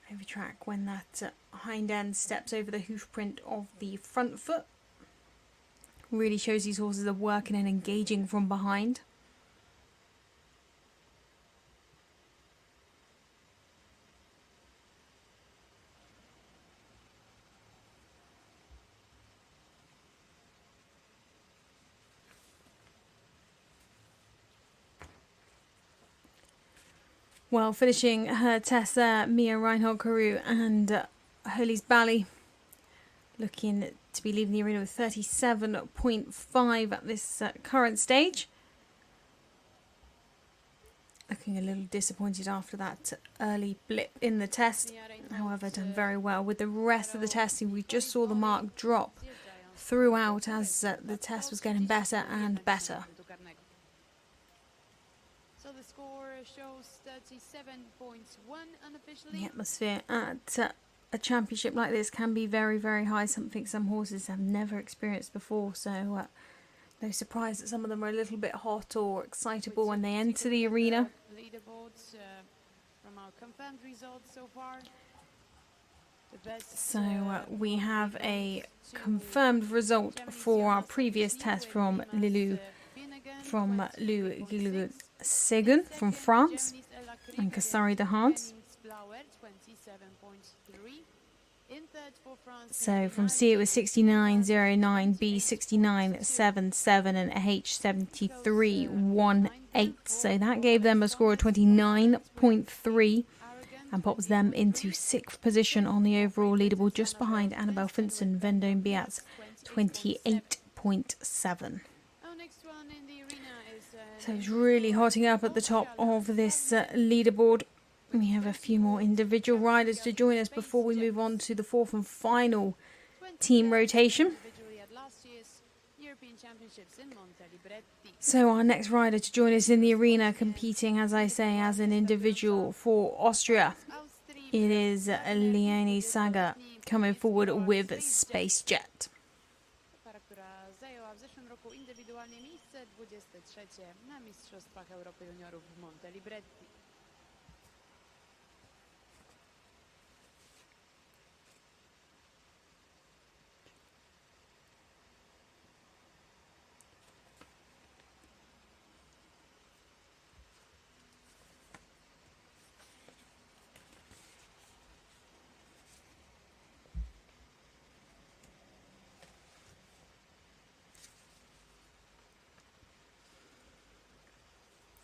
Over track when that hind end steps over the hoof print of the front foot. Really shows these horses are working and engaging from behind. Well, finishing her test there, Mia Reinhold-Carew and Hurley's Ballet looking to be leaving the arena with 37.5 at this current stage. looking a little disappointed after that early blip in the test. However, done very well with the rest of the testing. We just saw the mark drop throughout as the test was getting better and better. So the score shows 37.1 unofficially. The atmosphere at a championship like this can be very, very high, something some horses have never experienced before, so no surprise that some of them are a little bit hot or excitable when they enter the arena. Leaderboards from our confirmed results so far. So we have a confirmed result for our previous test from Lulu Sugan from France and Kasari de Hans. So from C it was 69.09, B 69.77 and H 73.18. So that gave them a score of 29.3 and pops them into 6th position on the overall leaderboard, just behind Annabelle Finson, Vendome Beat's 28.7. So it's really hotting up at the top of this leaderboard. We have a few more individual riders to join us before we move on to the 4th and final team rotation. So our next rider to join us in the arena, competing, as I say, as an individual for Austria, it is Leony Sagner coming forward with Space Jet.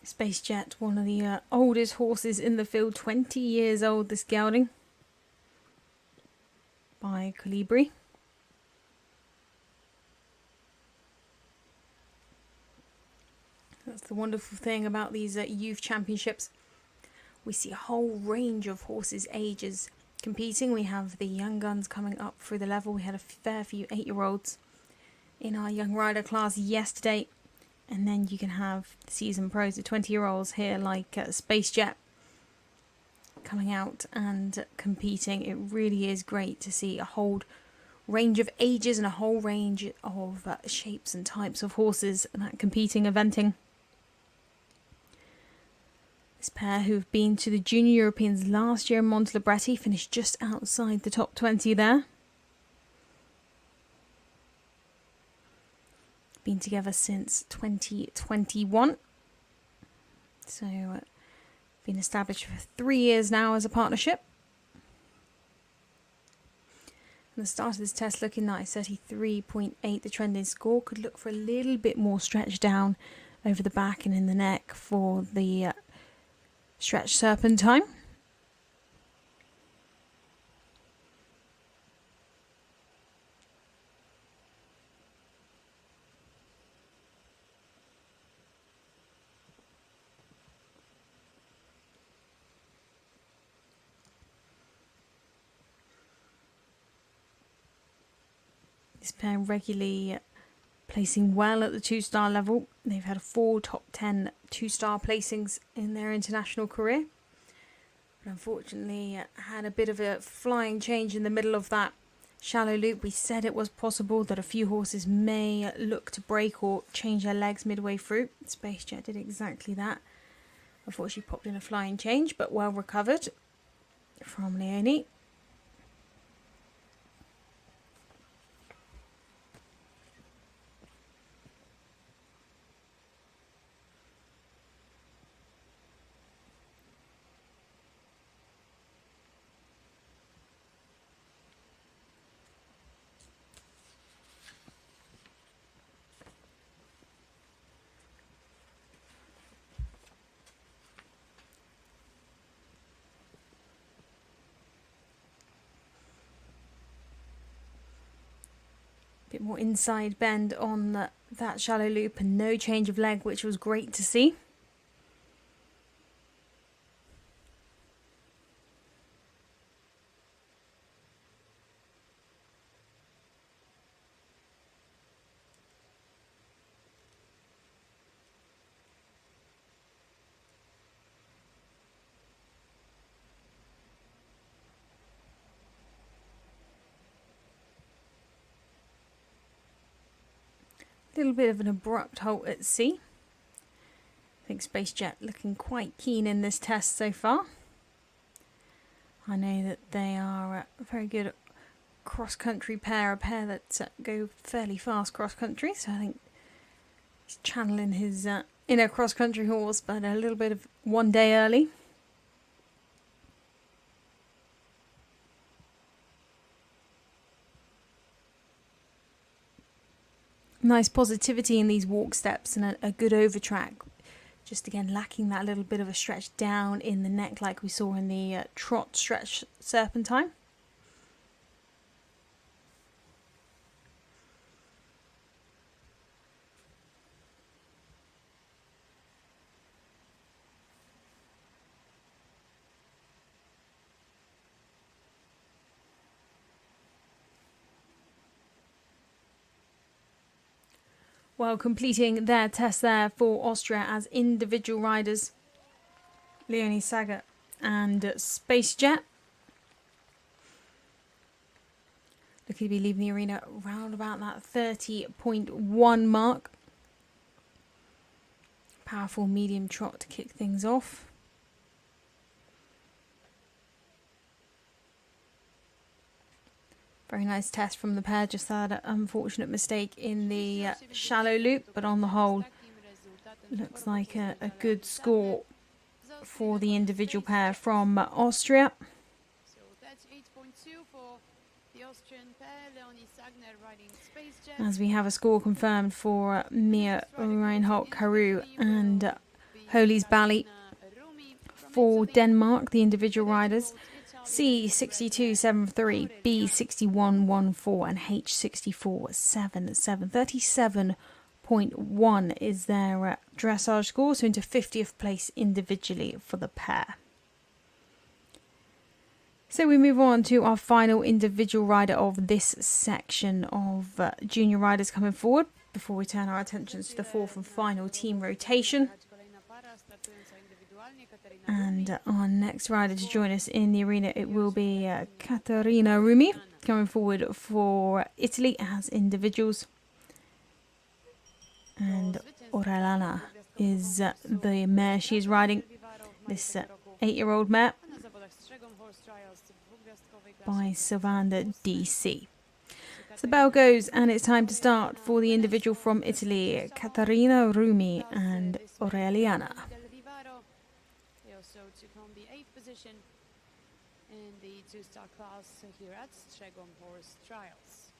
Space Jet, one of the oldest horses in the field, 20 years old, this gelding, by Colibri. That's the wonderful thing about these youth championships. We see a whole range of horses' ages competing. We have the young guns coming up through the level. We had a fair few 8-year-olds in our young rider class yesterday. And then you can have the seasoned pros, the 20-year-olds here, like Space Jet, coming out and competing. It really is great to see a whole range of ages and a whole range of shapes and types of horses that competing, eventing. This pair, who've been to the Junior Europeans last year in Montelibretti, finished just outside the top 20 there. Been together since 2021, so been established for 3 years now as a partnership. And the start of this test looking nice, 33.8. The trending score could look for a little bit more stretch down over the back and in the neck for the stretch serpentine. This pair regularly placing well at the 2-star level. They've had 4 top 10 2-star placings in their international career. But unfortunately had a bit of a flying change in the middle of that shallow loop. We said it was possible that a few horses may look to break or change their legs midway through. Space Jet did exactly that. Unfortunately popped in a flying change, but well recovered from Leony. Bit more inside bend on that shallow loop and no change of leg, which was great to see. Little bit of an abrupt halt at sea. I think SpaceJet looking quite keen in this test so far. I know that they are a very good cross-country pair, a pair that go fairly fast cross-country, so I think he's channeling his inner cross-country horse, but a little bit of one day early. Nice positivity in these walk steps and a good overtrack. Just again lacking that little bit of a stretch down in the neck like we saw in the trot stretch serpentine. Well, completing their test there for Austria as individual riders, Leony Sagner and SpaceJet. Looking to be leaving the arena around about that 30.1 mark. Powerful medium trot to kick things off. Very nice test from the pair, just had an unfortunate mistake in the shallow loop, but on the whole, looks like a good score for the individual pair from Austria. So that's 8.2 for the Austrian pair, Leony Sagner riding SpaceJet. As we have a score confirmed for Mia Reinhold Carew and Holys Bally for Denmark, the individual riders. C6273, B6114 and H6477. 37.1 is their dressage score, so into 50th place individually for the pair. So we move on to our final individual rider of this section of junior riders coming forward before we turn our attentions to the fourth and final team rotation. And our next rider to join us in the arena, it will be Karina Roomi coming forward for Italy as individuals. And Orellana is the mare she is riding, this 8-year-old mare by Sylvanda DC. So the bell goes and it's time to start for the individual from Italy, Karina Roomi and Orellana. So took home the 8th position in the two-star class here at Strzegom Horse Trials.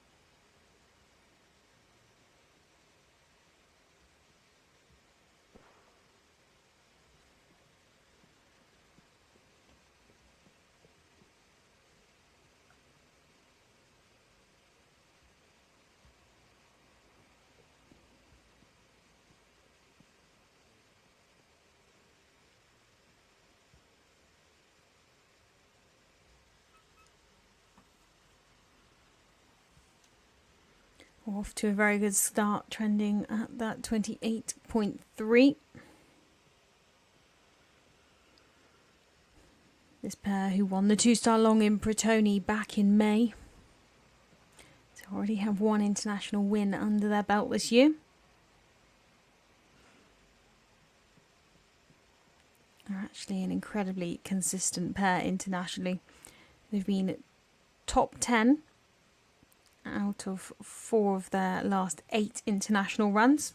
Off to a very good start, trending at that 28.3. This pair who won the two-star long in Pretoni back in May. So already have one international win under their belt this year. They're actually an incredibly consistent pair internationally. They've been top 10 out of 4 of their last 8 international runs.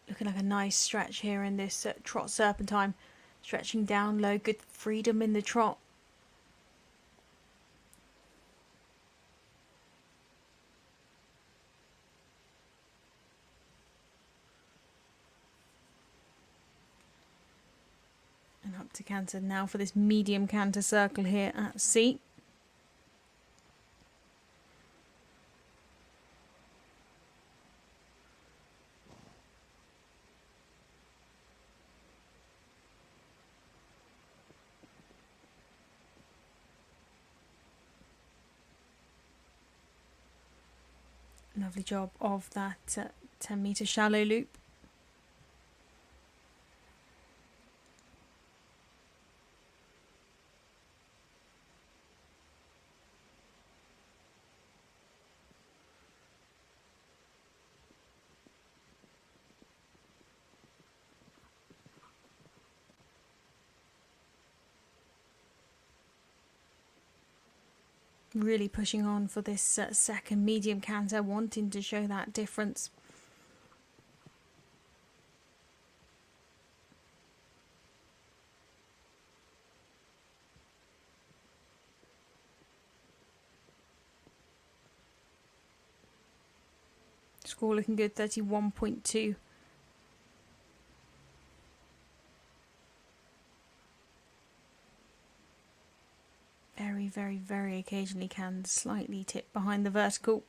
Looking like a nice stretch here in this trot serpentine. Stretching down low, good freedom in the trot. Up to canter now for this medium canter circle here at sea. Lovely job of that 10-metre shallow loop. Really pushing on for this second medium canter, wanting to show that difference. Score looking good, 31.2. Very occasionally can slightly tip behind the vertical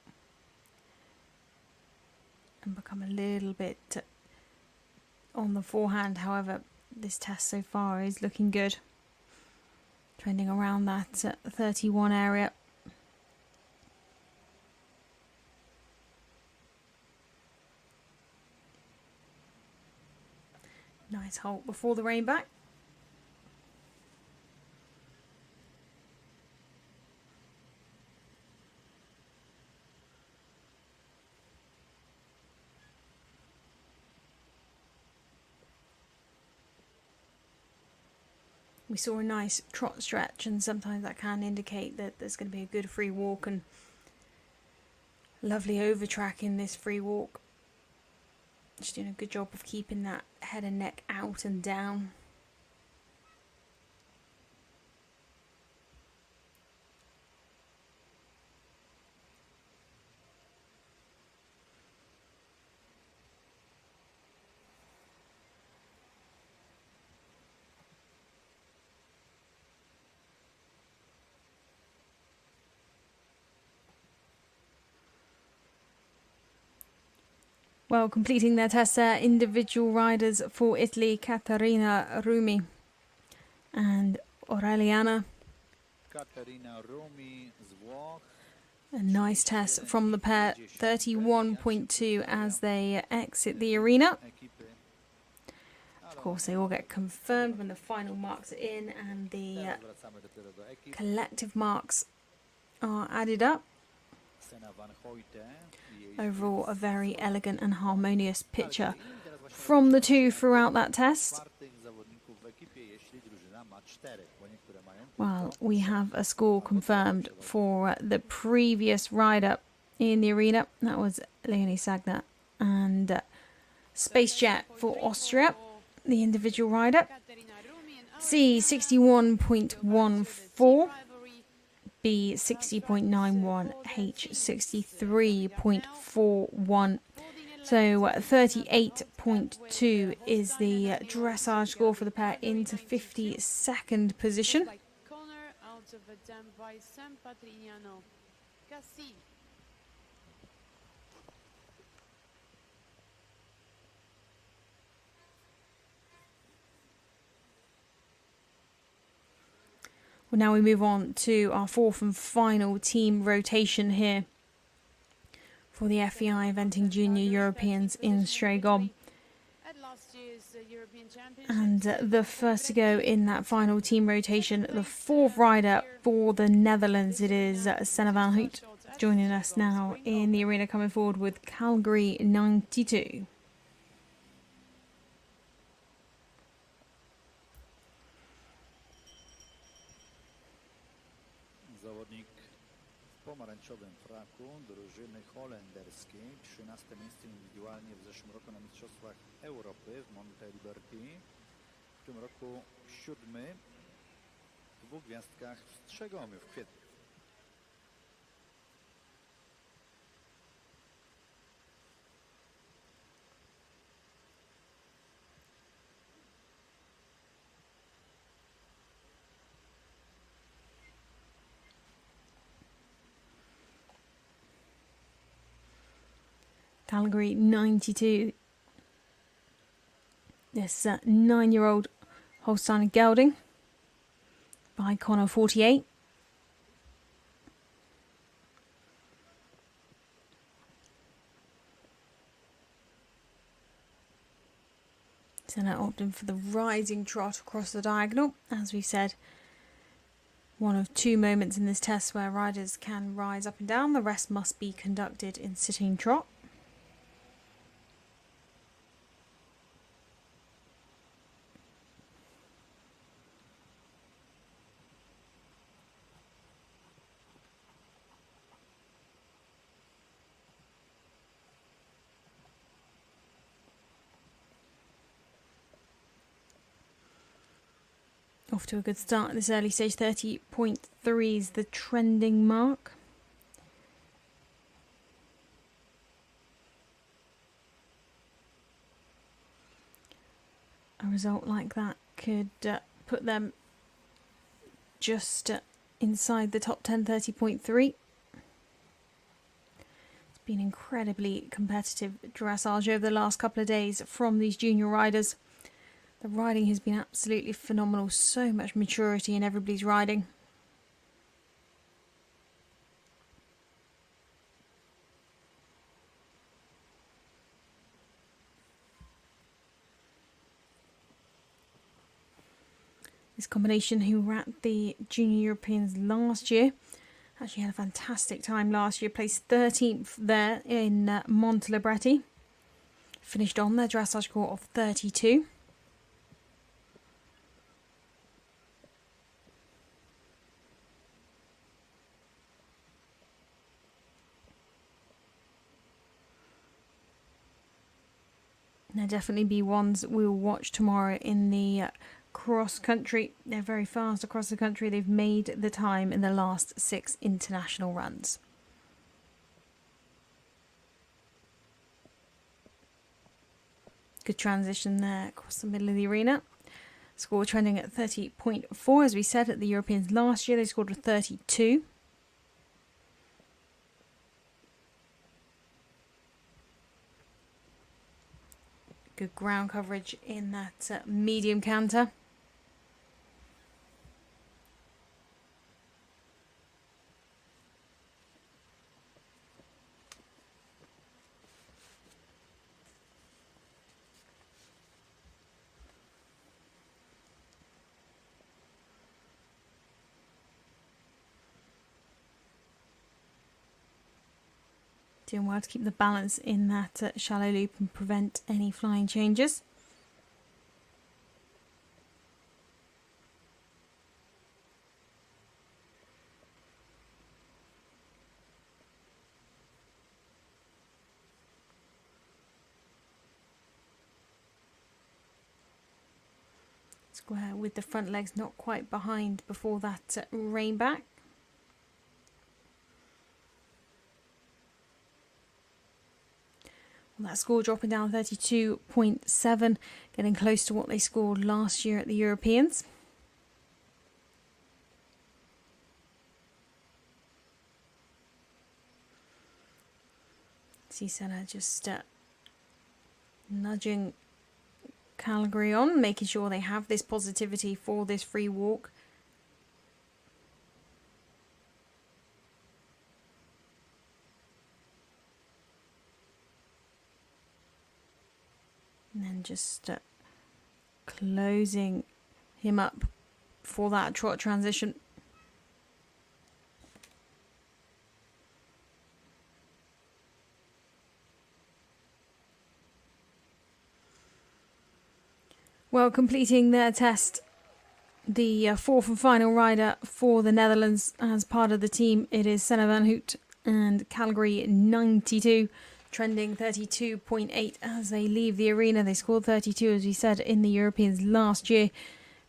and become a little bit on the forehand. However, this test so far is looking good, trending around that 31 area. Nice hold before the rain back. We saw a nice trot stretch, and sometimes that can indicate that there's going to be a good free walk and lovely over track in this free walk. Just doing a good job of keeping that head and neck out and down. Well, completing their test there, individual riders for Italy, Karina Roomi and Aureliana. A nice test from the pair, 31.2 as they exit the arena. Of course, they all get confirmed when the final marks are in and the collective marks are added up. Overall, a very elegant and harmonious picture from the two throughout that test. Well, we have a score confirmed for the previous rider in the arena. That was Leony Sagner and Space Jet for Austria, the individual rider. C 61.14. B 60.91, H 63.41. So 38.2 is the dressage score for the pair into 52nd position. Well, now we move on to our fourth and final team rotation here for the FEI Eventing Junior Europeans in Strzegom. And the first to go in that final team rotation, the fourth rider for the Netherlands, it is Senne van Hout, joining us now in the arena, coming forward with Calgary 92. Zawodnik w pomarańczowym fraku drużyny holenderskiej. 13 miejsce indywidualnie w zeszłym roku na Mistrzostwach Europy w Monte Liberty. W tym roku 7. w 2 gwiazdkach w Strzegomie w kwietniu. Calgary 92. This 9-year-old Holstein gelding by Connor 48. Senna opting for the rising trot across the diagonal. As we've said, one of 2 moments in this test where riders can rise up and down. The rest must be conducted in sitting trot. Off to a good start at this early stage. 30.3 is the trending mark. A result like that could put them just inside the top 10, 30.3. It's been incredibly competitive dressage over the last couple of days from these junior riders. The riding has been absolutely phenomenal. So much maturity in everybody's riding. This combination who were at the Junior Europeans last year actually had a fantastic time last year. Placed 13th there in Montelibretti. Finished on their dressage score of 32. There'll definitely be ones we'll watch tomorrow in the cross country. They're very fast across the country. They've made the time in the last 6 international runs. Good transition there across the middle of the arena. Score trending at 30.4. As we said at the Europeans last year, they scored a 32. Good ground coverage in that medium canter. Doing well to keep the balance in that shallow loop and prevent any flying changes. Square with the front legs not quite behind before that rein back. That score dropping down 32.7, getting close to what they scored last year at the Europeans. See Senna just nudging Calgary on, making sure they have this positivity for this free walk. And then just closing him up for that trot transition. Well, completing their test, the fourth and final rider for the Netherlands as part of the team, it is Senna van Hout and Calgary 92. Trending 32.8 as they leave the arena. They scored 32, as we said, in the Europeans last year,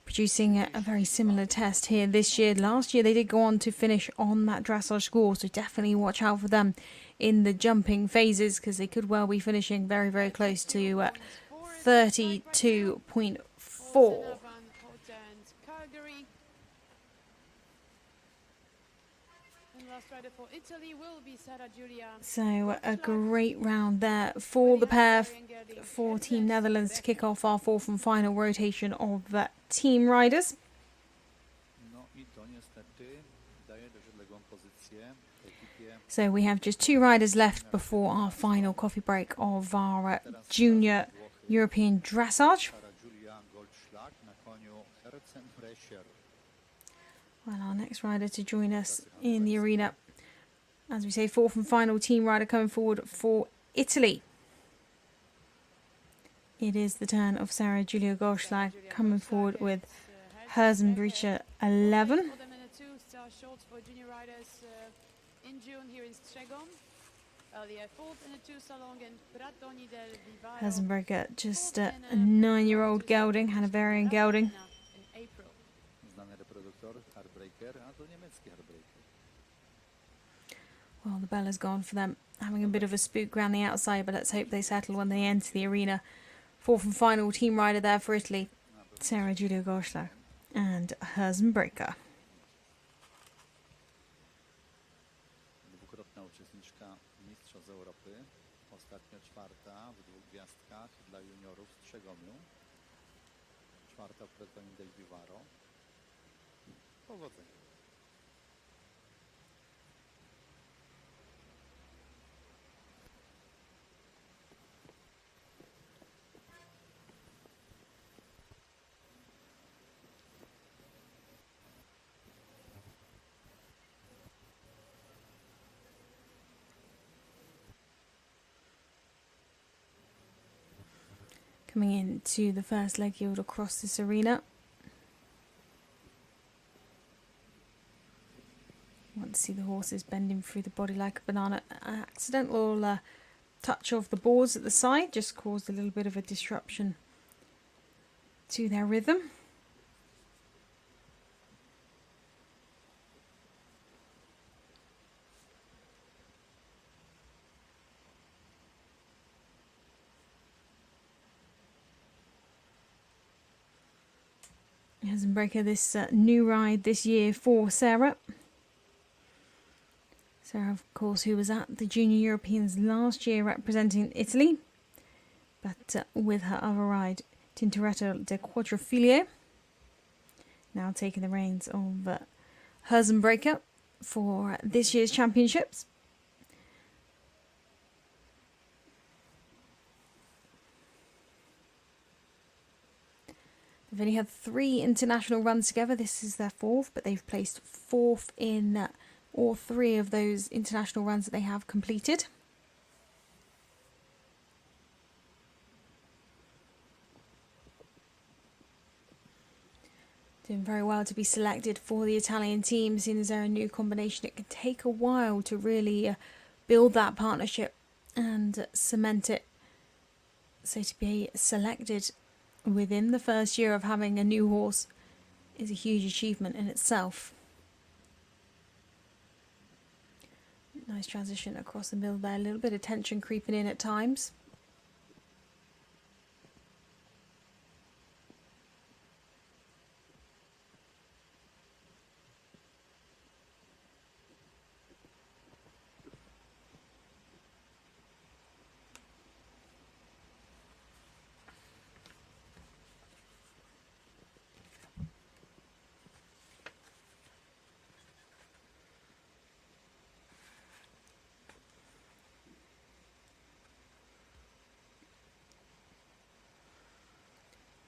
producing a very similar test here this year. Last year they did go on to finish on that dressage score, so definitely watch out for them in the jumping phases because they could well be finishing very, very close to 32.4. So a great round there for the pair, for Team Netherlands to kick off our fourth and final rotation of team riders. So we have just 2 riders left before our final coffee break of our junior European dressage. Well, our next rider to join us in the arena, as we say, fourth and final team rider coming forward for Italy. It is the turn of Sarah Julia Goos coming forward with Herzenbrecher 11. Herzenbrecher, just a 9-year-old gelding, Hanoverian gelding. Well, the bell has gone for them, having a bit of a spook around the outside, but let's hope they settle when they enter the arena. Fourth and final team rider there for Italy, Julia Goos and Herzenbrecher. Dwukrotna uczestniczka Mistrzostw Europy. Ostatnio czwarta w 2 gwiazdkach dla juniorów w Strzegomiu. Czwarta w Pretonii del Vivaro. Powodzenia. Coming into the first leg yield across this arena. You want to see the horses bending through the body like a banana. An accidental touch of the boards at the side just caused a little bit of a disruption to their rhythm. Herzenbrecher, this new ride this year for Sarah. Sarah, of course, who was at the Junior Europeans last year representing Italy, but with her other ride, Tintoretto de Quadrifiglio, now taking the reins of Herzenbrecher for this year's championships. They've only had 3 international runs together. This is their 4th, but they've placed 4th in all 3 of those international runs that they have completed. Doing very well to be selected for the Italian team, seeing as they're a new combination. It can take a while to really build that partnership and cement it. So to be selected within the first year of having a new horse is a huge achievement in itself. Nice transition across the middle there, a little bit of tension creeping in at times.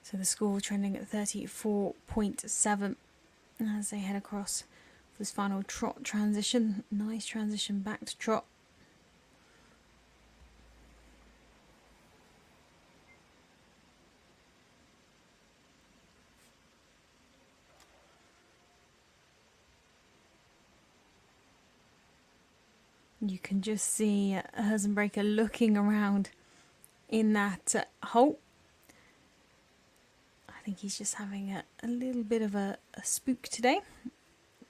So the score trending at 34.7 as they head across for this final trot transition. Nice transition back to trot. You can just see Herzenbrecher looking around in that hole. I think he's just having a little bit of a spook today.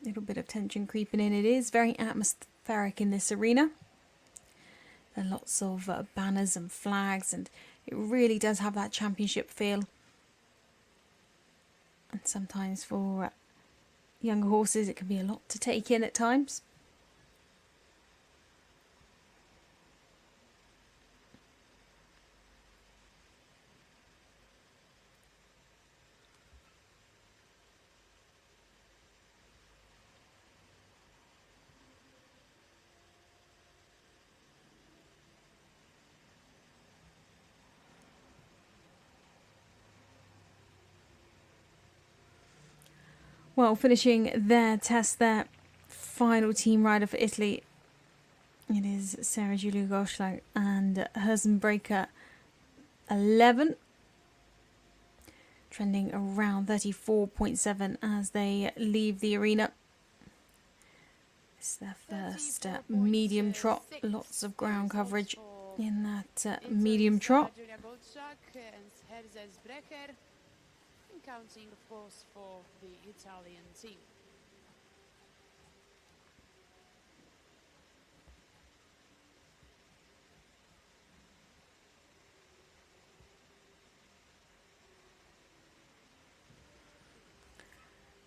A little bit of tension creeping in. It is very atmospheric in this arena. There are lots of banners and flags, and it really does have that championship feel. And sometimes for younger horses it can be a lot to take in at times. Well, finishing their test there, final team rider for Italy, it is Julia Goos and Herzenbrecher 11, trending around 34.7 as they leave the arena. It's their first medium trot, lots of ground coverage in that medium trot. Counting, of course, for the Italian team.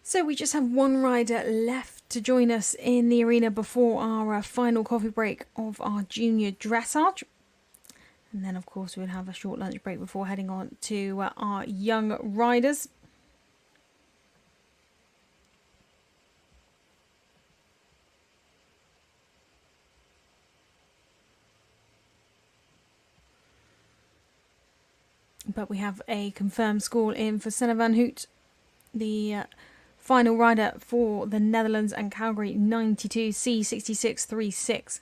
So we just have one rider left to join us in the arena before our final coffee break of our junior dressage. And then, of course, we'll have a short lunch break before heading on to our young riders. But we have a confirmed score in for Senna van Hout, the final rider for the Netherlands and Calgary, 92 C6636.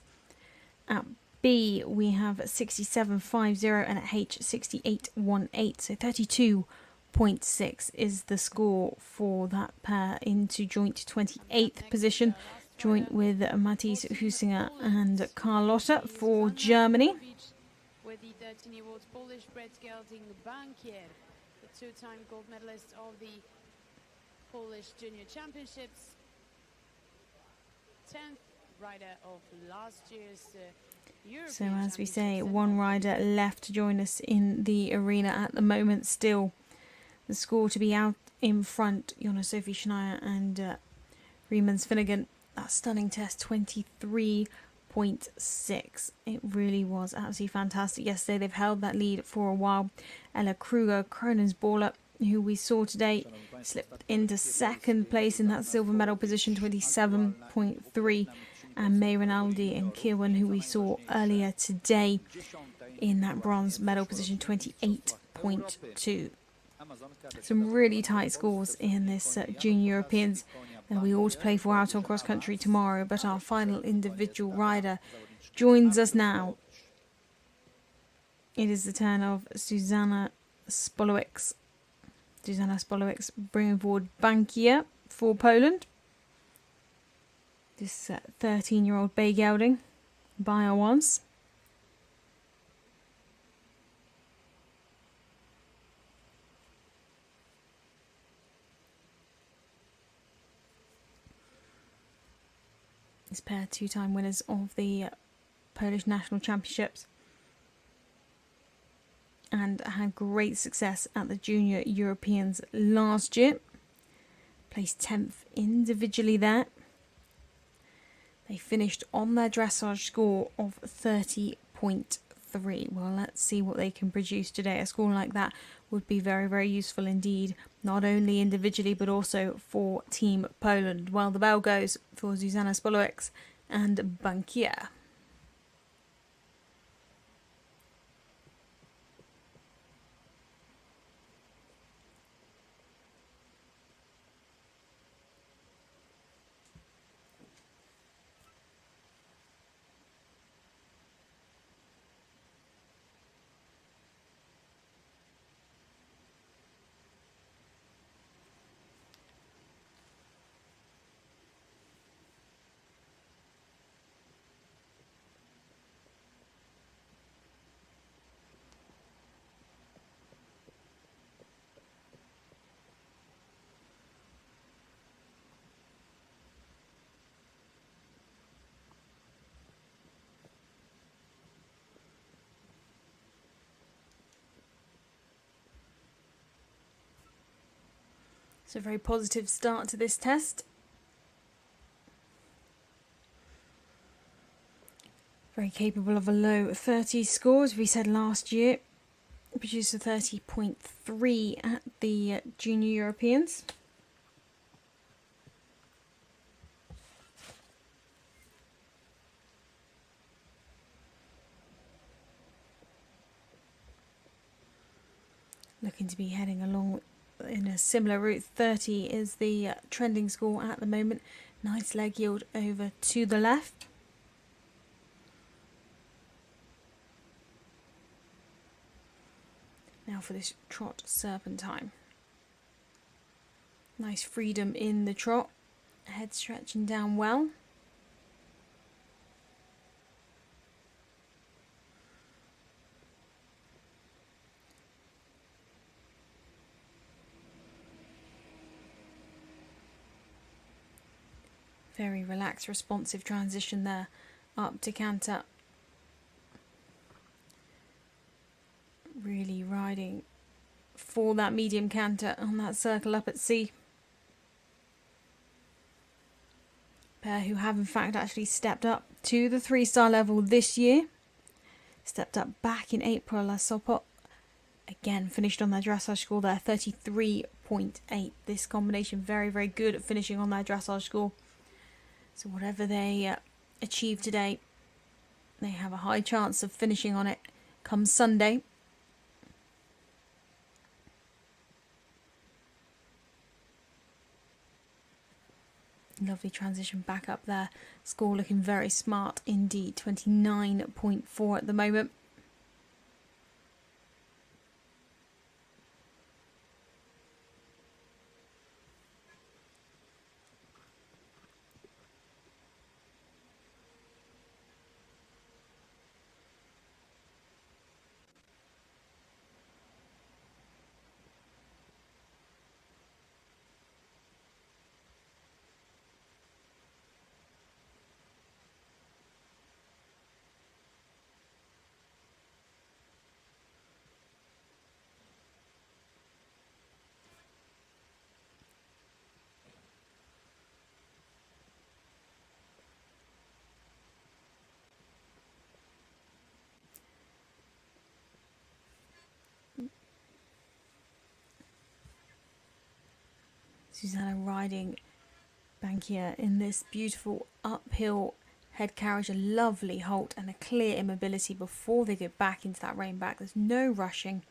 At B we have 67.50 and at H 68.18. So 32.6 is the score for that pair into joint 28th position, joint with Matty Garis and Carlotta for Germany. With the 13-year-old Polish bred gelding Bankier, the two-time gold medalist of the Polish Junior Championships, 10th rider of last year's European So as we say, Championships. one rider left to join us in the arena at the moment. Still the score to be out in front, Sophie Schneier and Riemens Finnegan. That stunning test, 23.6. It really was absolutely fantastic yesterday. They've held that lead for a while. Ella Kruger, Cronen's baller, who we saw today, slipped into second place in that silver medal position, 27.3. And May Ronaldi and Kirwan, who we saw earlier today, in that bronze medal position, 28.2. Some really tight scores in this Junior Europeans. And we all to play for out on cross country tomorrow, but our final individual rider joins us now. It is the turn of Susanna Spoox. Susanna Spoox bringing forward Bankier for Poland. This 13-year-old bay gelding, Bayer once. This pair, two-time winners of the Polish National Championships, and had great success at the Junior Europeans last year. Placed 10th individually there. They finished on their dressage score of 30.3. Well, let's see what they can produce today. A score like that would be very, very useful indeed, not only individually but also for Team Poland. Well, the bell goes for Susanna Spoox and Bankier. It's a very positive start to this test. Very capable of a low 30 score, as we said last year. Produced a 30.3 at the Junior Europeans. Looking to be heading along in a similar route. 30 is the trending score at the moment. Nice leg yield over to the left. Now for this trot serpentine. Nice freedom in the trot. Head stretching down well. Very relaxed, responsive transition there up to canter. Really riding for that medium canter on that circle up at C. pair who have in fact actually stepped up to the 3-star level this year. Stepped up back in April. La Sopot again finished on their dressage score there, 33.8. This combination very, very good at finishing on their dressage score. So whatever they achieve today, they have a high chance of finishing on it come Sunday. Lovely transition back up there. Score looking very smart indeed. 29.4 at the moment. Susanna riding Bankia in this beautiful uphill head carriage, a lovely halt and a clear immobility before they go back into that rein back. There's no rushing.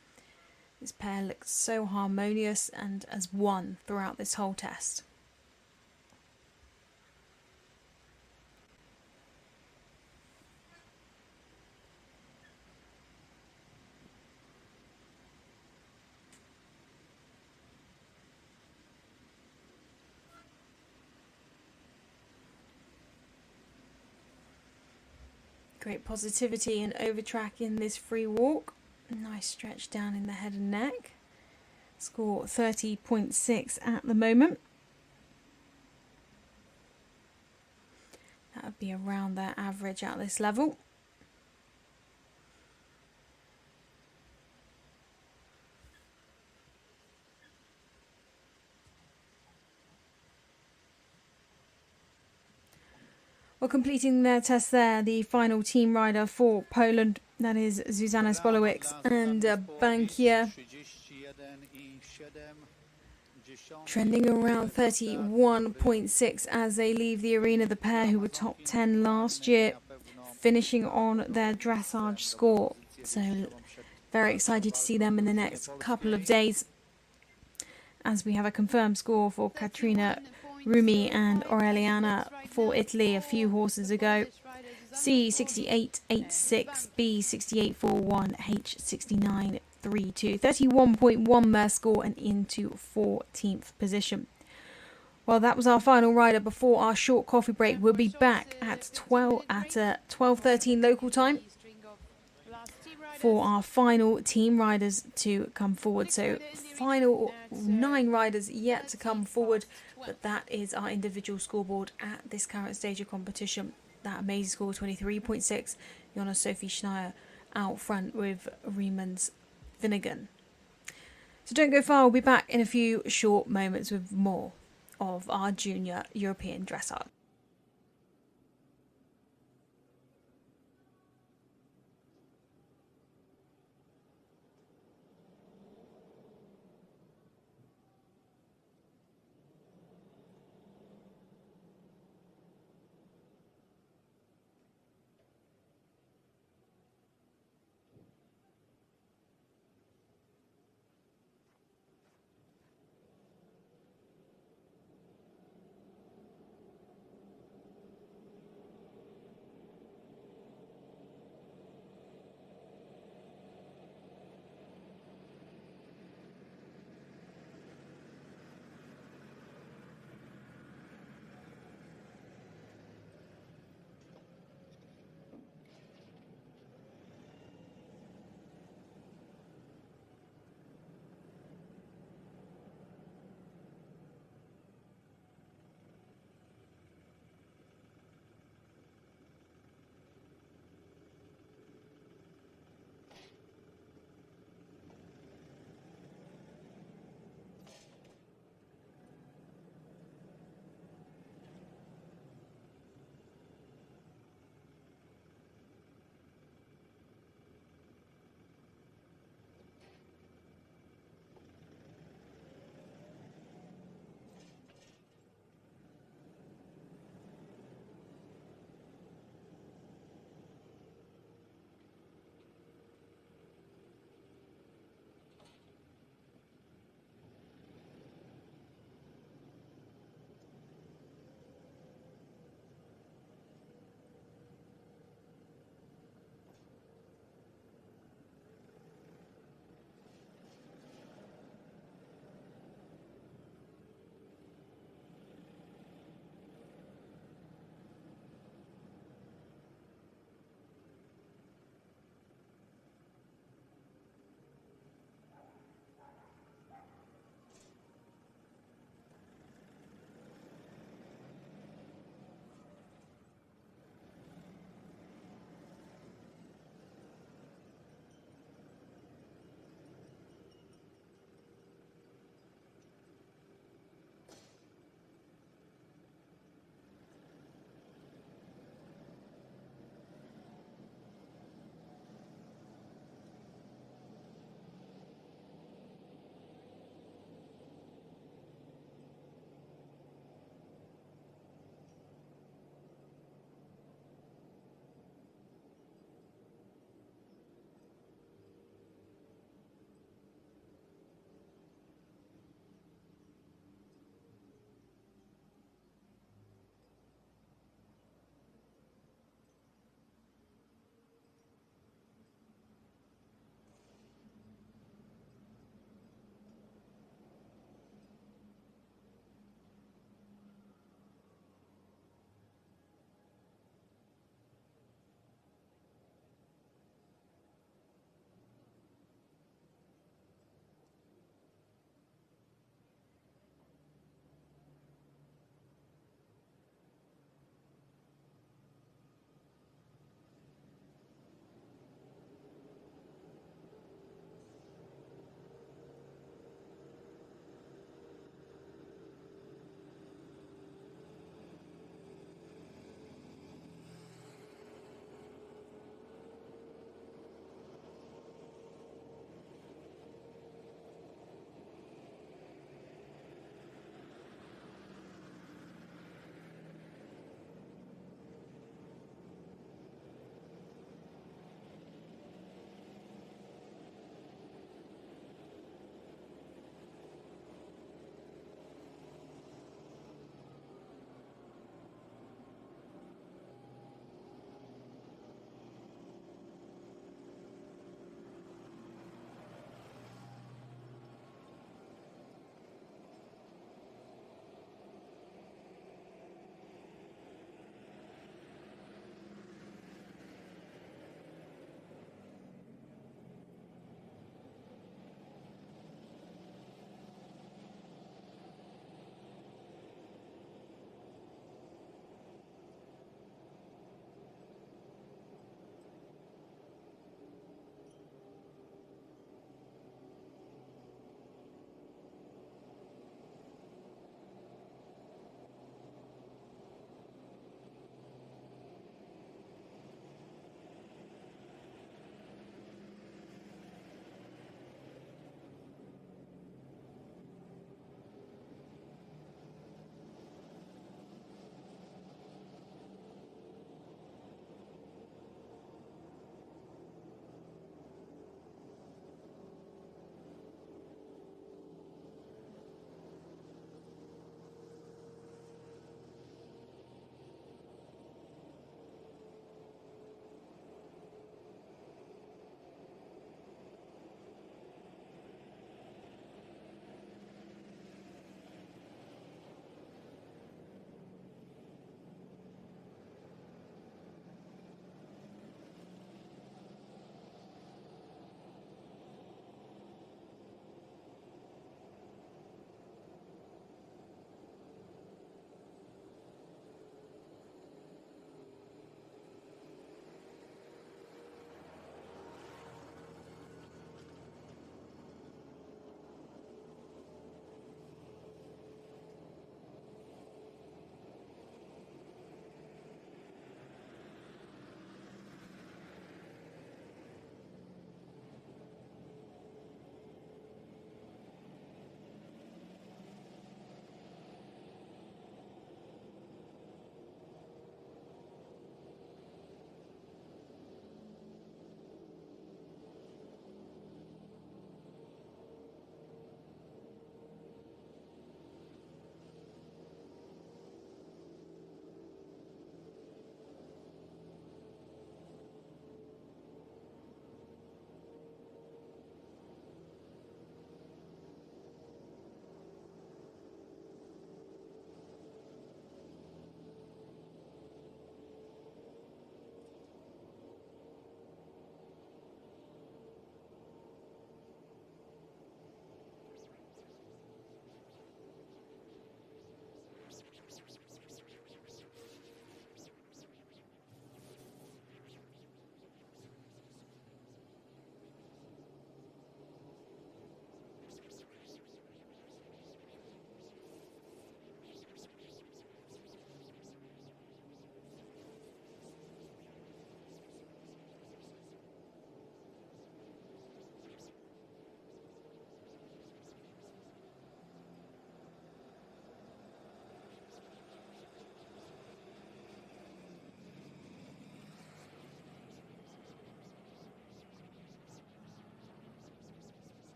This pair looks so harmonious and as one throughout this whole test. Great positivity and overtrack in this free walk. Nice stretch down in the head and neck. Score 30.6 at the moment. That would be around their average at this level. Well, completing their test there, the final team rider for Poland, that is Susanna Spoox and Bankia, trending around 31.6 as they leave the arena. The pair who were top 10 last year, finishing on their dressage score. So very excited to see them in the next couple of days, as we have a confirmed score for Karina Roomi and Aureliana for Italy a few horses ago. C6886, B6841, H6932. 31.1 their score and into 14th position. Well, that was our final rider before our short coffee break. We'll be back at 12:13 local time for our final team riders to come forward. So final 9 riders yet to come forward, but that is our individual scoreboard at this current stage of competition. That amazing score, 23.6. Jonas Sophie Schneier out front with Riemann's Finnegan. So don't go far, we'll be back in a few short moments with more of our junior European dressage.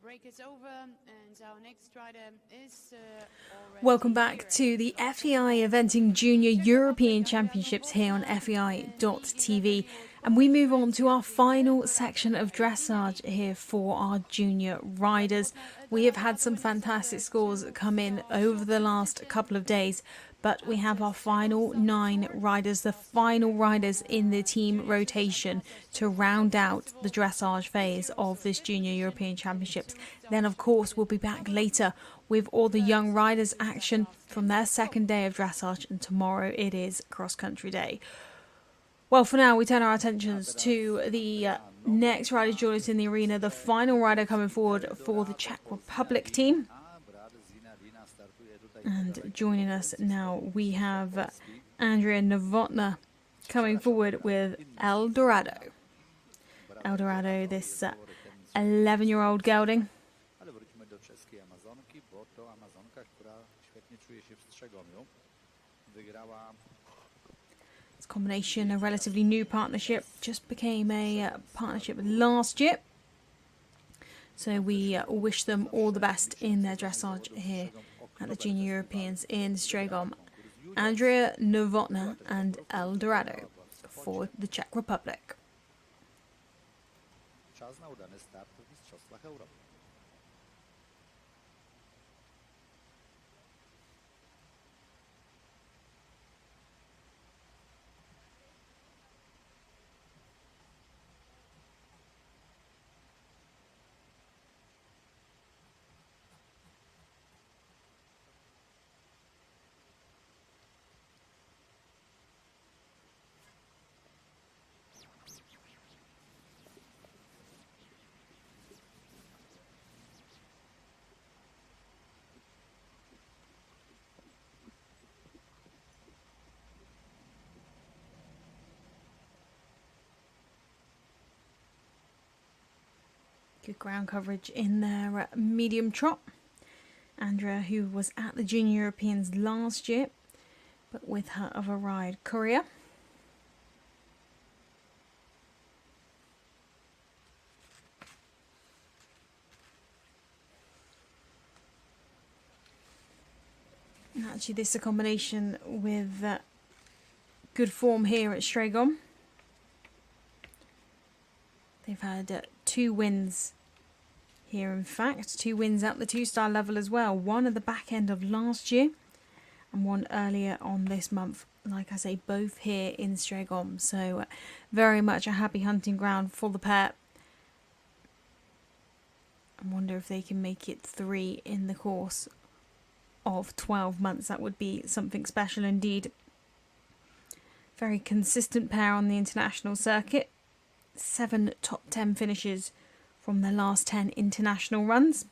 break is over, and our next rider is already Welcome here back at to the FEI Eventing Junior European Championships here on FEI.tv. And we move on to our final section of dressage here for our junior riders. We have had some fantastic scores come in over the last couple of days, but we have our final 9 riders, the final riders in the team rotation to round out the dressage phase of this Junior European Championships. Then, of course, we'll be back later with all the young riders' action from their second day of dressage, and tomorrow it is cross-country day. Well, for now, we turn our attentions to the next rider joining us in the arena, the final rider coming forward for the Czech Republic team. And joining us now, we have Andrea Nner coming forward with El Dorado. El Dorado, this 11-year-old gelding. Ale wróćmy do czeskiej Amazonki, bo to Amazonka, która świetnie czuje się w Strzegomiu. Wygrała. It's a combination, a relatively new partnership, just became a partnership last year. So we wish them all the best in their dressage here at the Junior Europeans in Strzegom. Andrea Nner and El Dorado for the Czech Republic. Czas na udany start w Mistrzostwach Europy. Good ground coverage in their medium trot. Andrea, who was at the Junior Europeans last year, but with her other ride, Korea. And actually, this is a combination with good form here at Strzegom. They've had 2 wins here, in fact. 2 wins at the 2-star level as well. One at the back end of last year and one earlier on this month. Like I say, both here in Strzegom. So very much a happy hunting ground for the pair. I wonder if they can make it 3 in the course of 12 months. That would be something special indeed. Very consistent pair on the international circuit. 7 top 10 finishes from their last 10 international runs.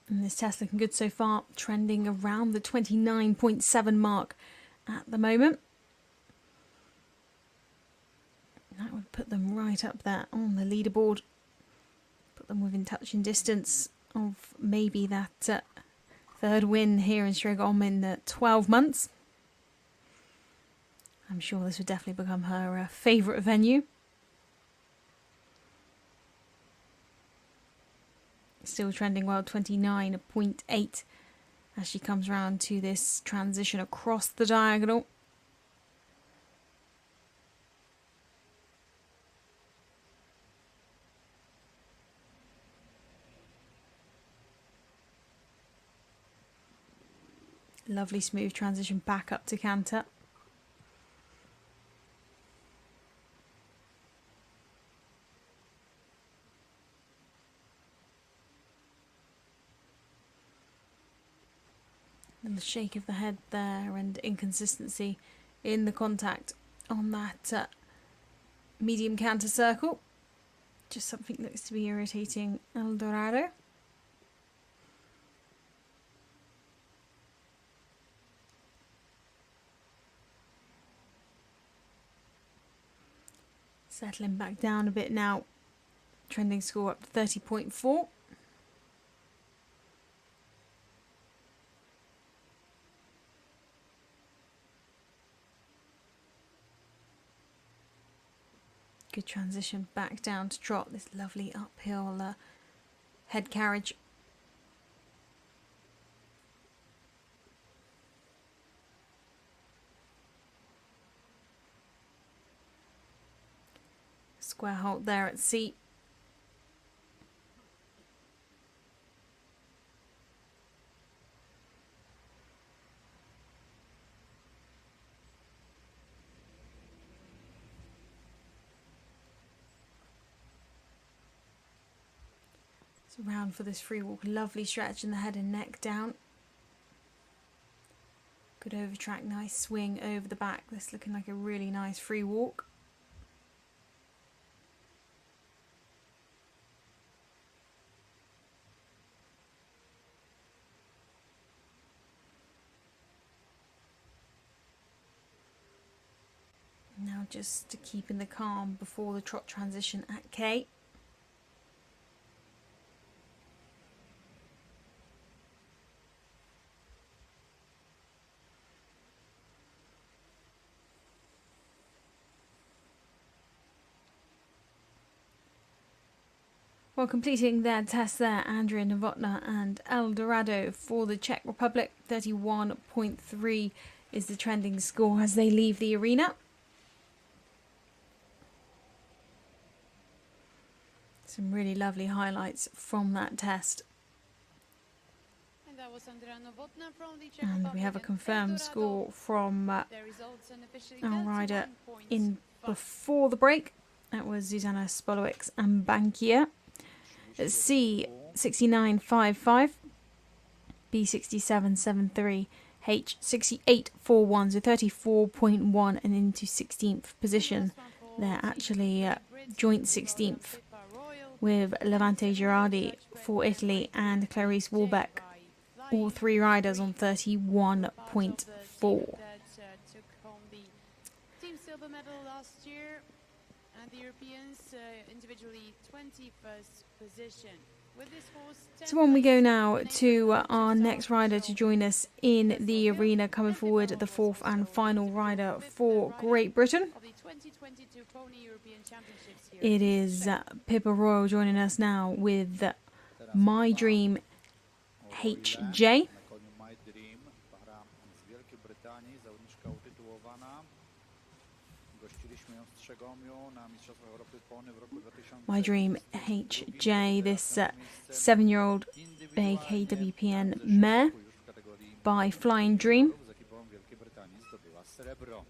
And this test looking good so far, trending around the 29.7 mark at the moment. That would put them right up there on the leaderboard. Put them within touching distance of maybe that 3rd win here in Strzegom in 12 months. I'm sure this would definitely become her favourite venue. Still trending well, 29.8 as she comes round to this transition across the diagonal. Lovely smooth transition back up to canter. And the shake of the head there and inconsistency in the contact on that medium canter circle. Just something that looks to be irritating El Dorado. Settling back down a bit now. Trending score up to 30.4. Good transition back down to trot. This lovely uphill head carriage. Square halt there at C. So round for this free walk. Lovely stretch in the head and neck down. Good over track, nice swing over the back. This looking like a really nice free walk. Now just keeping the calm before the trot transition at K. Well, completing their test there, Andrea Novotná and El Dorado for the Czech Republic. 31.3 is the trending score as they leave the arena. Some really lovely highlights from that test. And that was Andrea Novotná from the Czech And Republic we have a and confirmed El Dorado. score from Their results unofficially our rider 31.5. in before the break. That was Susanna Spoox and Bankia. At C, 69.55, B, 67.73, H, 68.41, so 34.1 and into 16th position. They're actually joint 16th with Lante Gerardi for Italy and Clarice Warbeck, all three riders on 31.4. Took home the team silver medal last year, and the Europeans individually 21st position. With this horse, So on we go now to our next rider to join us in the arena, coming forward the fourth and final rider for Great Britain. of the 2022 Pony European Championships here. It is Pippa Royal joining us now with My Dream HJ. Na koniu My Dream, para z Wielkiej Brytanii, zawodniczka utytułowana. Gościliśmy ją w Strzegomiu na Mistrzostwach Europy Pony w roku 2000. My Dream HJ, this 7-year-old BKWPN mare by Flying Dream. Z ekipą Wielkiej Brytanii zdobyła srebro.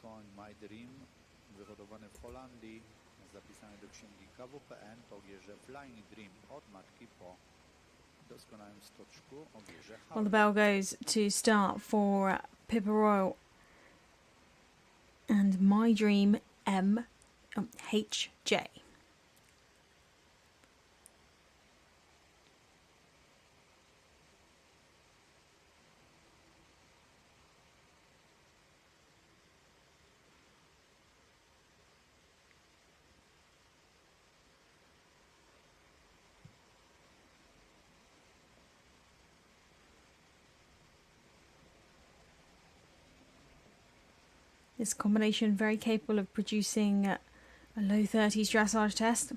Koń My Dream, wyhodowany w Holandii, zapisany do księgi KWPN, to ogierze Flying Dream od matki po doskonałym stoczku ogierze Well, the bell goes to start for Pippa Royal and My Dream HJ. This combination very capable of producing a low 30s dressage test.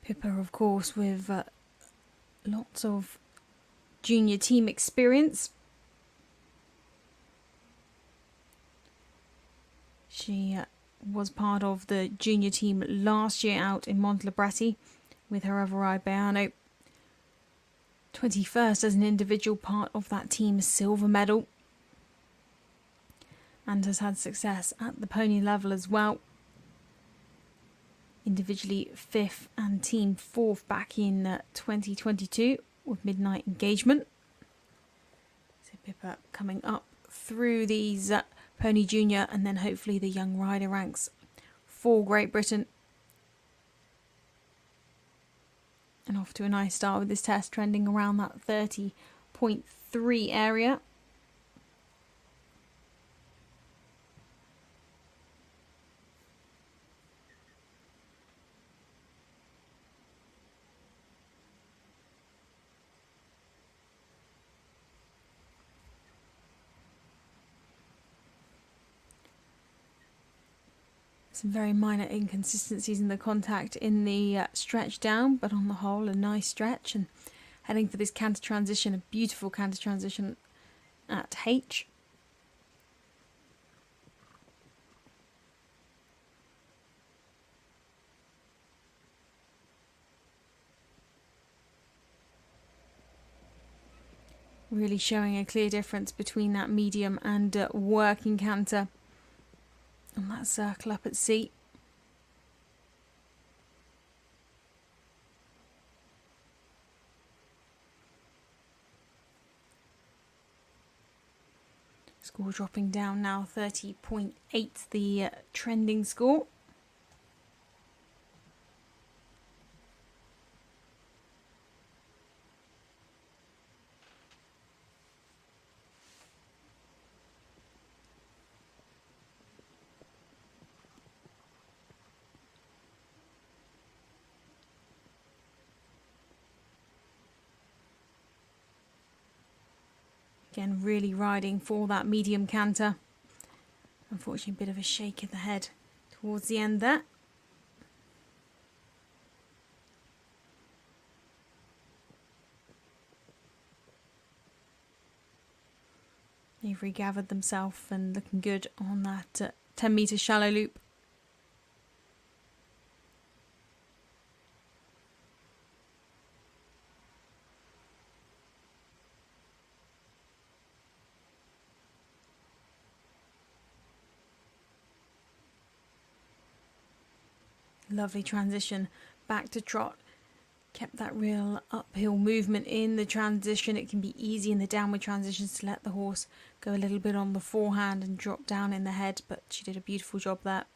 Pippa, of course, with lots of junior team experience. She was part of the junior team last year out in Montelebretti with her other ride Bayano. 21st as an individual part of that team's silver medal. And has had success at the pony level as well. Individually 5th and team 4th back in 2022 with Midnight Engagement. So Pippa coming up through these Pony Junior and then hopefully the young rider ranks for Great Britain. And off to a nice start with this test, trending around that 30.3 area. Some very minor inconsistencies in the contact in the stretch down, but on the whole a nice stretch, and heading for this canter transition, a beautiful canter transition at H. Really showing a clear difference between that medium and working canter on that circle up at C. Score dropping down now, 30.8 the trending score. Again, really riding for that medium canter. Unfortunately, a bit of a shake of the head towards the end there. They've regathered themselves and looking good on that 10 metre shallow loop. Lovely transition back to trot. Kept that real uphill movement in the transition. It can be easy in the downward transitions to let the horse go a little bit on the forehand and drop down in the head, but she did a beautiful job there.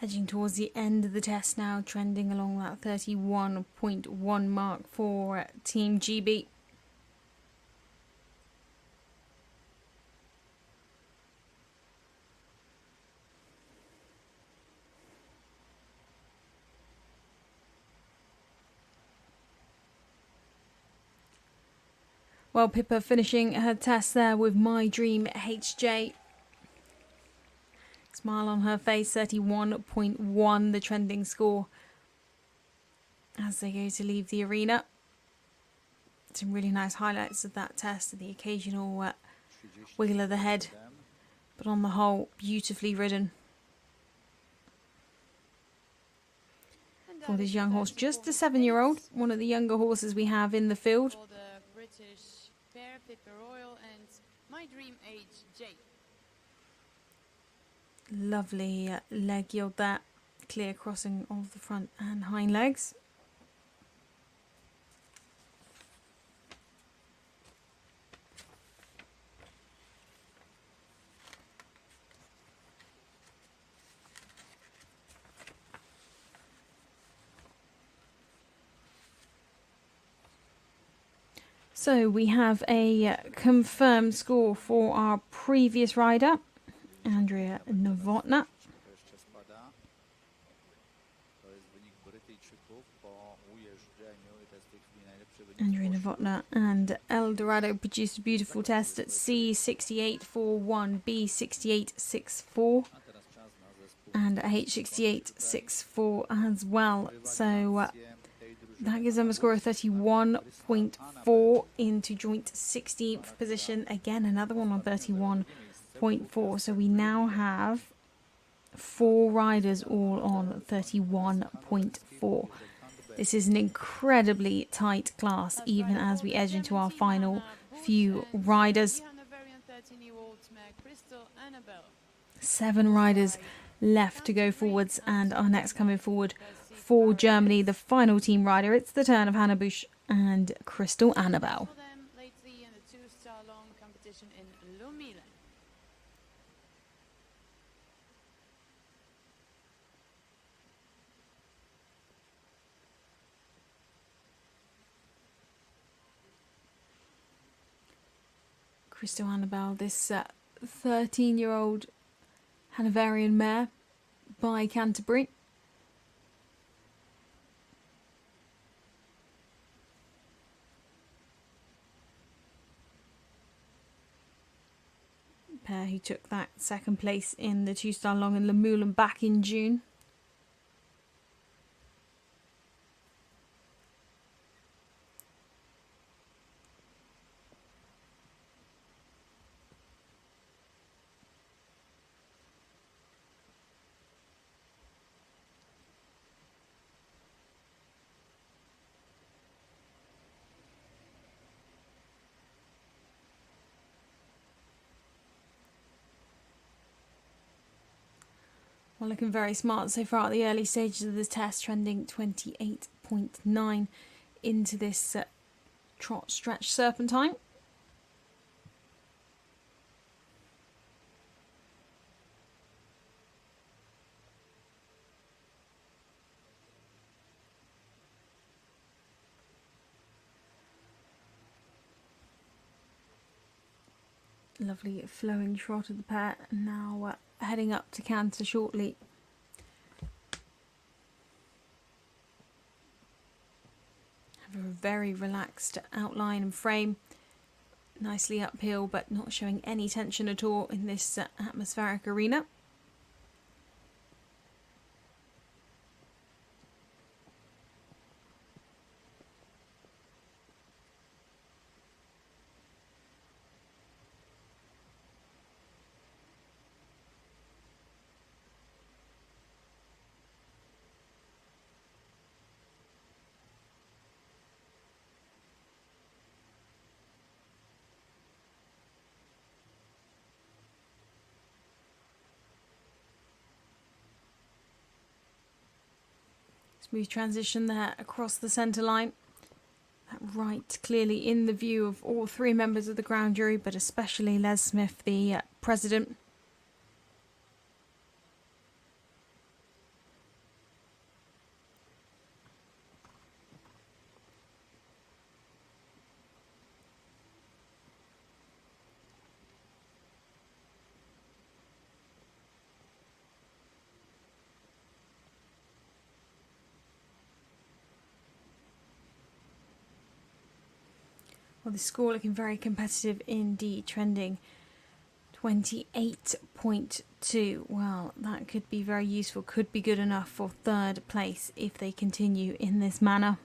Edging towards the end of the test now, trending along that 31.1 mark for Team GB. Well, Pippa finishing her test there with My Dream HJ. Smile on her face, 31.1 the trending score as they go to leave the arena. Some really nice highlights of that test, the occasional wiggle of the head, but on the whole, beautifully ridden. For this young horse, just a 7-year-old, one of the younger horses we have in the field. For the British pair, Pippa Royal and My Dream HJ. Lovely leg yield there, clear crossing of the front and hind legs. So we have a confirmed score for our previous rider, Andrea Nner. Andrea Nner and El Dorado produced a beautiful test at C68.41, B68.64 and a H68.64 as well. So that gives them a score of 31.4 into joint 16th position. Again, another one on 31.4. So we now have 4 riders all on 31.4. This is an incredibly tight class, even as we edge into our final few riders. 7 riders left to go forwards, and our next coming forward for Germany, the final team rider. It's the turn of Hannah Busch and Crystal Annabelle. For them lately in the 2-star long competition in Lumile. Crystal Annabelle, this 13-year-old Hanoverian mare by Canterbury. Pair who took that second place in the 2-star long in Le Moulin back in June. Well, looking very smart so far at the early stages of the test, trending 28.9 into this trot stretch serpentine. Lovely flowing trot of the pair, now heading up to canter shortly. Have a very relaxed outline and frame, nicely uphill but not showing any tension at all in this atmospheric arena. Smooth transition there across the centre line. That right clearly in the view of all three members of the ground jury, but especially Les Smith, the president. Well, the score looking very competitive indeed, trending 28.2. Well, that could be very useful, could be good enough for third place if they continue in this manner.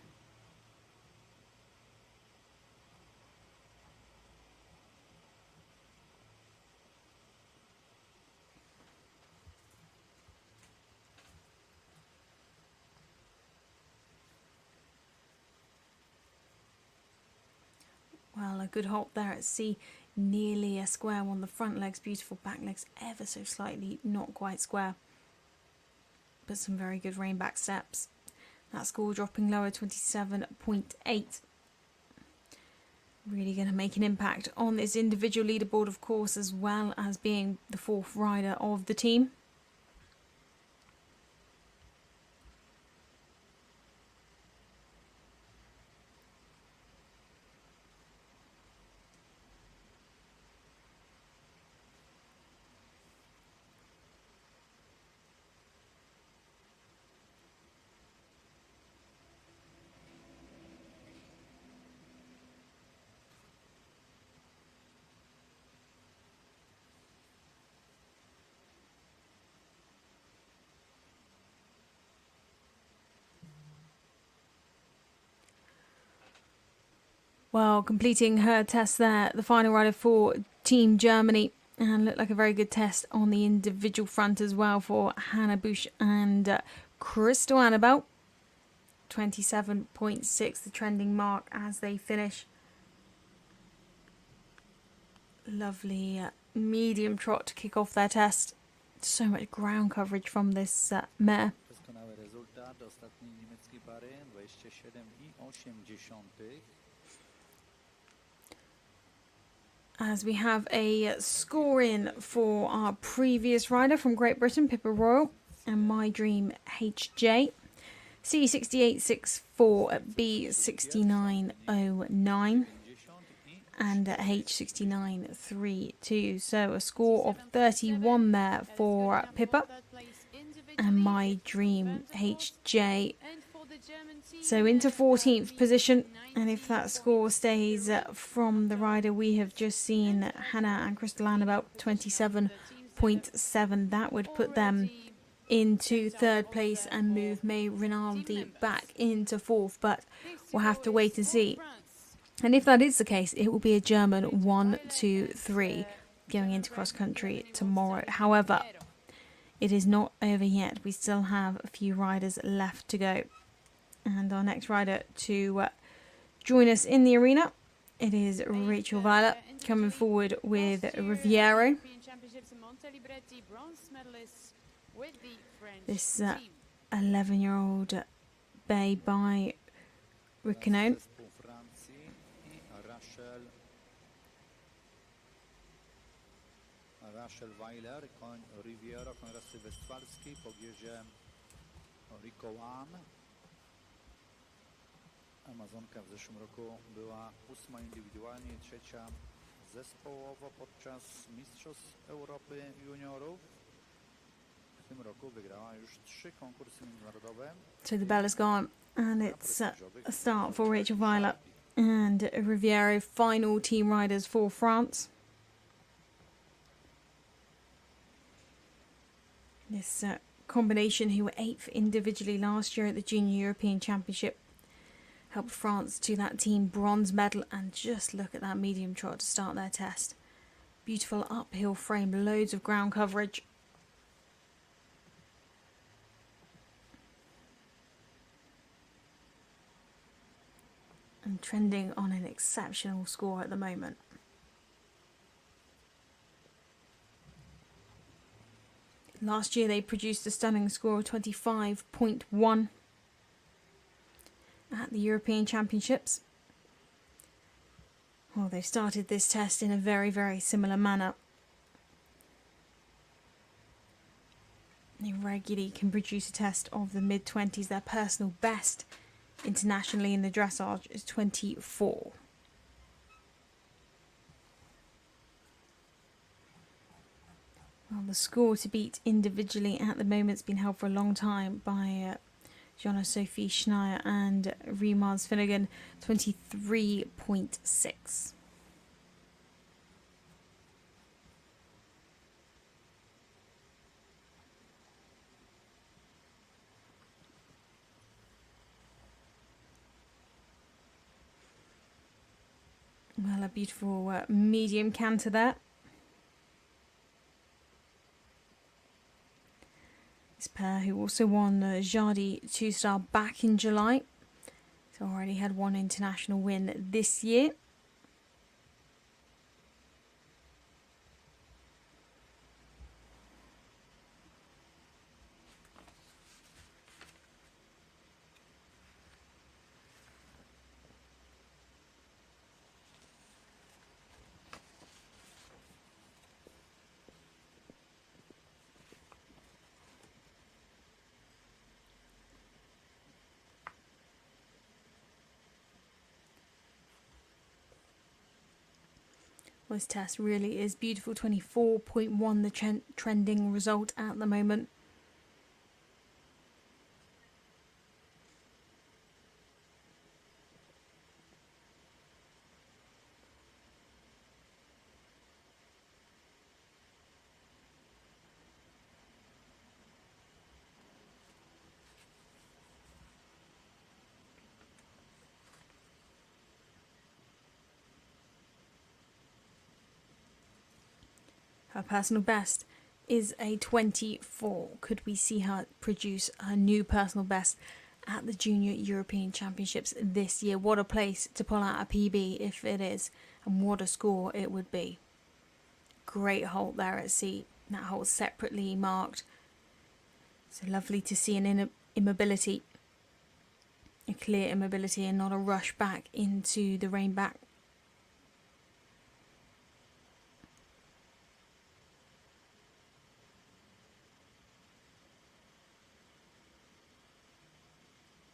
Well, a good halt there at C, nearly a square one. The front legs beautiful, back legs ever so slightly not quite square, but some very good rein back steps. That score dropping lower, 27.8. Really going to make an impact on this individual leaderboard, of course, as well as being the fourth rider of the team. Well, completing her test there, the final rider for Team Germany, and looked like a very good test on the individual front as well for Hannah Bush and Crystal Annabelle. 27.6, the trending mark as they finish. Lovely medium trot to kick off their test. So much ground coverage from this mare. Doskonały rezultat. start ostatniej niemieckiej pary 27,8. As we have a score in for our previous rider from Great Britain, Pippa Royal, and My Dream HJ. C6864 at B6909 and H6932. So a score of 31 there for Pippa and My Dream HJ. So into 14th position, and if that score stays from the rider we have just seen, Hannah and Crystal Annabelle, 27.7, that would put them into third place and move May Ronaldi back into fourth, but we'll have to wait and see. And if that is the case, it will be a German 1, 2, 3 going into cross country tomorrow. However, it is not over yet. We still have a few riders left to go. And our next rider to join us in the arena, it is Rita Vala coming forward with Riviero. This 11-year-old bay by Rickenone. Rachel Weiler, koń Riviero, koń rasy westfalskiej, pobierze Rico One. Amazonka w zeszłym roku była 8. indywidualnie i 3. zespołowo podczas Mistrzostw Europy Juniorów. W tym roku wygrała już 3 konkursy międzynarodowe. So the bell is gone and it's a start for Rachel Weiler and Riviero, final team riders for France. This combination, who were 8th individually last year at the Junior European Championship, helped France to that team bronze medal. And just look at that medium trot to start their test. Beautiful uphill frame, loads of ground coverage. And trending on an exceptional score at the moment. Last year they produced a stunning score of 25.1 at the European Championships. Well, they've started this test in a very, very similar manner. They regularly can produce a test of the mid-20s. Their personal best internationally in the dressage is 24. Well, the score to beat individually at the moment has been held for a long time by Jonna Sophie Schneier and Riemars Finnegan, 23.6. Well, a beautiful medium canter there. This pair, who also won the Jardy 2-star back in July, so already had one international win this year. This test really is beautiful. 24.1, the trending result at the moment. Her personal best is a 24. Could we see her produce her new personal best at the Junior European Championships this year? What a place to pull out a PB if it is, and what a score it would be. Great halt there at sea. That halt separately marked. So lovely to see an immobility. A clear immobility and not a rush back into the rein back.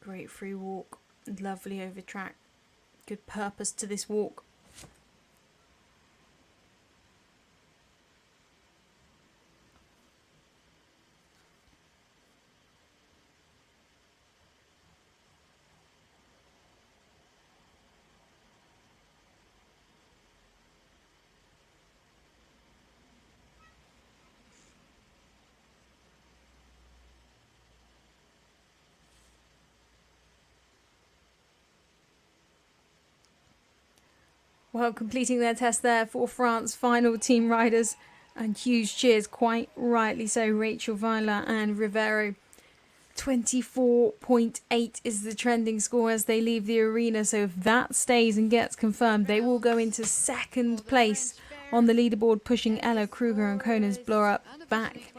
Great free walk, lovely over track. Good purpose to this walk. Well, completing their test there for France, final team riders, and huge cheers, quite rightly so, Rita Vala and Rivero. 24.8 is the trending score as they leave the arena, so if that stays and gets confirmed, they will go into second place on the leaderboard, pushing Ella, Kruger and Conan's blower up back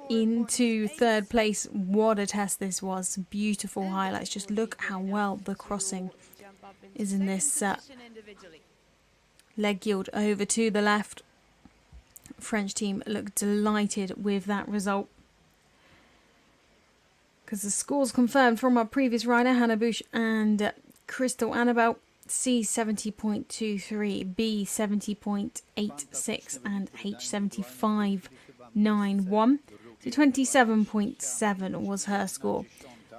into third place. What a test this was. Beautiful highlights. Just look how well the crossing is in this leg yield over to the left. French team look delighted with that result, because the scores confirmed from our previous rider Hannah Bush and Crystal Annabelle: C 70.23, B 70.86 and H 75.91. So 27.7 was her score.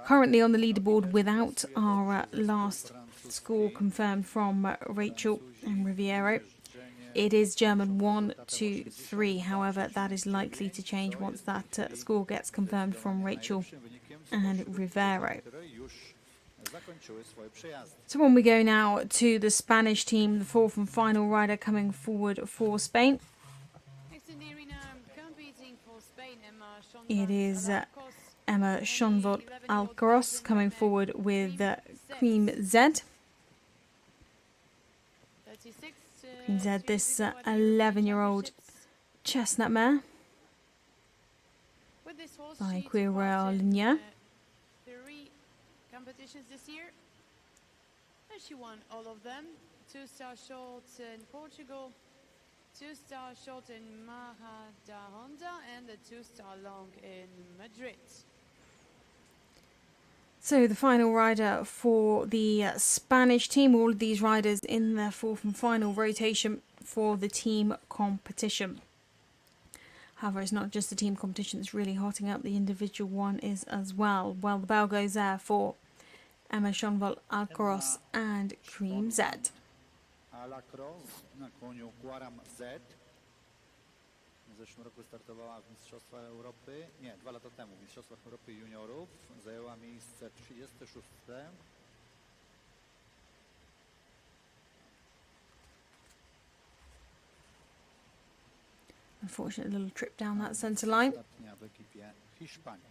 Currently on the leaderboard without our last score confirmed from Rachel and Riviero. It is German 1, 2, 3. However, that is likely to change once that score gets confirmed from Rachel and Rivero. So when we go now to the Spanish team, the fourth and final rider coming forward for Spain. It is Emma Shv Alros coming forward with Cream Z. Cream Z, this 11-year-old chestnut mare by Queer Royal Ligne. 3 competitions this year, and she won all of them. 2-star short in Portugal, 2-star short in Majadahonda, and a 2-star long in Madrid. So the final rider for the Spanish team, all of these riders in their fourth and final rotation for the team competition. However, it's not just the team competition that's really hotting up, the individual one is as well. Well, the bell goes there for Emma Shv Alros and Cream Z. Alros na koniu Quaram Z. W zeszłym roku startowała w Mistrzostwach Europy, nie, 2 lata temu w Mistrzostwach Europy Juniorów. Zajęła miejsce 36. Unfortunate little trip down that centre line. Ostatnia w ekipie Hiszpanii.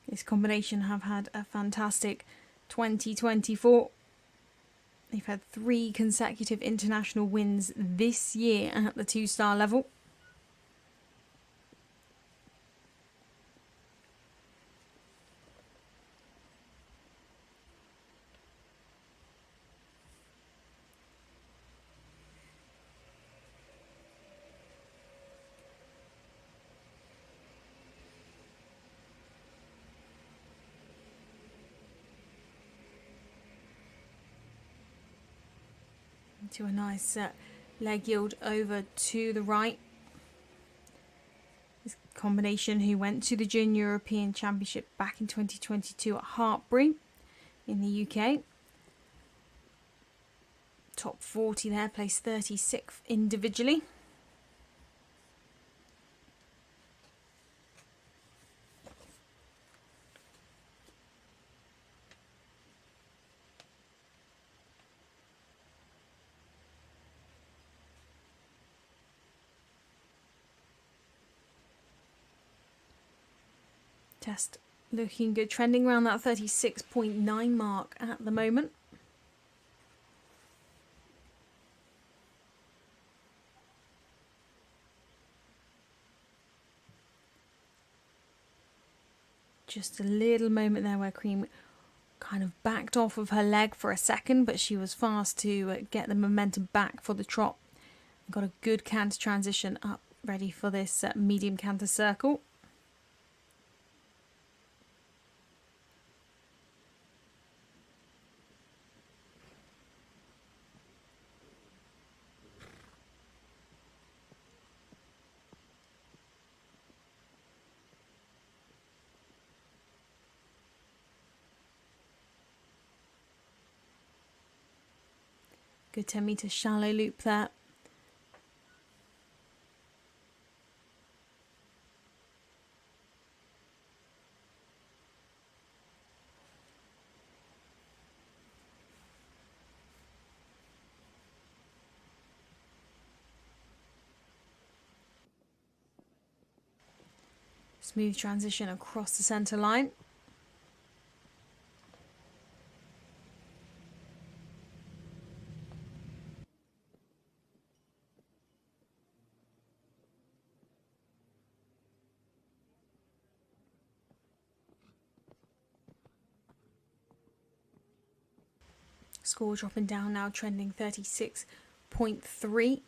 This combination have had a fantastic 2024. They've had 3 consecutive international wins this year at the 2-star level. To a nice leg yield over to the right. This combination who went to the Junior European Championship back in 2022 at Hartbury in the UK. Top 40 there, placed 36th individually. Test looking good, trending around that 36.9 mark at the moment. Just a little moment there where Cream kind of backed off of her leg for a second, but she was fast to get the momentum back for the trot. Got a good canter transition up, ready for this medium canter circle. Good 10-meter shallow loop there. Smooth transition across the centre line. Score dropping down now, trending 36.3.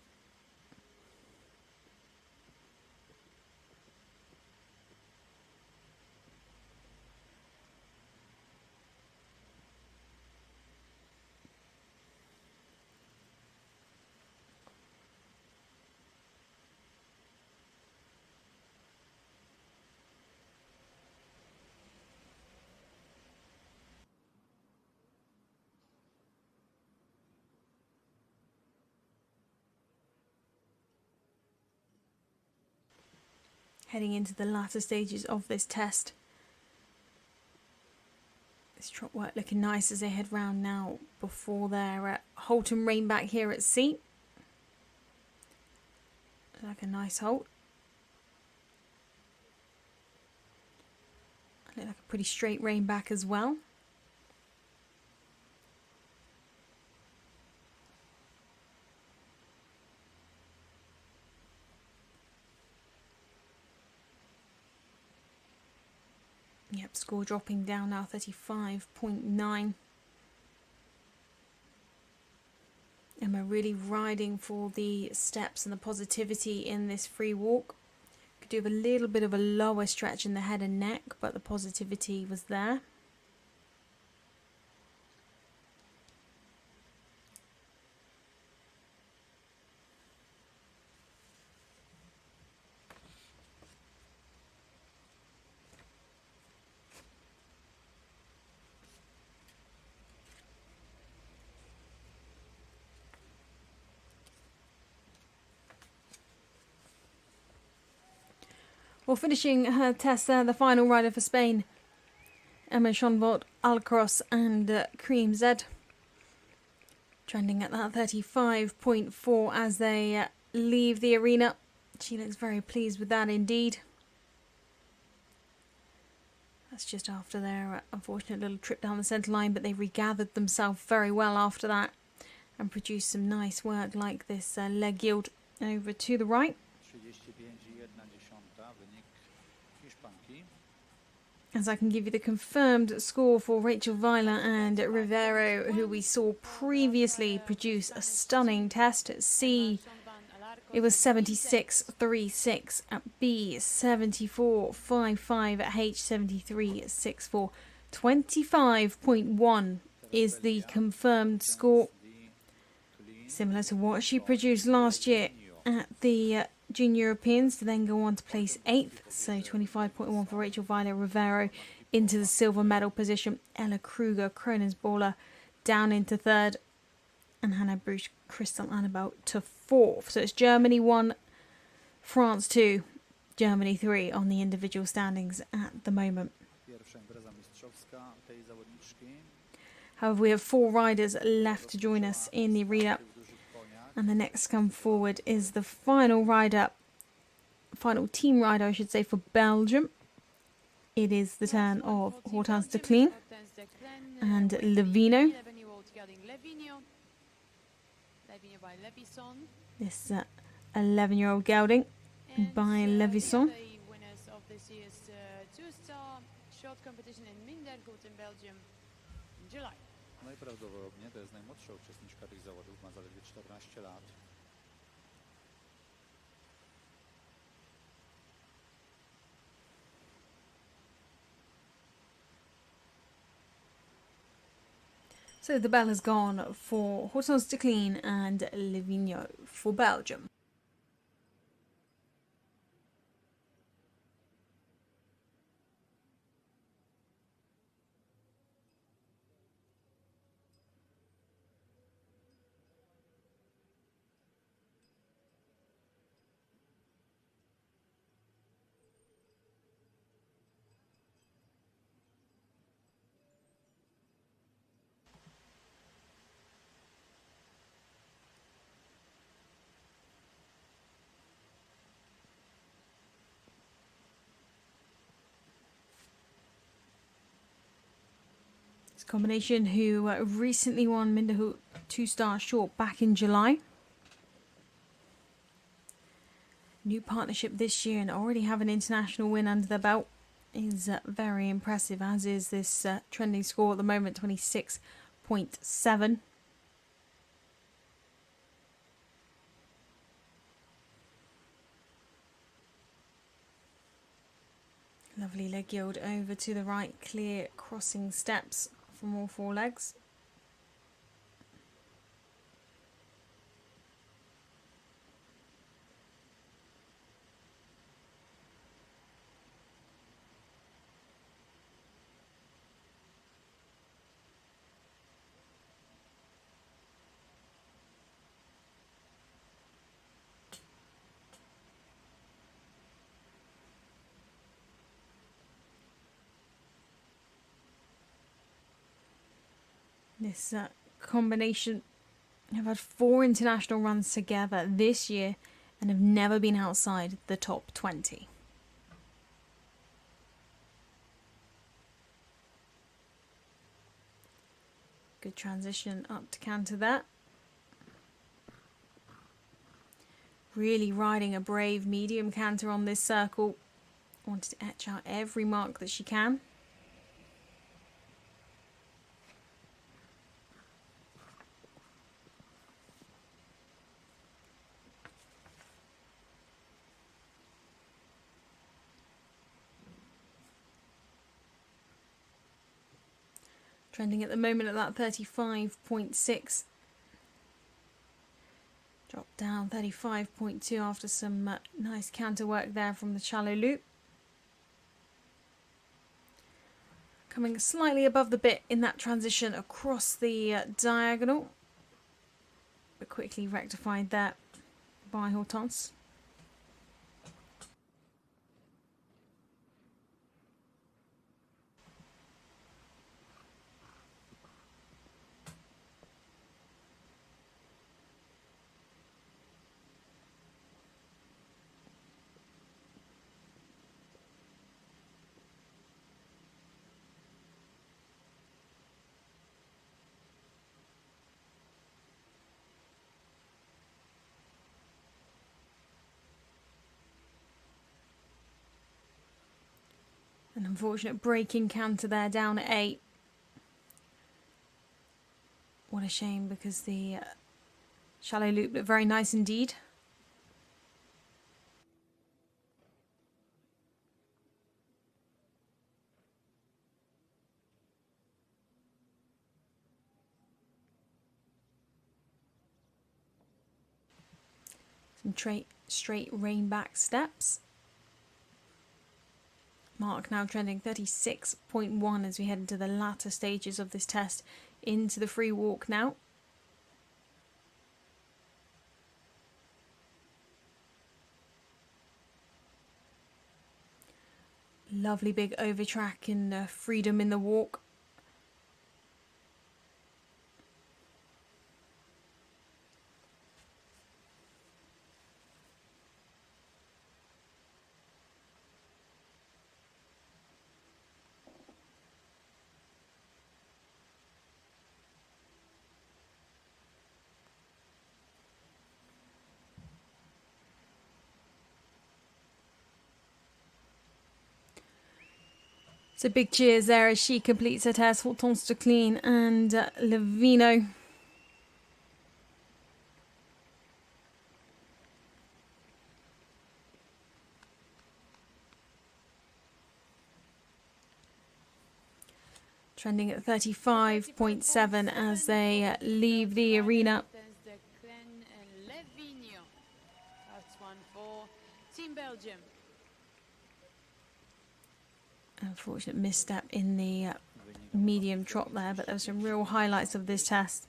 Heading into the latter stages of this test. This trot work looking nice as they head round now before their halt and rein back here at sea. Like a nice halt. Look like a pretty straight rein back as well. Yep, score dropping down now, 35.9. And we're really riding for the steps and the positivity in this free walk. Could do with a little bit of a lower stretch in the head and neck, but the positivity was there. Well, finishing her test there, the final rider for Spain, Emma Schonvort, Alcaraz and Cream Z. Trending at that 35.4 as they leave the arena. She looks very pleased with that indeed. That's just after their unfortunate little trip down the centre line, but they regathered themselves very well after that and produced some nice work like this leg yield over to the right. As I can give you the confirmed score for Rachel Vala and Rivero, who we saw previously produce a stunning test at C. It was 76.36 at B, 74.55 at H, 73.64. 25.1 is the confirmed score. Similar to what she produced last year at the Junior Europeans, to then go on to place 8th, so 25.1 for Rachel Vala. Rivero into the silver medal position. Ella Kruger, Kronen's baller, down into 3rd, and Hannah Bruce, Crystal Annabelle to 4th. So it's Germany 1, France 2, Germany 3 on the individual standings at the moment. However, we have 4 riders left to join us in the arena. And the next come forward is the final rider, final team rider, I should say, for Belgium. It is the turn of Hortense de Kleen and Levino. This 11-year-old gelding by Levison. The winners of this year's two-star short competition in Mindergut in Belgium in July. Najprawdopodobniej to jest najmłodsza uczestniczka tych zawodów, ma zaledwie 14 lat. So the bell has gone for Hortense de Clean and Livigno for Belgium. Combination who recently won Minderhout 2-star short back in July. New partnership this year and already have an international win under their belt is very impressive, as is this trending score at the moment, 26.7. Lovely leg yield over to the right, clear crossing steps from all four legs. This combination have had 4 international runs together this year and have never been outside the top 20. Good transition up to canter there. Really riding a brave medium canter on this circle. Wanted to etch out every mark that she can. Trending at the moment at that 35.6. Dropped down 35.2 after some nice canter work there from the shallow loop. Coming slightly above the bit in that transition across the diagonal. But quickly rectified there by Hortense. An unfortunate breaking canter there down at 8. What a shame, because the shallow loop looked very nice indeed. Some straight rein back steps. Mark now trending 36.1 as we head into the latter stages of this test, into the free walk now. Lovely big overtrack and freedom in the walk. So big cheers there as she completes her test. Hortense de Clean and Levino. Trending at 35.7 as they leave the arena. That's one for Team Belgium. Unfortunate misstep in the medium trot there, but there were some real highlights of this test.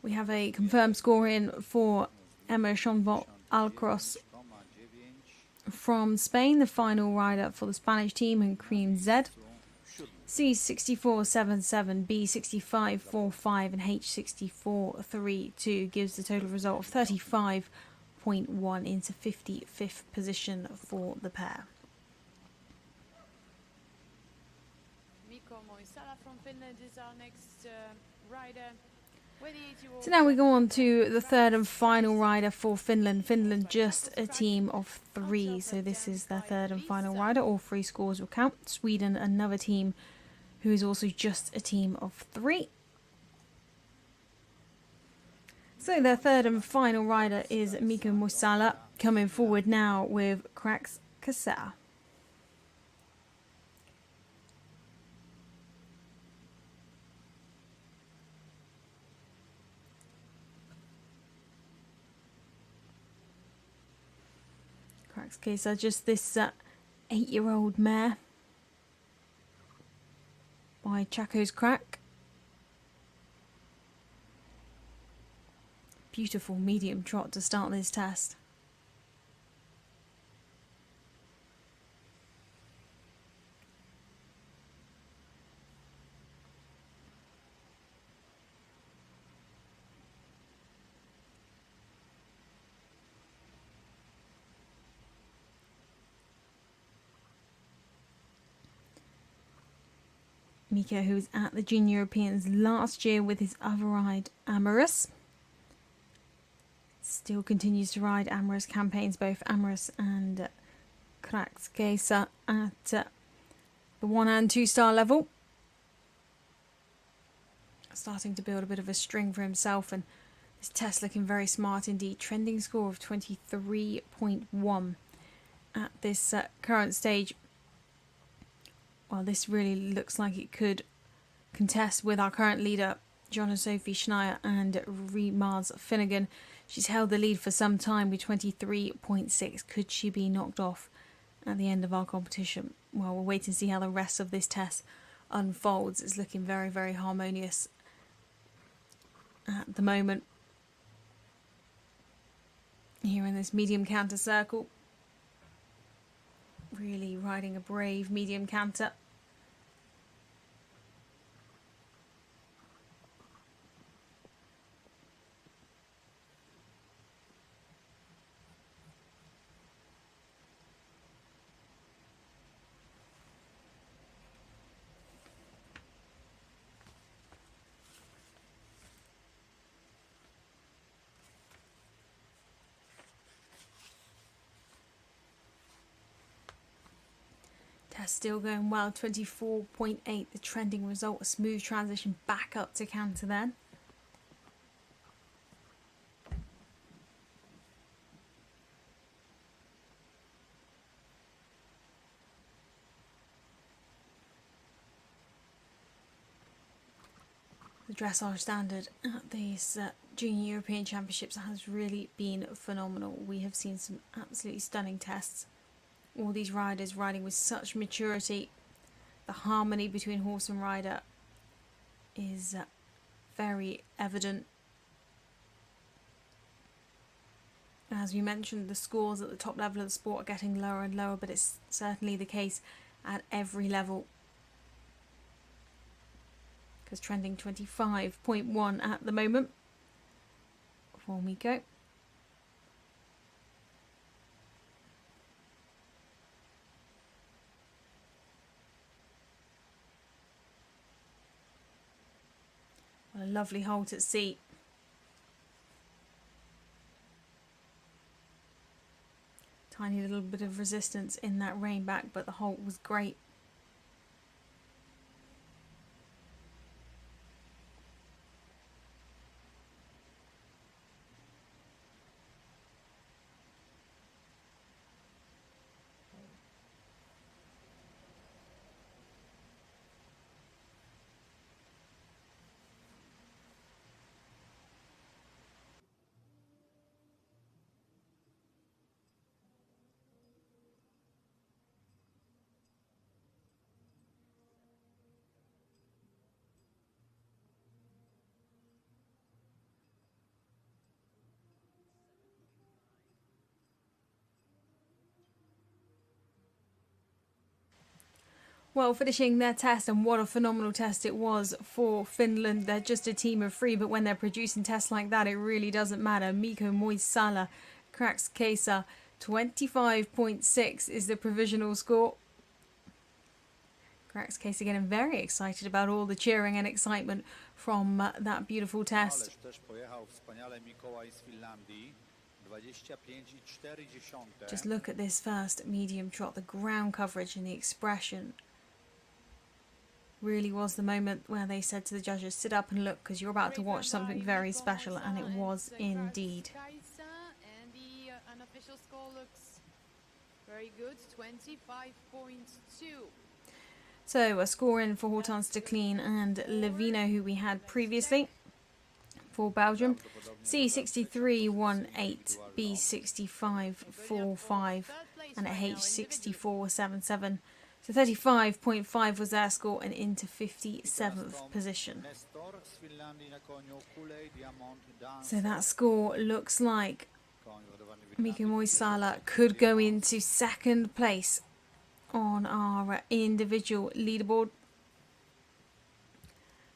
We have a confirmed score in for Emma Shv Alros from Spain, the final rider for the Spanish team, and Cream Z. C6477, B6545 and H6432 gives the total result of 35.1 into 55th position for the pair. Miko Malala from Finland is our next rider. So now we go on to the third and final rider for Finland. Finland just a team of 3, so this is their third and final rider. All 3 scores will count. Sweden, another team who is also just a team of 3. So their third and final rider is Miko Malala, coming forward now with Krax Kasser. Kasser, just this 8-year-old mare by Chaco's Crack. Beautiful medium trot to start this test. Miko, who was at the Junior Europeans last year with his other ride, Amorous. Still continues to ride Amorous campaigns, both Amorous and Krax Kasser at the 1 and 2 star level. Starting to build a bit of a string for himself, and this test looking very smart indeed. Trending score of 23.1 at this current stage. Well, this really looks like it could contest with our current leader, John and Sophie Schneier and Rimaaz Finnegan. She's held the lead for some time with 23.6. Could she be knocked off at the end of our competition? Well, we'll wait and see how the rest of this test unfolds. It's looking very, very harmonious at the moment. Here in this medium canter circle. Really riding a brave medium canter. Test still going well, 24.8, the trending result, a smooth transition back up to canter then. The dressage standard at these Junior European Championships has really been phenomenal. We have seen some absolutely stunning tests. All these riders riding with such maturity. The harmony between horse and rider is very evident. As we mentioned, the scores at the top level of the sport are getting lower and lower, but it's certainly the case at every level. Because trending 25.1 at the moment for Miko. A lovely halt at sea. Tiny little bit of resistance in that rein back, but the halt was great. Well, finishing their test, and what a phenomenal test it was for Finland. They're just a team of three, but when they're producing tests like that, it really doesn't matter. Miko Malala cracks Kesa. 25.6 is the provisional score. Cracks Kesa getting very excited about all the cheering and excitement from that beautiful test. Just look at this first medium trot, the ground coverage and the expression. Really was the moment where they said to the judges, sit up and look, because you're about to watch something very special, and it was indeed. And the unofficial score looks very good, 25.2. So a score in for Hortense de Kleen and Levino, who we had previously for Belgium. C63.18, B65.45, and a H64.77. So 35.5 was their score, and into 57th position. So that score looks like Miko Malala could go into second place on our individual leaderboard.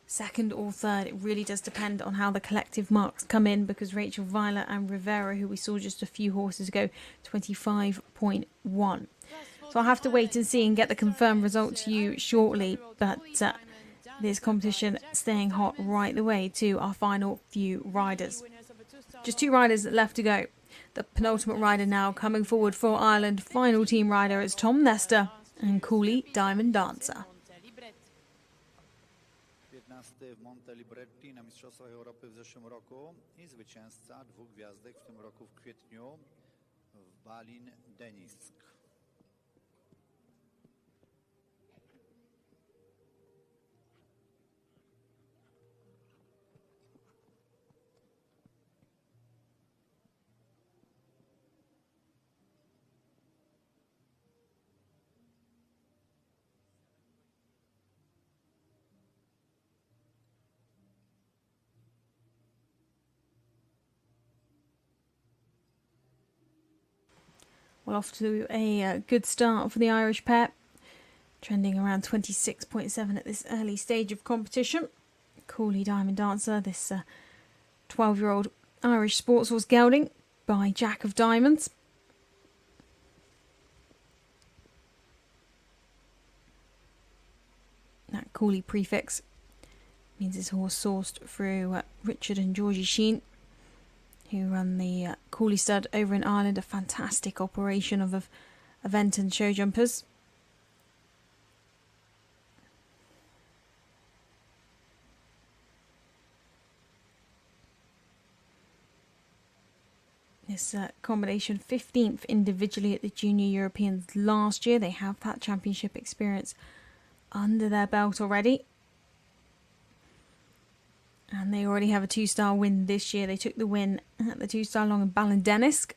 Second or third, it really does depend on how the collective marks come in, because Rachel Weiler and Rivera, who we saw just a few horses ago, 25.1. So I'll have to wait and see and get the confirmed result to you shortly, but this competition staying hot right the way to our final few riders. Just two riders left to go. The penultimate rider now coming forward for Ireland. Final team rider is Tom Nestor and Cooley Diamond Dancer. 15 w Monte Libretti na Mistrzostwach Europy w zeszłym roku i zwycięzca dwóch gwiazdek w tym roku w kwietniu w Balin Denisk. Well, off to a good start for the Irish pair, trending around 26.7 at this early stage of competition. Cooley Diamond Dancer, this 12-year-old Irish sports horse gelding by Jack of Diamonds. That Cooley prefix means this horse sourced through Richard and Georgie Sheen, who run the Cooley stud over in Ireland, a fantastic operation of event and show jumpers. This combination 15th individually at the Junior Europeans last year. They have that championship experience under their belt already. And they already have a 2-star win this year. They took the win at the 2-star long in Ballindenisk.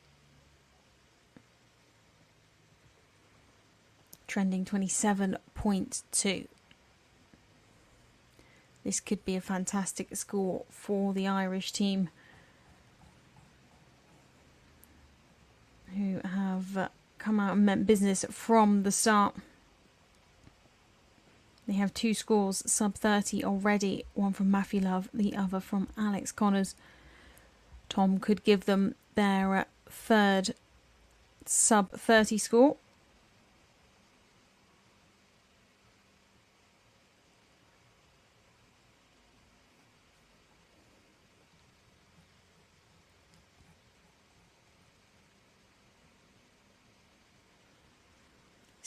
Trending 27.2. This could be a fantastic score for the Irish team, who have come out and meant business from the start. They have two scores sub 30 already, one from Matthew Love, the other from Alex Connors. Tom could give them their third sub 30 score.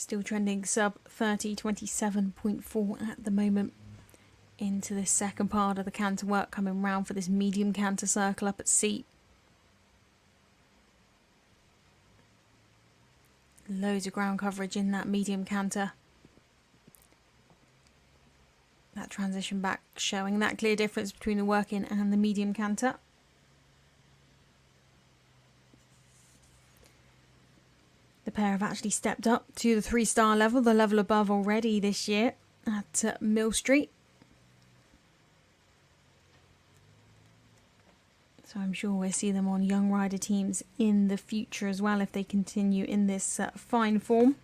Still trending sub 30, 27.4 at the moment. Into this second part of the canter work, coming round for this medium canter circle up at C. Loads of ground coverage in that medium canter. That transition back showing that clear difference between the working and the medium canter. The pair have actually stepped up to the 3-star level, the level above already this year at Mill Street. So I'm sure we'll see them on young rider teams in the future as well if they continue in this fine form.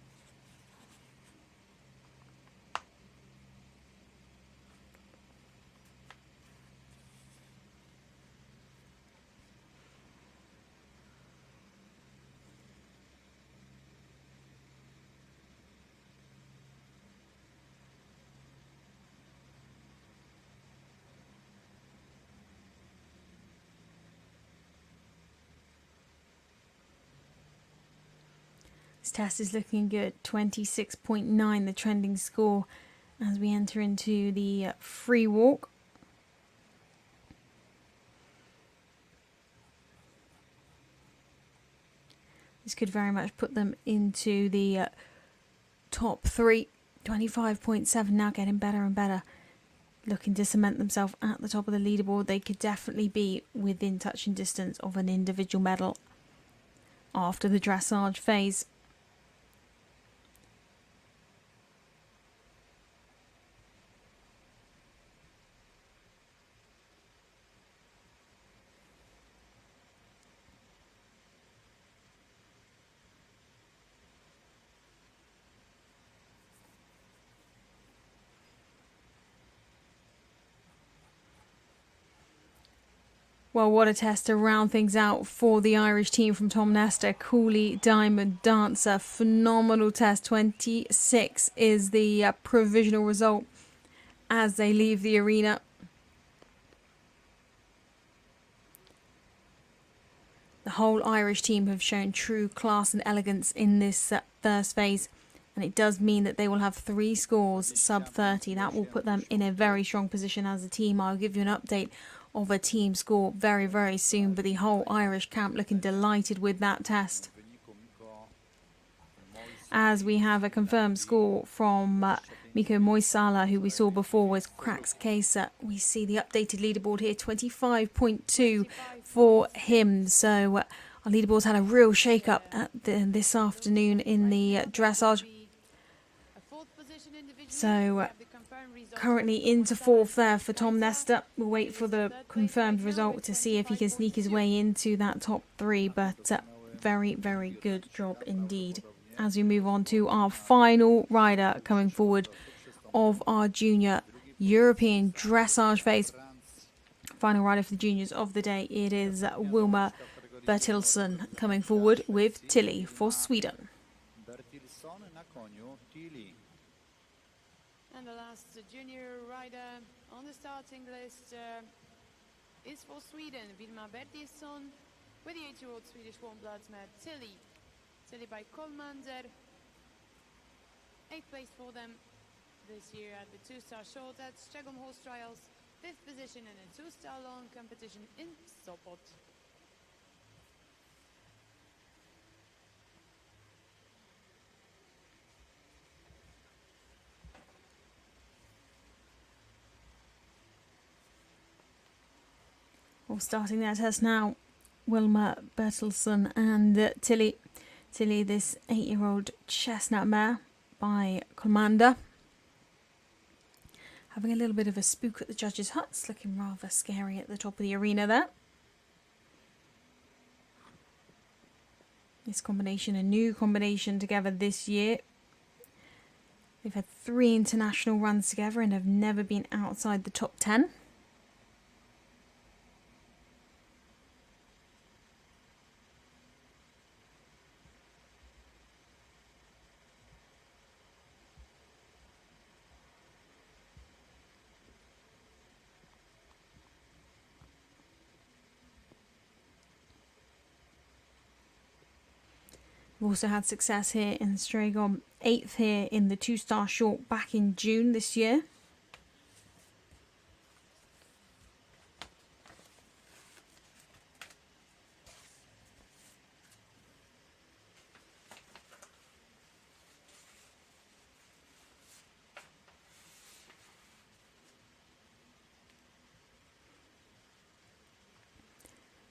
This test is looking good, 26.9 the trending score as we enter into the free walk. This could very much put them into the top 3, 25.7 now, getting better and better. Looking to cement themselves at the top of the leaderboard. They could definitely be within touching distance of an individual medal after the dressage phase. Well, what a test to round things out for the Irish team from Tom Nesta. Cooley, Diamond, Dancer. Phenomenal test. 26 is the provisional result as they leave the arena. The whole Irish team have shown true class and elegance in this first phase. And it does mean that they will have 3 scores sub 30. That will put them in a very strong position as a team. I'll give you an update of a team score very, very soon, but the whole Irish camp looking delighted with that test. As we have a confirmed score from Miko Malala, who we saw before was Cracks Case. We see the updated leaderboard here, 25.2 for him. So our leaderboard's had a real shake-up this afternoon in the dressage. So currently into 4th there for Tom Nesta. We'll wait for the confirmed result to see if he can sneak his way into that top 3. But very, very good job indeed. As we move on to our final rider coming forward of our junior European dressage phase. Final rider for the juniors of the day. It is Wilmer Boson coming forward with Tilly for Sweden. And the last junior rider on the starting list is for Sweden, Wilmer Boson, with the 8-year-old Swedish warm-bloods mare Tilly. Tilly by Colmander. 8th place for them this year at the 2-star short at Strzegom horse trials. 5th position in a 2-star long competition in Sopot. Well, starting their test now, Wilmer Boson and Tilly. Tilly, this 8-year-old chestnut mare by Commander. Having a little bit of a spook at the judges' huts, looking rather scary at the top of the arena there. This combination, a new combination together this year. They've had 3 international runs together and have never been outside the top 10. We've also had success here in Strzegom 8th here in the 2-star short back in June this year.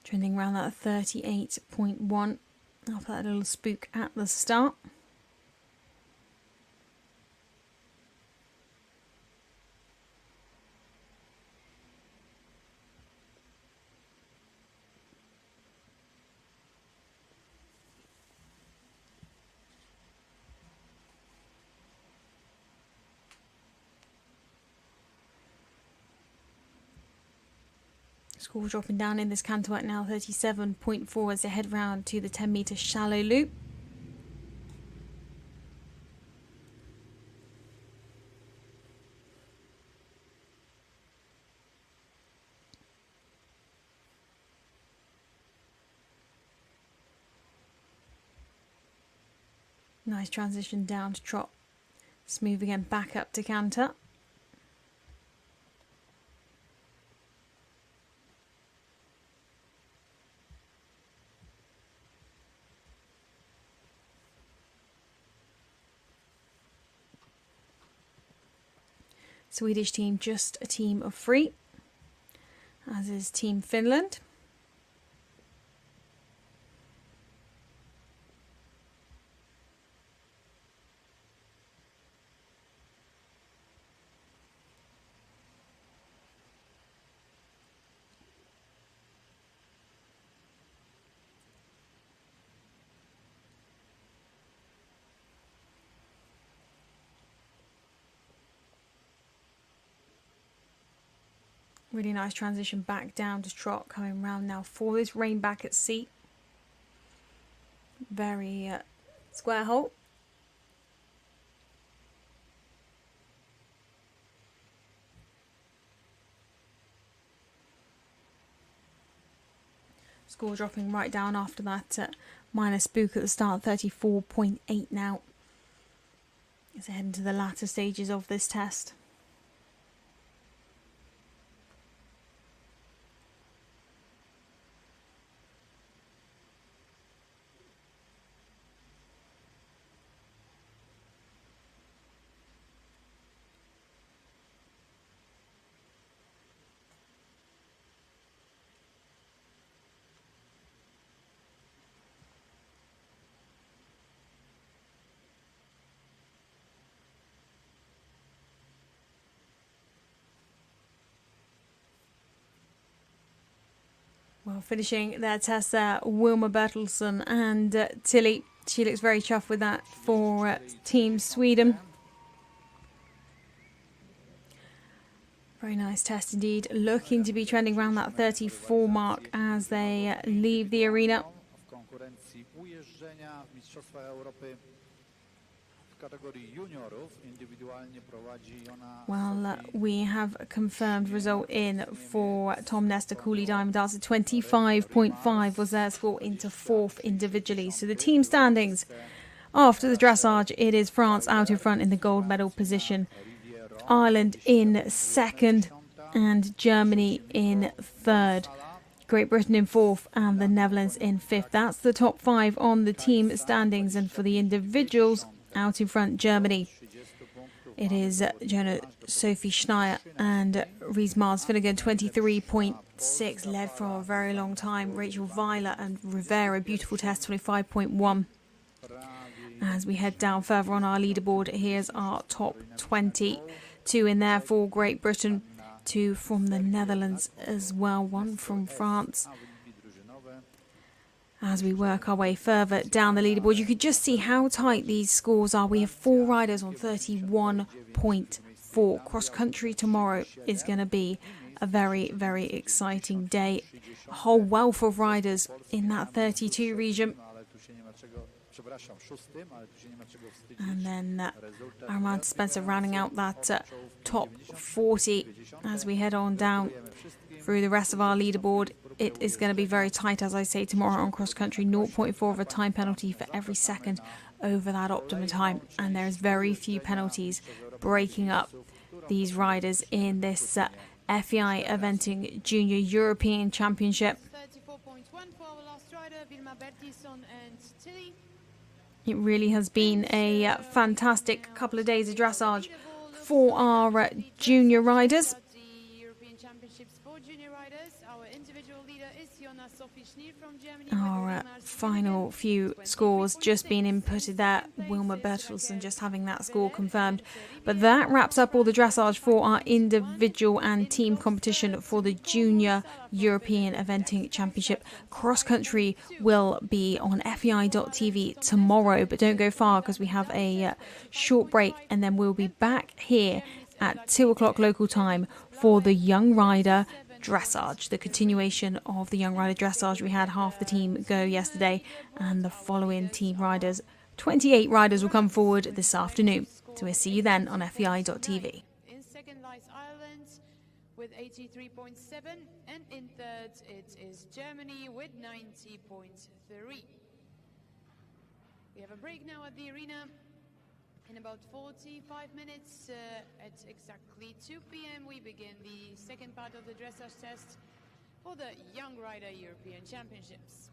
Trending around that 38.1 after that little spook at the start. Score dropping down in this canter at now 37.4 as they head round to the 10-metre shallow loop. Nice transition down to trot. Smooth again back up to canter. Swedish team just a team of 3, as is Team Finland. Really nice transition back down to trot, coming round now for this rein back at seat. Very square halt. Score dropping right down after that minor spook at the start, 34.8 now. As they head into the latter stages of this test. Well, finishing their test there, Wilmer Boson and Tilly. She looks very chuffed with that for Team Sweden. Very nice test indeed. Looking to be trending around that 34 mark as they leave the arena. Well, we have a confirmed result in for Tom Nestor Cooley Diamond Dancer. 25.5 was their score into 4th individually. So the team standings after the dressage, it is France out in front in the gold medal position, Ireland in 2nd and Germany in 3rd. Great Britain in 4th and the Netherlands in 5th. That's the top 5 on the team standings, and for the individuals, out in front, Germany. It is Jonah Sophie Schneier and Rees Mars Finnegan, 23.6, led for a very long time. Rachel Weiler and Rivera, beautiful test, 25.1. As we head down further on our leaderboard, here's our top 20. 2 in there for Great Britain, 2 from the Netherlands as well, 1 from France. As we work our way further down the leaderboard, you could just see how tight these scores are. We have 4 riders on 31.4. Cross country tomorrow is going to be a very, very exciting day. A whole wealth of riders in that 32 region. And then Araminta Spencer rounding out that top 40 as we head on down through the rest of our leaderboard. It is going to be very tight, as I say, tomorrow on cross country. 0.4 of a time penalty for every second over that optimum time, and there's very few penalties breaking up these riders in this FEI Eventing Junior European Championship. 34.1 for our last rider, Wilmer Boson and Tilly. It really has been a fantastic couple of days of dressage for our junior riders. The European Championships for junior riders. Our individual leader is from Germany. Our final few scores just being inputted there. Wilmer Boson just having that score confirmed. But that wraps up all the dressage for our individual and team competition for the Junior European Eventing Championship. Cross country will be on FEI.tv tomorrow, but don't go far because we have a short break and then we'll be back here at 2 o'clock local time for the Young Rider Dressage, the continuation of the Young Rider Dressage. We had half the team go yesterday, and the following team riders, 28 riders, will come forward this afternoon. So we'll see you then on FEI.tv. In second lies Ireland with 83.7, and in third it is Germany with 90.3. We have a break now at the arena. In about 45 minutes, at exactly 2 p.m, we begin the second part of the dressage test for the Young Rider European Championships.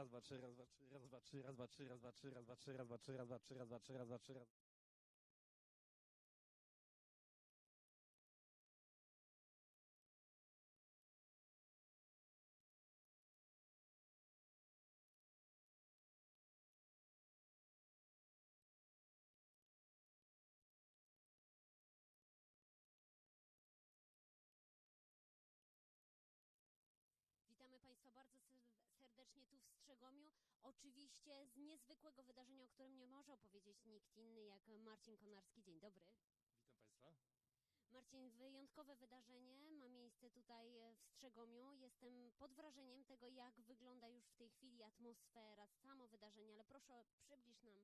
raz, dwa, trzy, raz, dwa, trzy, raz, dwa, trzy, raz, dwa, trzy, raz, dwa, trzy, raz, dwa, trzy, raz, dwa, trzy, raz, dwa, trzy, raz, dwa, trzy, raz, dwa, trzy, raz. Witamy Państwa bardzo serdecznie tu w Strzegomiu. Oczywiście z niezwykłego wydarzenia, o którym nie może opowiedzieć nikt inny jak Marcin Konarski. Dzień dobry. Witam Państwa. Marcin, wyjątkowe wydarzenie ma miejsce tutaj w Strzegomiu. Jestem pod wrażeniem tego, jak wygląda już w tej chwili atmosfera, samo wydarzenie, ale proszę przybliż nam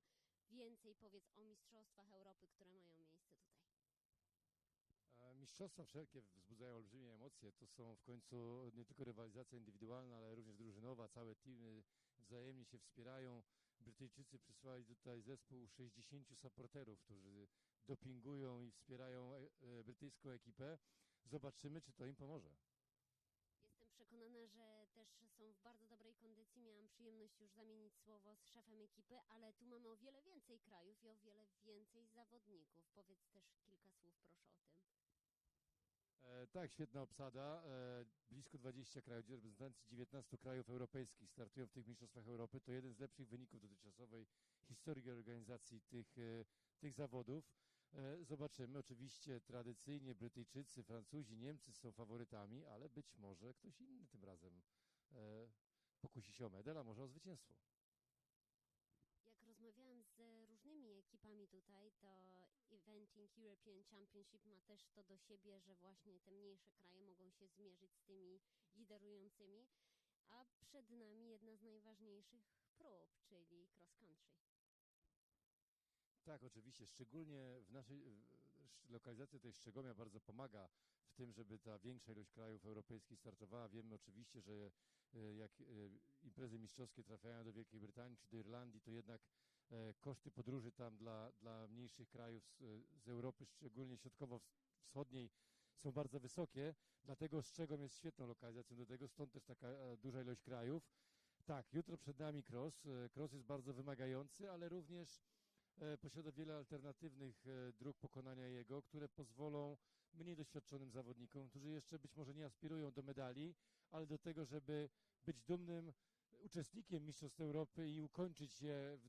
więcej, powiedz o Mistrzostwach Europy, które mają miejsce tutaj. Mistrzostwa wszelkie wzbudzają olbrzymie emocje. To są w końcu nie tylko rywalizacja indywidualna, ale również drużynowa. Całe teamy wzajemnie się wspierają. Brytyjczycy przysłali tutaj zespół 60 supporterów, którzy dopingują i wspierają brytyjską ekipę. Zobaczymy, czy to im pomoże. Jestem przekonana, że też są w bardzo dobrej kondycji. Miałam przyjemność już zamienić słowo z szefem ekipy, ale tu mamy o wiele więcej krajów i o wiele więcej zawodników. Powiedz też kilka słów, proszę o tym. Tak, świetna obsada. Blisko 20 krajów, reprezentanci 19 krajów europejskich startują w tych Mistrzostwach Europy. To jeden z lepszych wyników dotychczasowej historii organizacji tych zawodów. Zobaczymy. Oczywiście tradycyjnie Brytyjczycy, Francuzi, Niemcy są faworytami, ale być może ktoś inny tym razem pokusi się o medal, a może o zwycięstwo. Jak rozmawiałam z różnymi ekipami tutaj, to Eventing European Championship ma też to do siebie, że właśnie te mniejsze kraje mogą się zmierzyć z tymi liderującymi, a przed nami jedna z najważniejszych prób, czyli cross country. Tak, oczywiście. Szczególnie w naszej lokalizacji tej Strzegomia bardzo pomaga w tym, żeby ta większa ilość krajów europejskich startowała. Wiemy oczywiście, że jak imprezy mistrzowskie trafiają do Wielkiej Brytanii czy do Irlandii, to jednak koszty podróży tam dla mniejszych krajów z Europy, szczególnie środkowo-wschodniej, są bardzo wysokie. Dlatego Strzegom jest świetną lokalizacją do tego, stąd też taka duża ilość krajów. Tak, jutro przed nami cross. Cross jest bardzo wymagający, ale również posiada wiele alternatywnych dróg pokonania jego, które pozwolą mniej doświadczonym zawodnikom, którzy jeszcze być może nie aspirują do medali, ale do tego, żeby być dumnym uczestnikiem Mistrzostw Europy i ukończyć je w